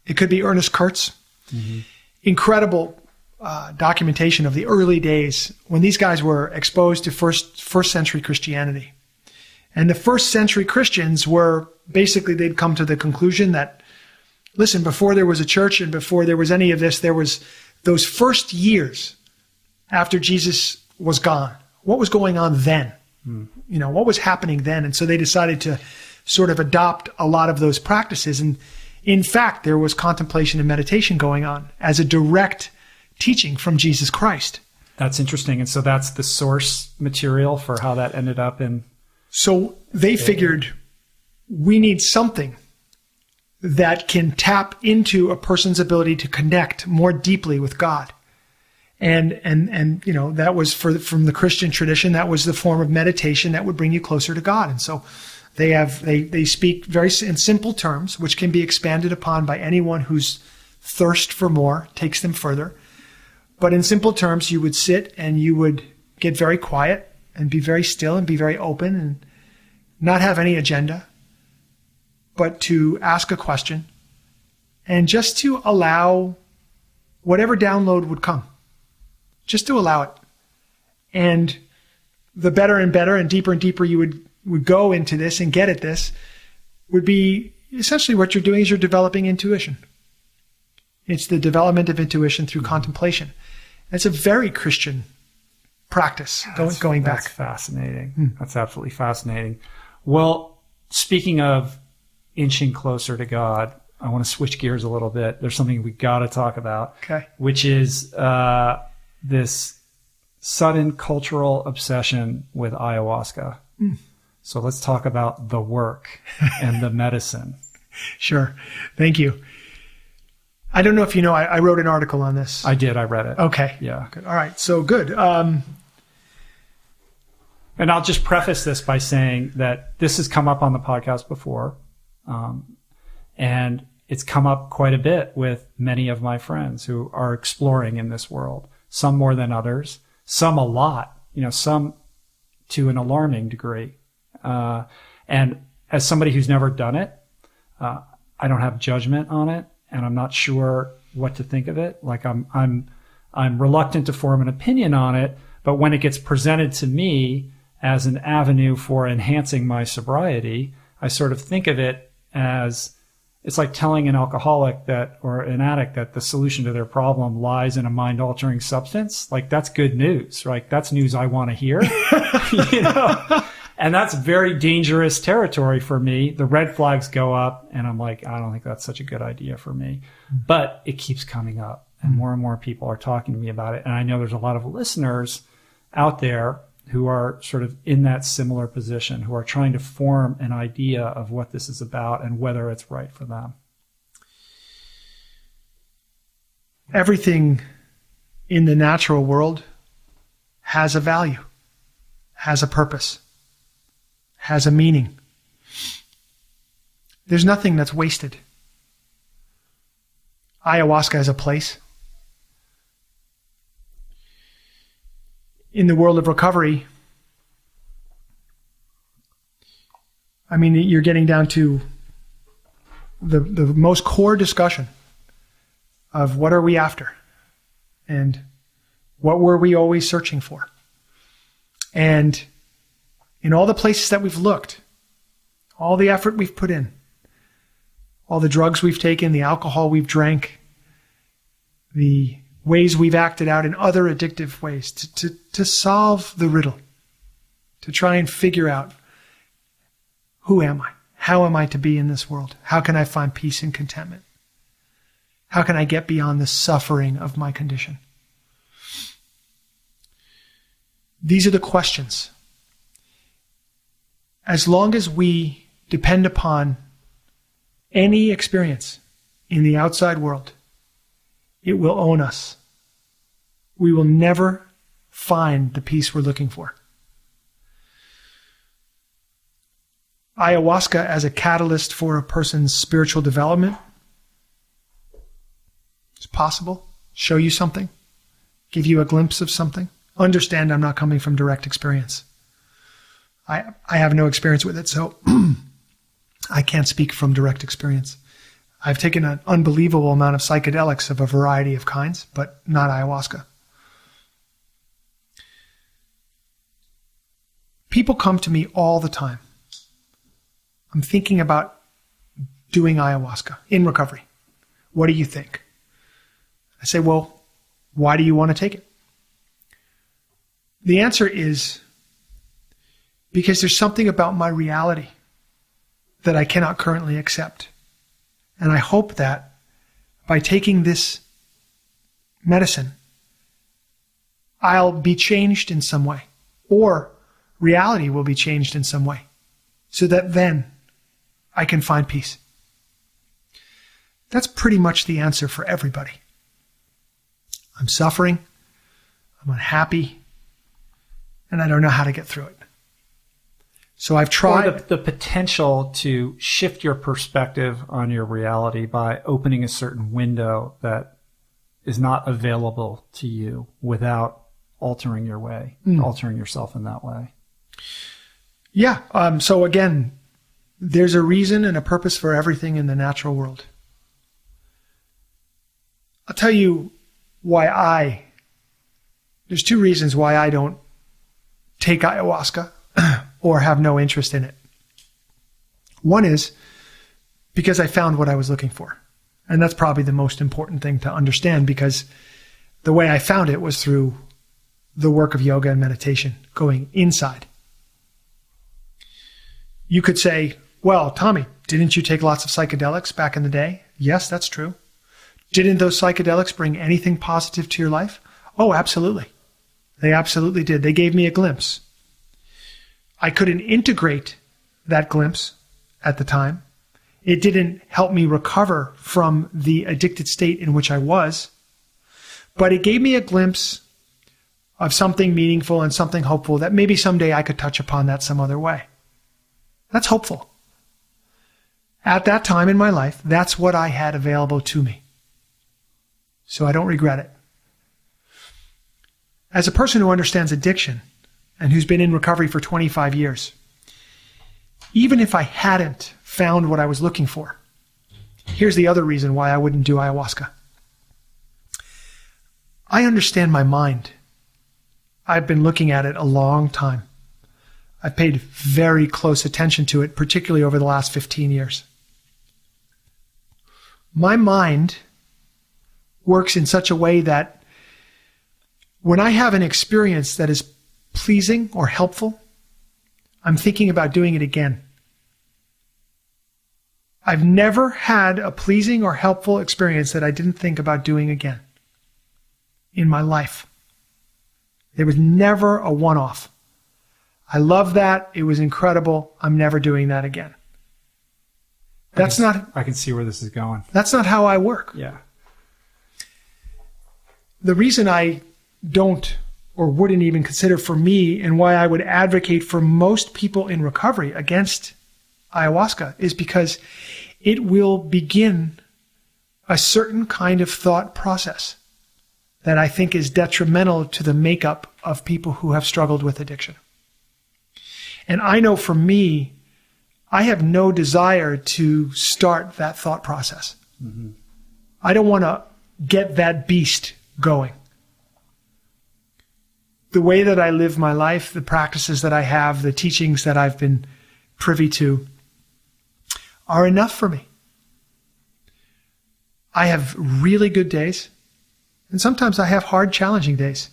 It could be Ernest Kurtz. Mm-hmm. Incredible documentation of the early days when these guys were exposed to first century Christianity. And the first century Christians were basically, they'd come to the conclusion that, listen, before there was a church and before there was any of this, there was those first years after Jesus was gone. What was going on then? What was happening then? And so they decided to sort of adopt a lot of those practices. And in fact, there was contemplation and meditation going on as a direct teaching from Jesus Christ. That's interesting. And so that's the source material for how that ended up in... So they figured we need something that can tap into a person's ability to connect more deeply with God. And that was from the Christian tradition, that was the form of meditation that would bring you closer to God. And so they speak very in simple terms, which can be expanded upon by anyone whose thirst for more takes them further. But in simple terms, you would sit and you would get very quiet and be very still and be very open and not have any agenda, but to ask a question and just to allow whatever download would come, just to allow it. And the better and better and deeper you would go into this and get at this would be essentially what you're doing is you're developing intuition. It's the development of intuition through contemplation. It's a very Christian practice going back. That's fascinating. That's absolutely fascinating. Well, speaking of inching closer to God, I want to switch gears a little bit. There's something we got to talk about, which is this sudden cultural obsession with ayahuasca. So let's talk about the work and the medicine. Sure. Thank you. I don't know if you know, I wrote an article on this. I did. I read it. Okay. Yeah. Good. All right. So good. And I'll just preface this by saying that this has come up on the podcast before. And it's come up quite a bit with many of my friends who are exploring in this world, some more than others, some a lot, some to an alarming degree. And as somebody who's never done it, I don't have judgment on it, and I'm not sure what to think of it. Like I'm reluctant to form an opinion on it, but when it gets presented to me as an avenue for enhancing my sobriety, I sort of think of it as it's like telling an alcoholic or an addict that the solution to their problem lies in a mind-altering substance. Like, that's good news, right? That's news I want to hear, And that's very dangerous territory for me. The red flags go up, and I'm like, I don't think that's such a good idea for me. But it keeps coming up, and more people are talking to me about it. And I know there's a lot of listeners out there who are sort of in that similar position, who are trying to form an idea of what this is about and whether it's right for them. Everything in the natural world has a value, has a purpose, has a meaning. There's nothing that's wasted. Ayahuasca has a place. In the world of recovery, I mean, you're getting down to the most core discussion of what are we after and what were we always searching for. And in all the places that we've looked, all the effort we've put in, all the drugs we've taken, the alcohol we've drank, the ways we've acted out in other addictive ways to solve the riddle, to try and figure out, who am I? How am I to be in this world? How can I find peace and contentment? How can I get beyond the suffering of my condition? These are the questions. As long as we depend upon any experience in the outside world, it will own us. We will never find the peace we're looking for. Ayahuasca as a catalyst for a person's spiritual development is possible. Show you something. Give you a glimpse of something. Understand I'm not coming from direct experience. I have no experience with it, so I can't speak from direct experience. I've taken an unbelievable amount of psychedelics of a variety of kinds, but not ayahuasca. People come to me all the time. I'm thinking about doing ayahuasca in recovery. What do you think? I say, well, why do you want to take it? The answer is because there's something about my reality that I cannot currently accept. And I hope that by taking this medicine, I'll be changed in some way, or reality will be changed in some way, so that then I can find peace. That's pretty much the answer for everybody. I'm suffering, I'm unhappy, and I don't know how to get through it. So I've tried. Or the potential to shift your perspective on your reality by opening a certain window that is not available to you without altering your way, altering yourself in that way. Yeah. So again, there's a reason and a purpose for everything in the natural world. I'll tell you why there's two reasons why I don't take ayahuasca or have no interest in it. One is because I found what I was looking for. And that's probably the most important thing to understand, because the way I found it was through the work of yoga and meditation, going inside. You could say, well, Tommy, didn't you take lots of psychedelics back in the day? Yes, that's true. Didn't those psychedelics bring anything positive to your life? Oh, absolutely. They absolutely did. They gave me a glimpse. I couldn't integrate that glimpse at the time. It didn't help me recover from the addicted state in which I was, but it gave me a glimpse of something meaningful and something hopeful that maybe someday I could touch upon that some other way. That's hopeful. At that time in my life, that's what I had available to me. So I don't regret it. As a person who understands addiction and who's been in recovery for 25 years, even if I hadn't found what I was looking for, here's the other reason why I wouldn't do ayahuasca. I understand my mind. I've been looking at it a long time. I've paid very close attention to it, particularly over the last 15 years. My mind works in such a way that when I have an experience that is pleasing or helpful, I'm thinking about doing it again. I've never had a pleasing or helpful experience that I didn't think about doing again in my life. There was never a one-off. I love that. It was incredible. I'm never doing that again. I can see where this is going. That's not how I work. Yeah. The reason I don't or wouldn't even consider for me, and why I would advocate for most people in recovery against ayahuasca, is because it will begin a certain kind of thought process that I think is detrimental to the makeup of people who have struggled with addiction. And I know for me, I have no desire to start that thought process. Mm-hmm. I don't want to get that beast going. The way that I live my life, the practices that I have, the teachings that I've been privy to are enough for me. I have really good days, and sometimes I have hard, challenging days.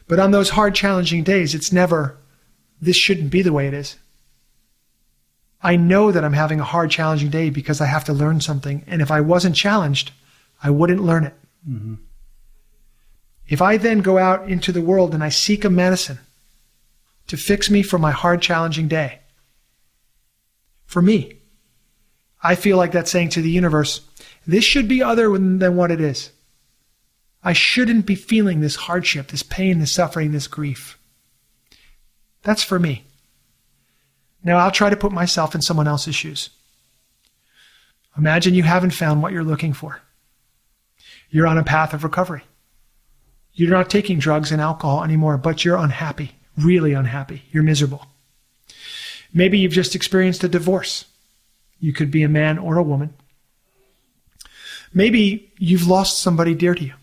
But on those hard, challenging days, it's never, this shouldn't be the way it is. I know that I'm having a hard, challenging day because I have to learn something. And if I wasn't challenged, I wouldn't learn it. Mm-hmm. If I then go out into the world and I seek a medicine to fix me for my hard, challenging day, for me, I feel like that's saying to the universe, this should be other than what it is. I shouldn't be feeling this hardship, this pain, this suffering, this grief. That's for me. Now I'll try to put myself in someone else's shoes. Imagine you haven't found what you're looking for. You're on a path of recovery. You're not taking drugs and alcohol anymore, but you're unhappy, really unhappy. You're miserable. Maybe you've just experienced a divorce You could be a man or a woman. Maybe you've lost somebody dear to you.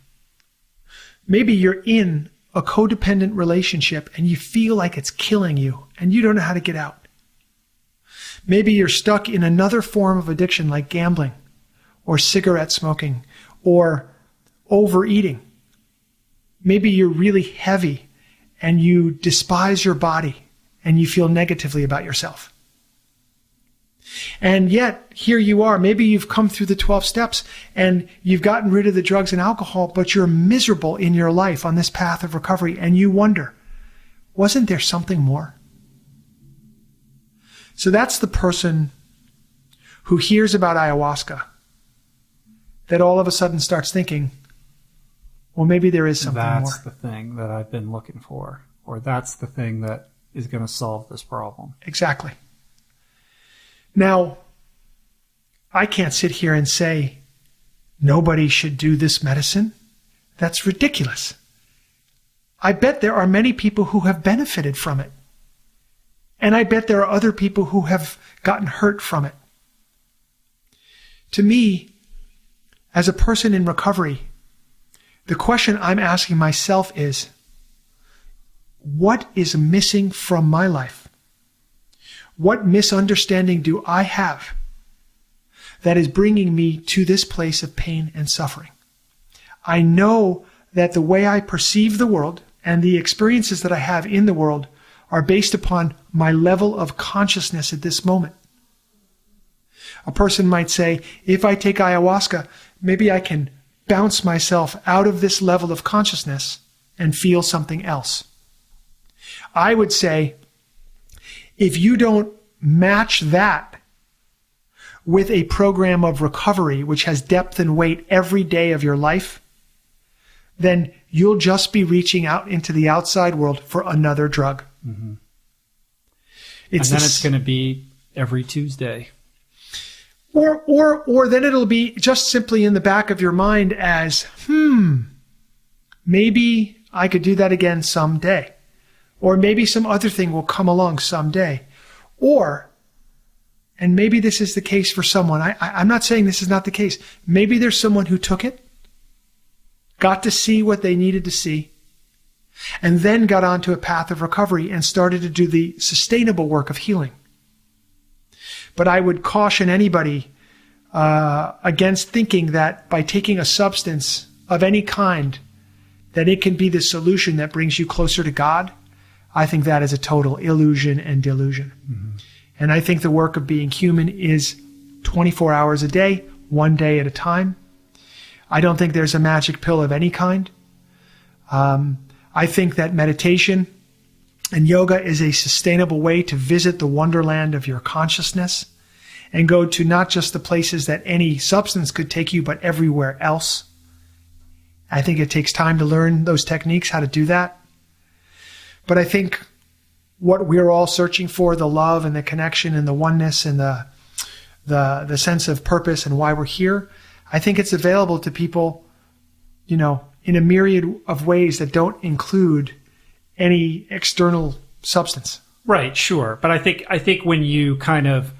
Maybe you're in a codependent relationship and you feel like it's killing you and you don't know how to get out. Maybe you're stuck in another form of addiction like gambling or cigarette smoking or overeating. Maybe you're really heavy and you despise your body and you feel negatively about yourself. And yet, here you are. Maybe you've come through the 12 steps and you've gotten rid of the drugs and alcohol, but you're miserable in your life on this path of recovery. And you wonder, wasn't there something more? So that's the person who hears about ayahuasca that all of a sudden starts thinking, well, maybe there is something more. That's the thing that I've been looking for, or that's the thing that is going to solve this problem. Exactly. Now, I can't sit here and say nobody should do this medicine. That's ridiculous. I bet there are many people who have benefited from it. And I bet there are other people who have gotten hurt from it. To me, as a person in recovery, the question I'm asking myself is, what is missing from my life? What misunderstanding do I have that is bringing me to this place of pain and suffering? I know that the way I perceive the world and the experiences that I have in the world are based upon my level of consciousness at this moment. A person might say, if I take ayahuasca, maybe I can bounce myself out of this level of consciousness and feel something else. I would say, if you don't match that with a program of recovery which has depth and weight every day of your life, then you'll just be reaching out into the outside world for another drug. Mm-hmm. It's going to be every Tuesday. Or then it'll be just simply in the back of your mind as, maybe I could do that again someday. Or maybe some other thing will come along someday. Or, and maybe this is the case for someone, I'm not saying this is not the case. Maybe there's someone who took it, got to see what they needed to see, and then got onto a path of recovery and started to do the sustainable work of healing. But I would caution anybody against thinking that by taking a substance of any kind, that it can be the solution that brings you closer to God. I think that is a total illusion and delusion. Mm-hmm. And I think the work of being human is 24 hours a day, one day at a time. I don't think there's a magic pill of any kind. I think that meditation and yoga is a sustainable way to visit the wonderland of your consciousness and go to not just the places that any substance could take you, but everywhere else. I think it takes time to learn those techniques, how to do that. But I think what we're all searching for, the love and the connection and the oneness and the sense of purpose and why we're here, I think it's available to people, in a myriad of ways that don't include any external substance. Right, sure. But I think when you kind of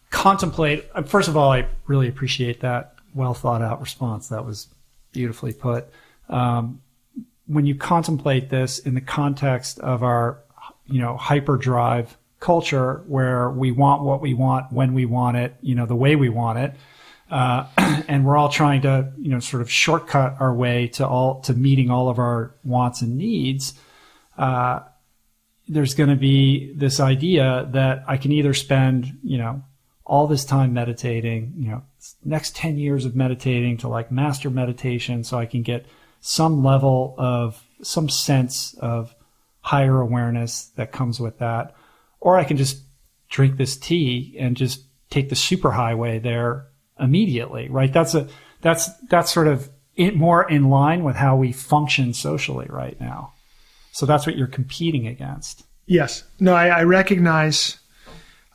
contemplate, first of all, I really appreciate that well thought out response. That was beautifully put. When you contemplate this in the context of our, hyperdrive culture where we want what we want when we want it, the way we want it, and we're all trying to, sort of shortcut our way to meeting all of our wants and needs, there's going to be this idea that I can either spend, all this time meditating, next 10 years of meditating to like master meditation so I can get some level of some sense of higher awareness that comes with that. Or I can just drink this tea and just take the superhighway there immediately, right? That's sort of more in line with how we function socially right now. So that's what you're competing against. Yes. No, I recognize,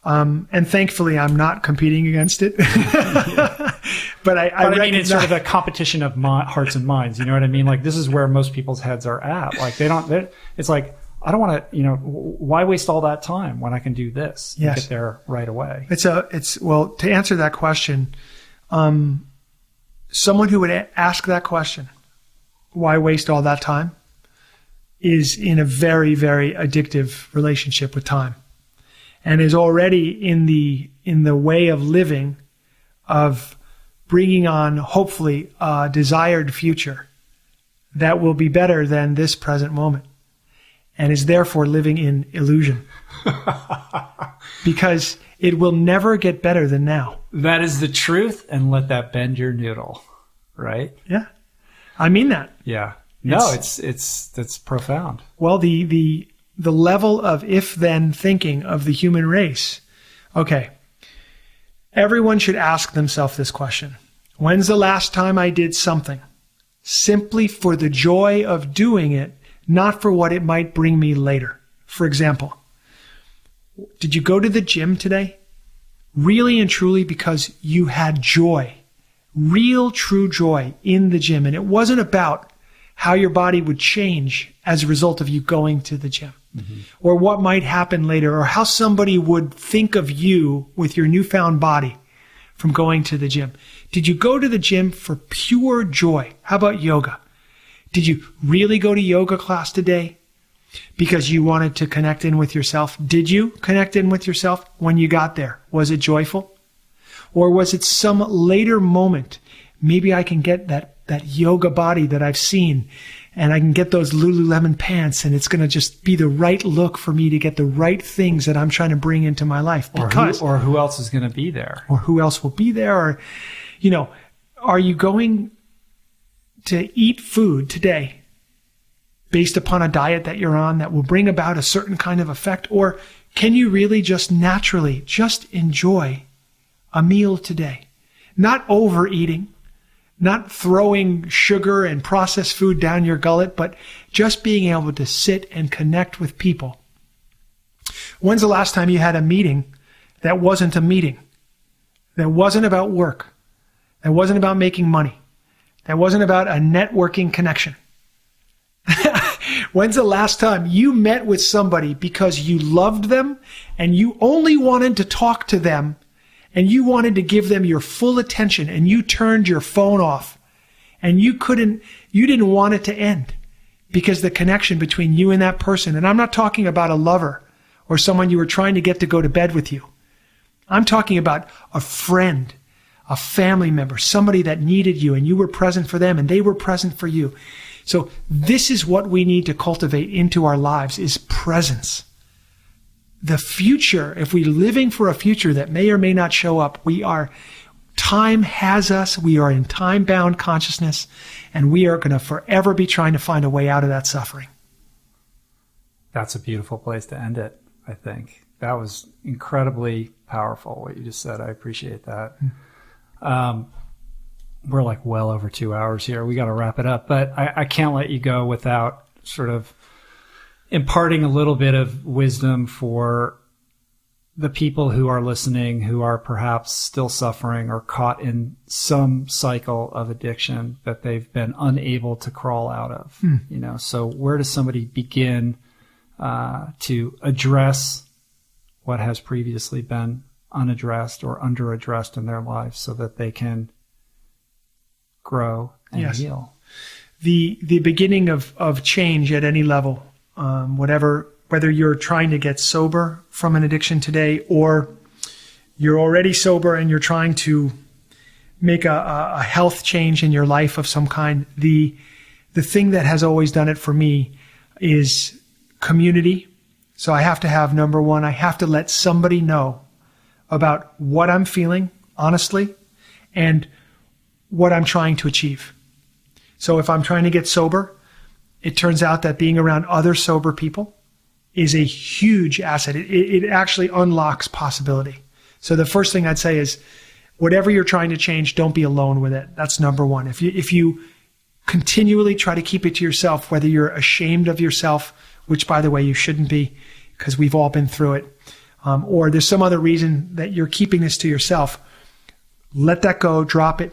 and thankfully I'm not competing against it. But I mean, it's sort of a competition of hearts and minds. You know what I mean? Like, this is where most people's heads are at. Like, it's like, I don't want to, why waste all that time when I can do this and get there right away? Well, to answer that question, someone who would ask that question, why waste all that time, is in a very, very addictive relationship with time, and is already in the way of living, of bringing on, hopefully, a desired future that will be better than this present moment, and is therefore living in illusion. Because it will never get better than now. That is the truth, and let that bend your noodle, right? Yeah. I mean that. Yeah. No, that's profound. Well, the level of if-then thinking of the human race. Okay. Everyone should ask themselves this question. When's the last time I did something simply for the joy of doing it, not for what it might bring me later? For example, did you go to the gym today? Really and truly because you had joy, real true joy in the gym. And it wasn't about how your body would change as a result of you going to the gym, or what might happen later, or how somebody would think of you with your newfound body from going to the gym. Did you go to the gym for pure joy? How about yoga? Did you really go to yoga class today because you wanted to connect in with yourself? Did you connect in with yourself when you got there? Was it joyful? Or was it some later moment? Maybe I can get that yoga body that I've seen, and I can get those Lululemon pants, and it's going to just be the right look for me to get the right things that I'm trying to bring into my life. Because, or who else is going to be there? Or who else will be there? Or, are you going to eat food today based upon a diet that you're on that will bring about a certain kind of effect? Or can you really just naturally just enjoy a meal today? Not overeating, not throwing sugar and processed food down your gullet, but just being able to sit and connect with people. When's the last time you had a meeting that wasn't a meeting? That wasn't about work? That wasn't about making money? That wasn't about a networking connection? When's the last time you met with somebody because you loved them and you only wanted to talk to them and you wanted to give them your full attention, and you turned your phone off, and you didn't want it to end because the connection between you and that person, and I'm not talking about a lover or someone you were trying to get to go to bed with you. I'm talking about a friend, a family member, somebody that needed you, and you were present for them and they were present for you. So this is what we need to cultivate into our lives, is presence. The future, if we're living for a future that may or may not show up, time has us, we are in time-bound consciousness, and we are going to forever be trying to find a way out of that suffering. That's a beautiful place to end it, I think. That was incredibly powerful, what you just said. I appreciate that. We're like well over 2 hours here. We got to wrap it up, but I can't let you go without sort of imparting a little bit of wisdom for the people who are listening, who are perhaps still suffering or caught in some cycle of addiction that they've been unable to crawl out of. So where does somebody begin to address what has previously been unaddressed or underaddressed in their life so that they can grow and heal? The beginning of change at any level, whether you're trying to get sober from an addiction today, or you're already sober and you're trying to make a health change in your life of some kind, the thing that has always done it for me is community. So I have to have, number one, I have to let somebody know about what I'm feeling, honestly, and what I'm trying to achieve. So if I'm trying to get sober, it turns out that being around other sober people is a huge asset. It actually unlocks possibility. So the first thing I'd say is, whatever you're trying to change, don't be alone with it. That's number one. If you continually try to keep it to yourself, whether you're ashamed of yourself, which, by the way, you shouldn't be, because we've all been through it, or there's some other reason that you're keeping this to yourself, let that go, drop it,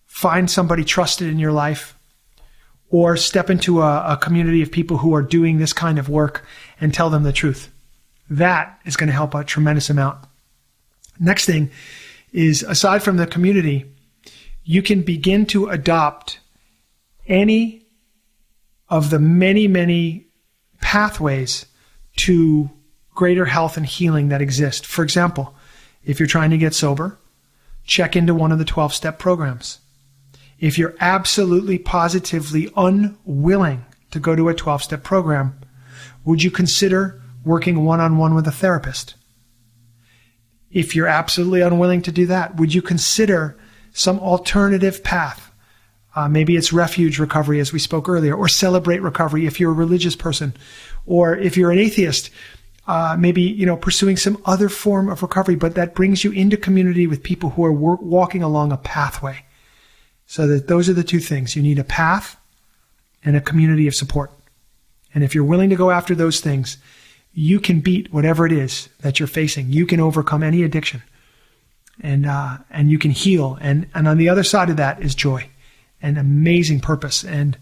find somebody trusted in your life, or step into a community of people who are doing this kind of work and tell them the truth. That is going to help a tremendous amount. Next thing is, aside from the community, you can begin to adopt any of the many, many pathways to greater health and healing that exist. For example, if you're trying to get sober, check into one of the 12-step programs. If you're absolutely positively unwilling to go to a 12-step program, would you consider working one-on-one with a therapist? If you're absolutely unwilling to do that, would you consider some alternative path? Maybe it's refuge recovery, as we spoke earlier, or celebrate recovery if you're a religious person. Or if you're an atheist, maybe, pursuing some other form of recovery, but that brings you into community with people who are walking along a pathway. So that those are the two things. You need a path and a community of support. And if you're willing to go after those things, you can beat whatever it is that you're facing. You can overcome any addiction, and you can heal. And on the other side of that is joy, and amazing purpose, and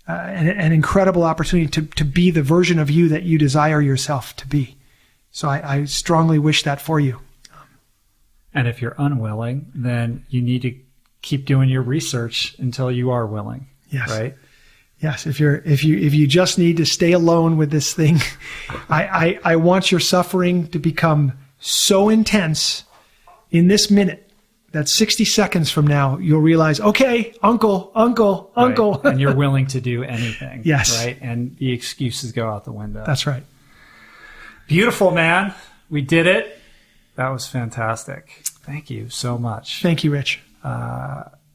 an incredible opportunity to be the version of you that you desire yourself to be. So I strongly wish that for you. And if you're unwilling, then you need to keep doing your research until you are willing. Yes. Right? Yes. If you just need to stay alone with this thing, I want your suffering to become so intense in this minute that 60 seconds from now, you'll realize, okay, uncle. Right. And you're willing to do anything. Yes. Right. And the excuses go out the window. That's right. Beautiful, man. We did it. That was fantastic. Thank you so much. Thank you, Rich.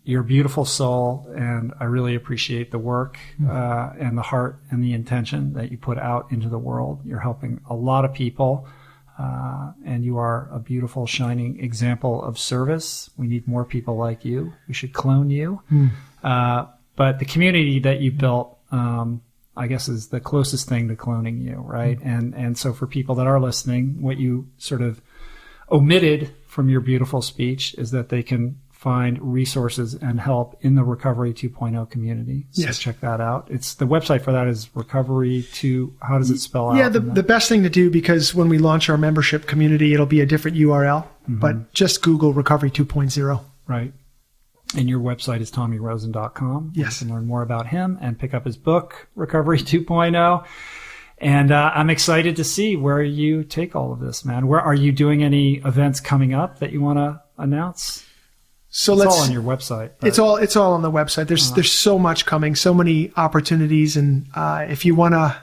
You're a beautiful soul, and I really appreciate the work and the heart and the intention that you put out into the world. You're helping a lot of people, and you are a beautiful, shining example of service. We need more people like you. We should clone you. But the community that you built, I guess, is the closest thing to cloning you, right? And so for people that are listening, what you sort of omitted from your beautiful speech is that they can find resources and help in the Recovery 2.0 community. So yes. Check that out. It's the website for that is Recovery 2. How does it spell out? Yeah, the best thing to do, because when we launch our membership community, it'll be a different URL, but just Google Recovery 2.0. Right. And your website is TommyRosen.com. Yes. You can learn more about him and pick up his book, Recovery 2.0. And I'm excited to see where you take all of this, man. Where are you doing any events coming up that you want to announce? So it's all on your website. It's all on the website. There's so much coming, so many opportunities, and if you want to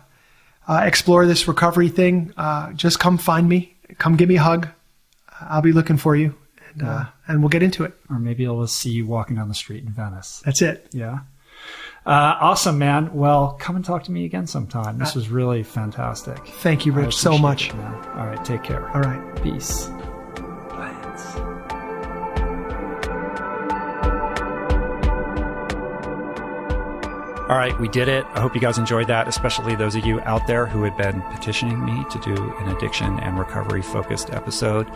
explore this recovery thing, just come find me, come give me a hug. I'll be looking for you, and we'll get into it. Or maybe I'll see you walking down the street in Venice. That's it. Yeah. Awesome, man. Well, come and talk to me again sometime. This was really fantastic. Thank you, Rich, so much. It, man. All right, take care. All right. Peace. All right, we did it. I hope you guys enjoyed that, especially those of you out there who had been petitioning me to do an addiction and recovery focused episode.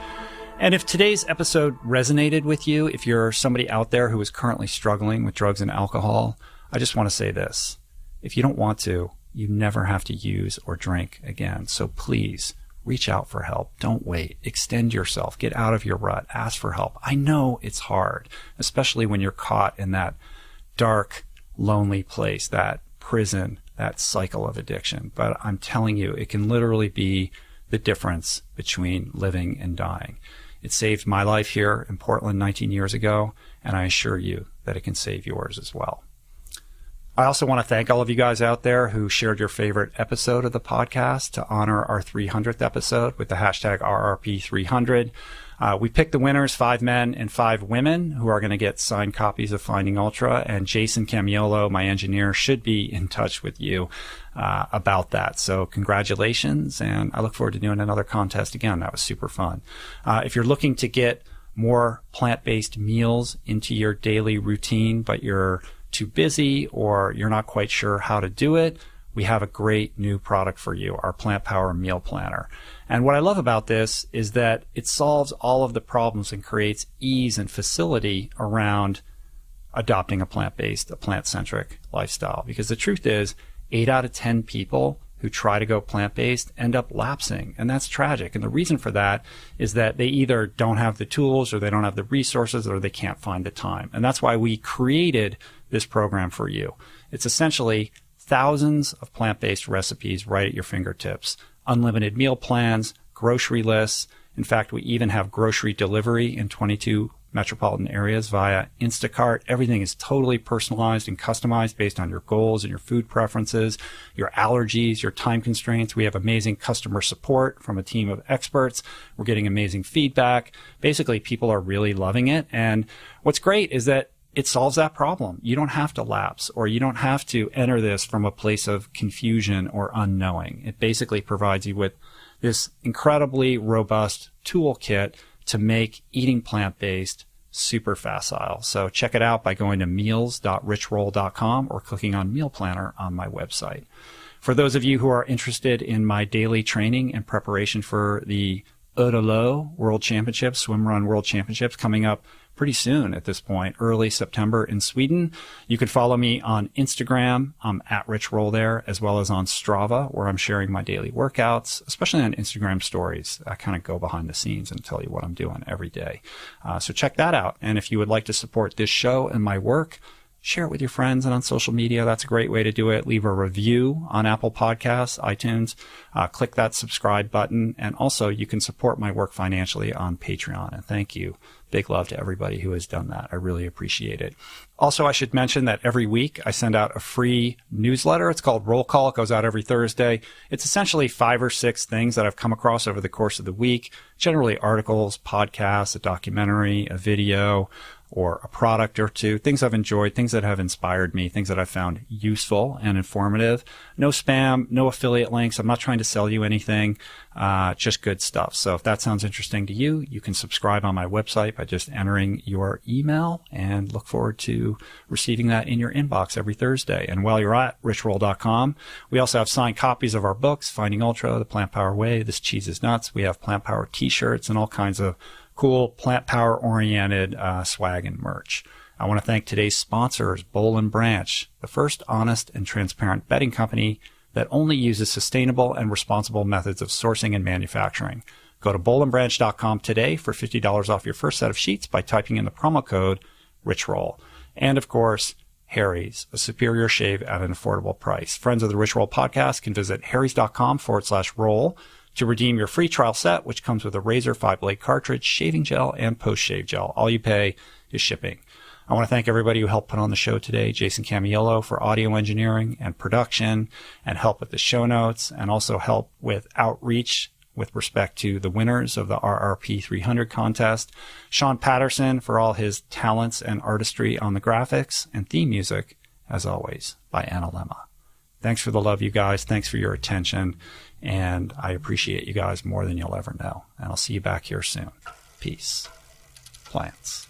And if today's episode resonated with you, if you're somebody out there who is currently struggling with drugs and alcohol, I just want to say this. If you don't want to, you never have to use or drink again. So please reach out for help. Don't wait. Extend yourself. Get out of your rut. Ask for help. I know it's hard, especially when you're caught in that dark, lonely place, that prison, that cycle of addiction. But I'm telling you, it can literally be the difference between living and dying. It saved my life here in Portland 19 years ago, and I assure you that it can save yours as well. I also want to thank all of you guys out there who shared your favorite episode of the podcast to honor our 300th episode with the hashtag RRP300. We picked the winners, 5 men and 5 women, who are going to get signed copies of Finding Ultra. And Jason Camiolo, my engineer, should be in touch with you about that. So congratulations, and I look forward to doing another contest again. That was super fun. If you're looking to get more plant-based meals into your daily routine, but you're too busy or you're not quite sure how to do it, we have a great new product for you, our Plant Power Meal Planner. And what I love about this is that it solves all of the problems and creates ease and facility around adopting a plant-centric lifestyle. Because the truth is, 8 out of 10 people who try to go plant-based end up lapsing. And that's tragic. And the reason for that is that they either don't have the tools, or they don't have the resources, or they can't find the time. And that's why we created this program for you. It's essentially thousands of plant-based recipes right at your fingertips, unlimited meal plans, grocery lists. In fact, we even have grocery delivery in 22 metropolitan areas via Instacart. Everything is totally personalized and customized based on your goals and your food preferences, your allergies, your time constraints. We have amazing customer support from a team of experts. We're getting amazing feedback. Basically, people are really loving it. And what's great is that it solves that problem. You don't have to lapse, or you don't have to enter this from a place of confusion or unknowing. It basically provides you with this incredibly robust toolkit to make eating plant-based super facile. So check it out by going to meals.richroll.com or clicking on Meal Planner on my website. For those of you who are interested in my daily training and preparation for the Ödelo World Championships, Swim Run World Championships, coming up pretty soon at this point, early September in Sweden. You can follow me on Instagram. I'm at Rich Roll there, as well as on Strava, where I'm sharing my daily workouts, especially on Instagram stories. I kind of go behind the scenes and tell you what I'm doing every day. So check that out. And if you would like to support this show and my work, share it with your friends and on social media. That's a great way to do it. Leave a review on Apple Podcasts, iTunes. Click that subscribe button. And also, you can support my work financially on Patreon. And thank you. Big love to everybody who has done that. I really appreciate it. Also, I should mention that every week I send out a free newsletter. It's called Roll Call. It goes out every Thursday. It's essentially 5 or 6 things that I've come across over the course of the week, generally articles, podcasts, a documentary, a video, or a product or two, things I've enjoyed, things that have inspired me, things that I've found useful and informative. No spam, no affiliate links. I'm not trying to sell you anything, just good stuff. So if that sounds interesting to you, you can subscribe on my website by just entering your email, and look forward to receiving that in your inbox every Thursday. And while you're at richroll.com, we also have signed copies of our books, Finding Ultra, The Plant Power Way, This Cheese is Nuts. We have Plant Power t-shirts and all kinds of cool plant power oriented swag and merch. I want to thank today's sponsors, Boll & Branch, the first honest and transparent bedding company that only uses sustainable and responsible methods of sourcing and manufacturing. Go to bollandbranch.com today for $50 off your first set of sheets by typing in the promo code RichRoll. And of course, Harry's, a superior shave at an affordable price. Friends of the Rich Roll podcast can visit harrys.com/roll to redeem your free trial set, which comes with a razor, 5-blade cartridge, shaving gel, and post-shave gel. All you pay is shipping. I want to thank everybody who helped put on the show today. Jason Camiolo for audio engineering and production, and help with the show notes, and also help with outreach with respect to the winners of the RRP 300 contest. Sean Patterson for all his talents and artistry on the graphics, and theme music, as always, by Anna Lemma. Thanks for the love, you guys. Thanks for your attention. And I appreciate you guys more than you'll ever know. And I'll see you back here soon. Peace. Plants.